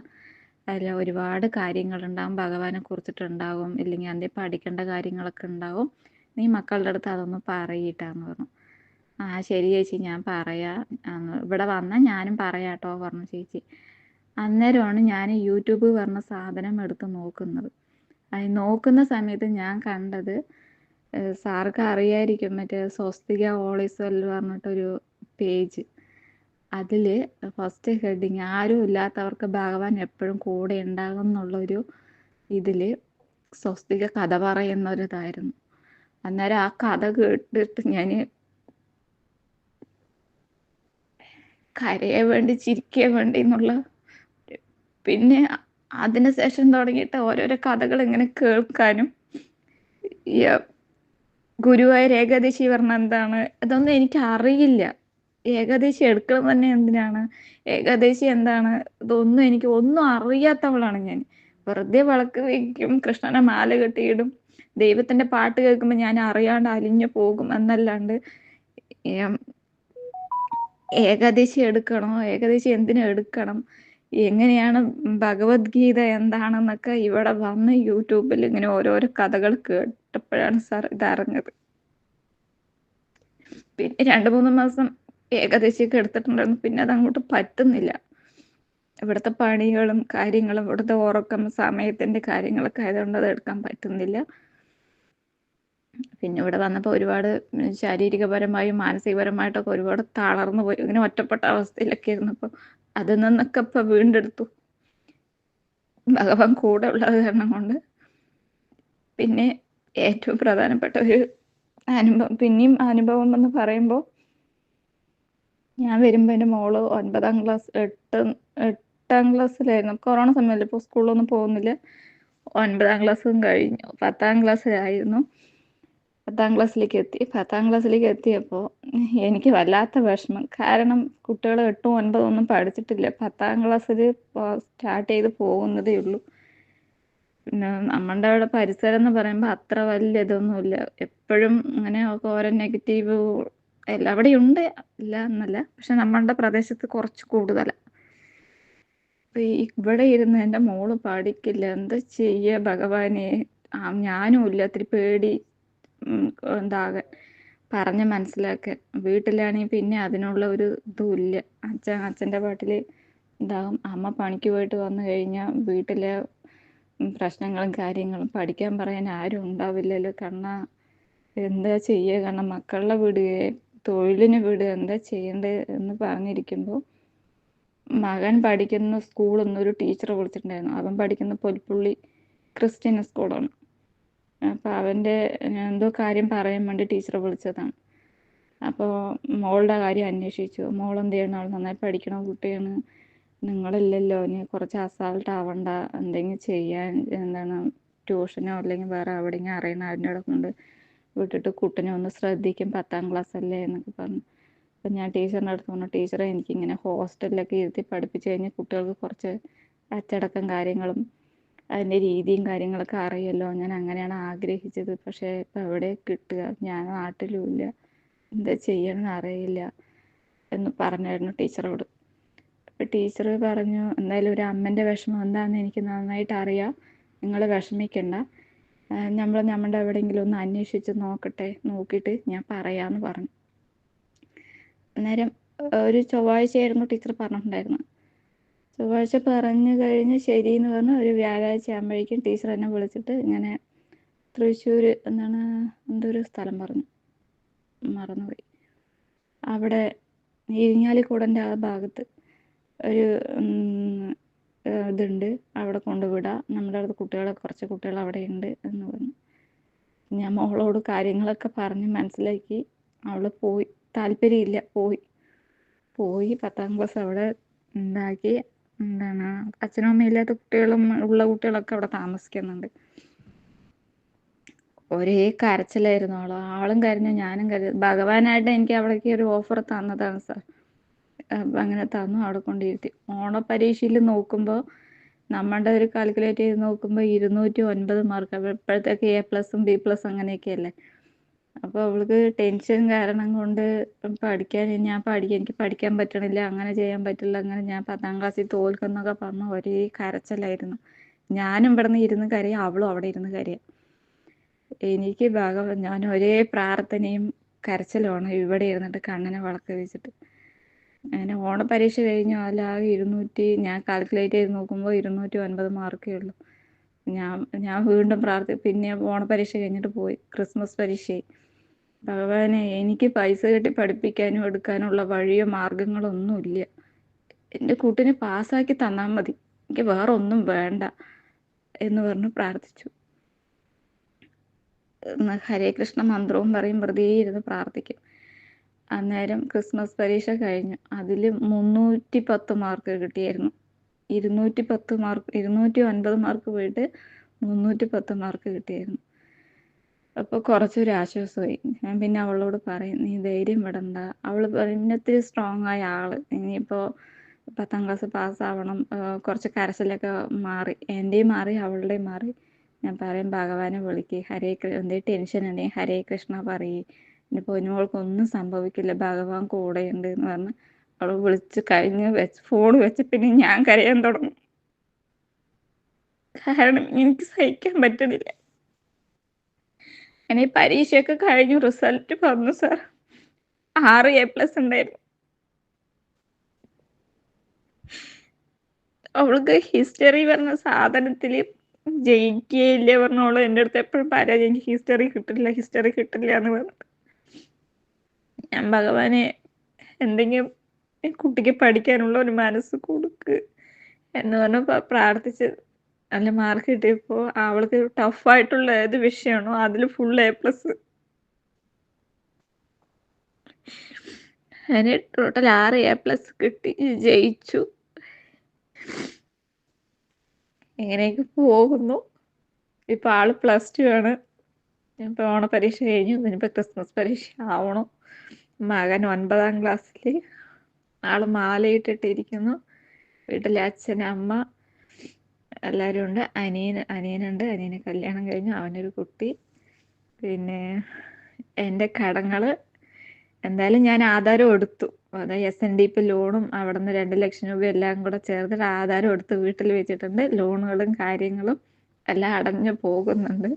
അതിൽ ഒരുപാട് കാര്യങ്ങളുണ്ടാകും, ഭഗവാനെ കുറിച്ചിട്ടുണ്ടാകും, ഇല്ലെങ്കിൽ അതിൻ്റെ പഠിക്കേണ്ട കാര്യങ്ങളൊക്കെ ഉണ്ടാകും. നീ മക്കളുടെ അടുത്ത് അതൊന്ന് പറയിട്ടാന്ന് പറഞ്ഞു. ആ ശരി ചേച്ചി, ഞാൻ പറയാം, ഇവിടെ വന്നാൽ ഞാനും പറയാട്ടോ പറഞ്ഞു ചേച്ചി. അന്നേരമാണ് ഞാൻ യൂട്യൂബ് പറഞ്ഞ സാധനം എടുത്ത് നോക്കുന്നത്. അത് നോക്കുന്ന സമയത്ത് ഞാൻ കണ്ടത്, സാർക്ക് അറിയായിരിക്കും, മറ്റേ സ്വസ്തിക ഓളിസ് വെൽ പറഞ്ഞിട്ടൊരു പേജ്. അതിൽ ഫസ്റ്റ് ഹെഡിങ് ആരും ഇല്ലാത്തവർക്ക് ഭഗവാൻ എപ്പോഴും കൂടെ ഉണ്ടാകും എന്നുള്ളൊരു ഇതിൽ സ്വസ്തിക കഥ പറയുന്നൊരിതായിരുന്നു. അന്നേരം ആ കഥ കേട്ടിട്ട് ഞാൻ കരയാൻ വേണ്ടി ചിരിക്കാൻ വേണ്ടി എന്നുള്ള. പിന്നെ അതിന് ശേഷം തുടങ്ങിയിട്ട് ഓരോരോ കഥകൾ ഇങ്ങനെ കേൾക്കാനും ഈ ഗുരുവായൂർ ഏകാദശി പറഞ്ഞ എന്താണ് ഇതൊന്നും എനിക്ക് അറിയില്ല. ഏകാദശി എടുക്കണം തന്നെ എന്തിനാണ്, ഏകാദശി എന്താണ്, ഇതൊന്നും എനിക്ക് ഒന്നും അറിയാത്തവളാണ് ഞാൻ. വെറുതെ വിളക്ക് വയ്ക്കും, കൃഷ്ണനെ മാല കെട്ടിയിടും, ദൈവത്തിന്റെ പാട്ട് കേൾക്കുമ്പോൾ ഞാൻ അറിയാണ്ട് അലിഞ്ഞു പോകും എന്നല്ലാണ്ട് ഏകാദശി എടുക്കണോ, ഏകാദശി എന്തിനു എടുക്കണം, എങ്ങനെയാണ് ഭഗവത്ഗീത എന്താണെന്നൊക്കെ ഇവിടെ വന്ന് യൂട്യൂബിൽ ഇങ്ങനെ ഓരോരോ കഥകൾ കേട്ടപ്പോഴാണ് സാർ ഇതറിഞ്ഞത്. പിന്നെ 2-3 മാസം ഏകാദശിയൊക്കെ എടുത്തിട്ടുണ്ടായിരുന്നു. പിന്നെ അത് അങ്ങോട്ട് പറ്റുന്നില്ല. ഇവിടുത്തെ പണികളും കാര്യങ്ങളും ഇവിടുത്തെ ഉറക്കം സമയത്തിന്റെ കാര്യങ്ങളൊക്കെ ആയതുകൊണ്ട് അത് എടുക്കാൻ പറ്റുന്നില്ല. പിന്നെ ഇവിടെ വന്നപ്പോൾ ഒരുപാട് ശാരീരികപരമായും മാനസികപരമായിട്ടൊക്കെ ഒരുപാട് തളർന്നു പോയി. ഇങ്ങനെ ഒറ്റപ്പെട്ട അവസ്ഥയിലൊക്കെ ഇരുന്നപ്പോൾ അതിൽ നിന്നൊക്കെ ഇപ്പൊ വീണ്ടെടുത്തു, ഭഗവാൻ കൂടെ ഉള്ളത് കാരണം കൊണ്ട്. പിന്നെ ഏറ്റവും പ്രധാനപ്പെട്ട ഒരു അനുഭവം, പിന്നെയും അനുഭവം എന്ന് പറയുമ്പോൾ, ഞാൻ വരുമ്പോൾ എൻ്റെ മോള് 8ാം ക്ലാസ്സിലായിരുന്നു. കൊറോണ സമയമല്ലേ, ഇപ്പോൾ സ്കൂളിലൊന്നും പോകുന്നില്ല. 9ാം ക്ലാസ്സും കഴിഞ്ഞു, 10ാം ക്ലാസ്സിലായിരുന്നു. 10ാം ക്ലാസ്സിലേക്ക് എത്തി. 10ാം ക്ലാസ്സിലേക്ക് എത്തിയപ്പോൾ എനിക്ക് വല്ലാത്ത വിഷമം. കാരണം കുട്ടികൾ 8ഉം 9ഉം ഒന്നും പഠിച്ചിട്ടില്ല. 10ാം ക്ലാസ്സിൽ സ്റ്റാർട്ട് ചെയ്ത് പോകുന്നതേ ഉള്ളൂ. പിന്നെ നമ്മളുടെ അവിടെ പരിസരം എന്ന് പറയുമ്പോൾ അത്ര വലിയ ഇതൊന്നുമില്ല. എപ്പോഴും അങ്ങനെ ഓരോ നെഗറ്റീവ് എല്ലാവിടെയും ഉണ്ട്, ഇല്ല എന്നല്ല, പക്ഷെ നമ്മളുടെ പ്രദേശത്ത് കുറച്ച് കൂടുതലാണ്. അപ്പൊ ഇവിടെ ഇരുന്ന് എൻ്റെ മോള് പഠിക്കില്ല, എന്താ ചെയ്യുക ഭഗവാനെ. ഞാനും ഇല്ല, ഒത്തിരി പേടി എന്താകാൻ പറഞ്ഞ് മനസ്സിലാക്കാൻ. വീട്ടിലാണെങ്കിൽ പിന്നെ അതിനുള്ള ഒരു ഇതും ഇല്ല. അച്ഛൻ്റെ പാട്ടിൽ ഇതാകും. അമ്മ പണിക്ക് പോയിട്ട് വന്നു കഴിഞ്ഞാൽ വീട്ടിലെ പ്രശ്നങ്ങളും കാര്യങ്ങളും പഠിക്കാൻ പറയാൻ ആരും ഉണ്ടാവില്ലല്ലോ. കാരണം എന്താ ചെയ്യുക, കാരണം മക്കളെ വിടുക, തൊഴിലിന് വിടുക, എന്താ ചെയ്യേണ്ടത് എന്ന് പറഞ്ഞിരിക്കുമ്പോൾ മകൻ പഠിക്കുന്ന സ്കൂളിൽ നിന്നൊരു ടീച്ചർ വിളിച്ചിട്ടുണ്ടായിരുന്നു. അവൻ പഠിക്കുന്ന പൊൽപ്പുള്ളി ക്രിസ്ത്യൻ സ്കൂളാണ്. അപ്പോൾ അവൻ്റെ എന്തോ കാര്യം പറയാൻ വേണ്ടി ടീച്ചർ വിളിച്ചതാണ്. അപ്പോൾ മോളുടെ കാര്യം അന്വേഷിച്ചു. മോൾ എന്ത് ചെയ്യണം, അവൾ നന്നായി പഠിക്കണ കുട്ടിയാണ്, നിങ്ങളില്ലല്ലോ, ഇനി കുറച്ച് അസാൾട്ട് ആവണ്ട, എന്തെങ്കിലും ചെയ്യാൻ എന്താണ് ട്യൂഷനോ അല്ലെങ്കിൽ വേറെ എവിടെയെങ്കിലും അറിയണ അതിൻ്റെ കൊണ്ട് വിട്ടിട്ട് കുട്ടിനെ ഒന്ന് ശ്രദ്ധിക്കും, 10ാം ക്ലാസ് അല്ലേ എന്നൊക്കെ പറഞ്ഞു. അപ്പം ഞാൻ ടീച്ചറിൻ്റെ അടുത്ത് പറഞ്ഞു, ടീച്ചറെ എനിക്കിങ്ങനെ ഹോസ്റ്റലിലൊക്കെ ഇരുത്തി പഠിപ്പിച്ച് കഴിഞ്ഞാൽ കുട്ടികൾക്ക് കുറച്ച് അച്ചടക്കം കാര്യങ്ങളും അതിൻ്റെ രീതിയും കാര്യങ്ങളൊക്കെ അറിയുമല്ലോ, ഞാൻ അങ്ങനെയാണ് ആഗ്രഹിച്ചത്. പക്ഷേ ഇപ്പം എവിടെ കിട്ടുക, ഞാൻ നാട്ടിലും ഇല്ല, എന്താ ചെയ്യണമെന്ന് അറിയില്ല എന്ന് പറഞ്ഞായിരുന്നു ടീച്ചറോട്. അപ്പം ടീച്ചർ പറഞ്ഞു, എന്തായാലും ഒരു അമ്മൻ്റെ വിഷമം എന്താണെന്ന് എനിക്ക് നന്നായിട്ട് അറിയാം, നിങ്ങൾ വിഷമിക്കണ്ട, നമ്മുടെ എവിടെയെങ്കിലും ഒന്ന് അന്വേഷിച്ച് നോക്കിയിട്ട് ഞാൻ പറയാമെന്ന് പറഞ്ഞു. അന്നേരം ഒരു ചൊവ്വാഴ്ചയായിരുന്നു ടീച്ചർ പറഞ്ഞിട്ടുണ്ടായിരുന്നു. ചൊവ്വാഴ്ച പറഞ്ഞു കഴിഞ്ഞ് ശരി എന്ന് പറഞ്ഞു. ഒരു വ്യാഴാഴ്ച ആകുമ്പോഴേക്കും ടീച്ചർ എന്നെ വിളിച്ചിട്ട് ഇങ്ങനെ തൃശ്ശൂർ എന്തൊരു സ്ഥലം പറഞ്ഞു, മറന്നുപോയി, അവിടെ ഇരിങ്ങാലിക്കൂടൻ്റെ ആ ഭാഗത്ത് ഒരു ഇതുണ്ട്, അവിടെ കൊണ്ടുവിടാം, നമ്മുടെ അടുത്ത് കുറച്ച് കുട്ടികൾ അവിടെ ഉണ്ട് എന്ന് പറഞ്ഞു. ഞാൻ മോളോട് കാര്യങ്ങളൊക്കെ പറഞ്ഞ് മനസ്സിലാക്കി. അവൾ പോയി, താല്പര്യമില്ല, പോയി 10ാം ക്ലാസ് അവിടെ ഉണ്ടാക്കി. അച്ഛനും അമ്മയും ഇല്ലാത്ത കുട്ടികളും ഉള്ള കുട്ടികളൊക്കെ അവിടെ താമസിക്കുന്നുണ്ട്. ഒരേ കരച്ചിലായിരുന്നു ആളും കരഞ്ഞു, ഞാനും കരഞ്ഞു. ഭഗവാനായിട്ട് എനിക്ക് അവിടേക്ക് ഒരു ഓഫർ തന്നതാണ് സാർ. അങ്ങനെ തന്നു, അവിടെ കൊണ്ടിരുത്തി. ഓണപരീക്ഷയിൽ നോക്കുമ്പോൾ നമ്മളുടെ ഒരു കാൽക്കുലേറ്റ് ചെയ്ത് നോക്കുമ്പോൾ 209 മാർക്ക്. ഇപ്പോഴത്തേക്ക് A+, B+ അങ്ങനെയൊക്കെ അല്ലേ. അപ്പോൾ അവൾക്ക് ടെൻഷൻ കാരണം കൊണ്ട് എനിക്ക് പഠിക്കാൻ പറ്റണില്ല, അങ്ങനെ ചെയ്യാൻ പറ്റില്ല, അങ്ങനെ ഞാൻ 10ാം ക്ലാസ്സിൽ തോൽക്കുന്നൊക്കെ പറഞ്ഞ് ഒരേ കരച്ചിലായിരുന്നു. ഞാനും ഇവിടെ നിന്ന് ഇരുന്ന് കരയും, അവളും അവിടെ ഇരുന്ന് കരയും. എനിക്ക് ഞാൻ ഒരേ പ്രാർത്ഥനയും കരച്ചിലുമാണ് ഇവിടെ ഇരുന്നിട്ട് കണ്ണിനെ വിളക്ക് വെച്ചിട്ട്. അങ്ങനെ ഓണപരീക്ഷ കഴിഞ്ഞു. അതിലാകെ ഞാൻ കാൽക്കുലേറ്റ് ചെയ്ത് നോക്കുമ്പോൾ 209 മാർക്കേ ഉള്ളൂ. ഞാൻ വീണ്ടും പിന്നെ ഓണപരീക്ഷ കഴിഞ്ഞിട്ട് പോയി, ക്രിസ്മസ് പരീക്ഷയായി. ഭഗവാനെ, എനിക്ക് പൈസ കെട്ടി പഠിപ്പിക്കാനും എടുക്കാനുള്ള വഴിയോ മാർഗങ്ങളോ ഒന്നുമില്ല, എൻ്റെ കുട്ടിനെ പാസ്സാക്കി തന്നാൽ മതി, എനിക്ക് വേറെ ഒന്നും വേണ്ട എന്ന് പറഞ്ഞ് പ്രാർത്ഥിച്ചു. ഹരേ കൃഷ്ണ മന്ത്രവും പറയും, വെറുതെ ഇരുന്ന് പ്രാർത്ഥിക്കും. അന്നേരം ക്രിസ്മസ് പരീക്ഷ കഴിഞ്ഞു. അതിൽ 310 മാർക്ക് കിട്ടിയായിരുന്നു. 210 മാർക്ക് 209 മാർക്ക് പോയിട്ട് 310 മാർക്ക് കിട്ടിയായിരുന്നു. അപ്പോൾ കുറച്ചൊരു ആശ്വാസമായി. ഞാൻ പിന്നെ അവളോട് പറയും, നീ ധൈര്യം വിടണ്ട. അവൾ ഇത്തിരി സ്ട്രോങ് ആയ ആള്. ഇനിയിപ്പോൾ 10ാം ക്ലാസ് പാസ്സാവണം. കുറച്ച് കരച്ചിലൊക്കെ മാറി. എൻ്റെയും മാറി അവളുടെയും മാറി. ഞാൻ പറയും, ഭഗവാനെ വിളിക്ക്, എന്തെങ്കിലും ടെൻഷൻ ഉണ്ടെങ്കിൽ ഹരേ കൃഷ്ണ പറയും, എൻ്റെ പൊന്നുമോൾക്കൊന്നും സംഭവിക്കില്ല, ഭഗവാൻ കൂടെയുണ്ട് എന്ന് പറഞ്ഞ് അവൾ വിളിച്ച് കഴിഞ്ഞ് ഫോൺ വെച്ച് പിന്നെ ഞാൻ കരയാൻ തുടങ്ങും. കാരണം എനിക്ക് സഹിക്കാൻ പറ്റുന്നില്ല. അങ്ങനെ പരീക്ഷയൊക്കെ കഴിഞ്ഞു, റിസൾട്ട് വന്നു സാർ. 6 A+ ഉണ്ടായിരുന്നു. അവൾക്ക് ഹിസ്റ്ററി പറഞ്ഞ സാധനത്തിൽ ജയിക്കുകയില്ല പറഞ്ഞോളൂ. എൻ്റെ അടുത്ത് എപ്പോഴും പറയാം, എനിക്ക് ഹിസ്റ്ററി കിട്ടില്ല എന്ന് പറഞ്ഞിട്ട്. ഞാൻ ഭഗവാനെ എന്തെങ്കിലും കുട്ടിക്ക് പഠിക്കാനുള്ള ഒരു മനസ്സ് കൊടുക്ക് എന്ന് പറഞ്ഞ് പ്രാർത്ഥിച്ച് നല്ല മാർക്ക് കിട്ടിയപ്പോൾ അവൾക്ക് ടഫായിട്ടുള്ള ഏത് വിഷയമാണോ അതിൽ ഫുൾ A+. അതിന് ടോട്ടൽ 6 A+ കിട്ടി, ജയിച്ചു. ഇങ്ങനെയൊക്കെ പോകുന്നു. ഇപ്പോൾ ആള് +2 ആണ്. ഇപ്പോൾ ഓണപരീക്ഷ കഴിഞ്ഞു. ഇനിയിപ്പോൾ ക്രിസ്മസ് പരീക്ഷ ആവണം. മകൻ 9ാം ക്ലാസ്സിൽ. ആള് മാലയിട്ടിട്ടിരിക്കുന്നു. വീട്ടിലെ അച്ഛൻ, അമ്മ എല്ലാവരും ഉണ്ട്. അനിയനുണ്ട്. അനിയന് കല്യാണം കഴിഞ്ഞു, അവനൊരു കുട്ടി. പിന്നെ എൻ്റെ കടങ്ങൾ എന്തായാലും ഞാൻ ആധാരം എടുത്തു. അതായത് SNDP ലോണും അവിടെ നിന്ന് 2 ലക്ഷം രൂപ എല്ലാം കൂടെ ചേർത്തിട്ട് ആധാരം എടുത്ത് വീട്ടിൽ വെച്ചിട്ടുണ്ട്. ലോണുകളും കാര്യങ്ങളും എല്ലാം അടഞ്ഞു പോകുന്നുണ്ട്.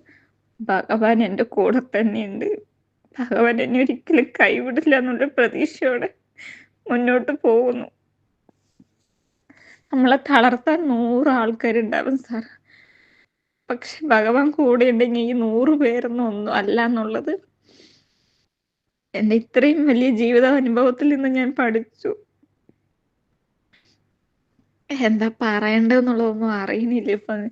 ഭഗവാൻ എൻ്റെ കൂടെ തന്നെയുണ്ട്. ഭഗവാൻ എന്നെ ഒരിക്കലും കൈവിടില്ല എന്നുള്ള പ്രതീക്ഷയോടെ മുന്നോട്ട് പോകുന്നു. നമ്മളെ തളർത്താൻ 100 ആൾക്കാരുണ്ടാവും സാർ. പക്ഷെ ഭഗവാൻ കൂടെ ഉണ്ടെങ്കിൽ ഈ 100 പേരൊന്നും ഒന്നും അല്ല എന്നുള്ളത് എൻ്റെ ഇത്രയും വലിയ ജീവിത അനുഭവത്തിൽ നിന്ന് ഞാൻ പഠിച്ചു. എന്താ പറയണ്ടെന്നുള്ളതൊന്നും അറിയുന്നില്ല ഇപ്പം.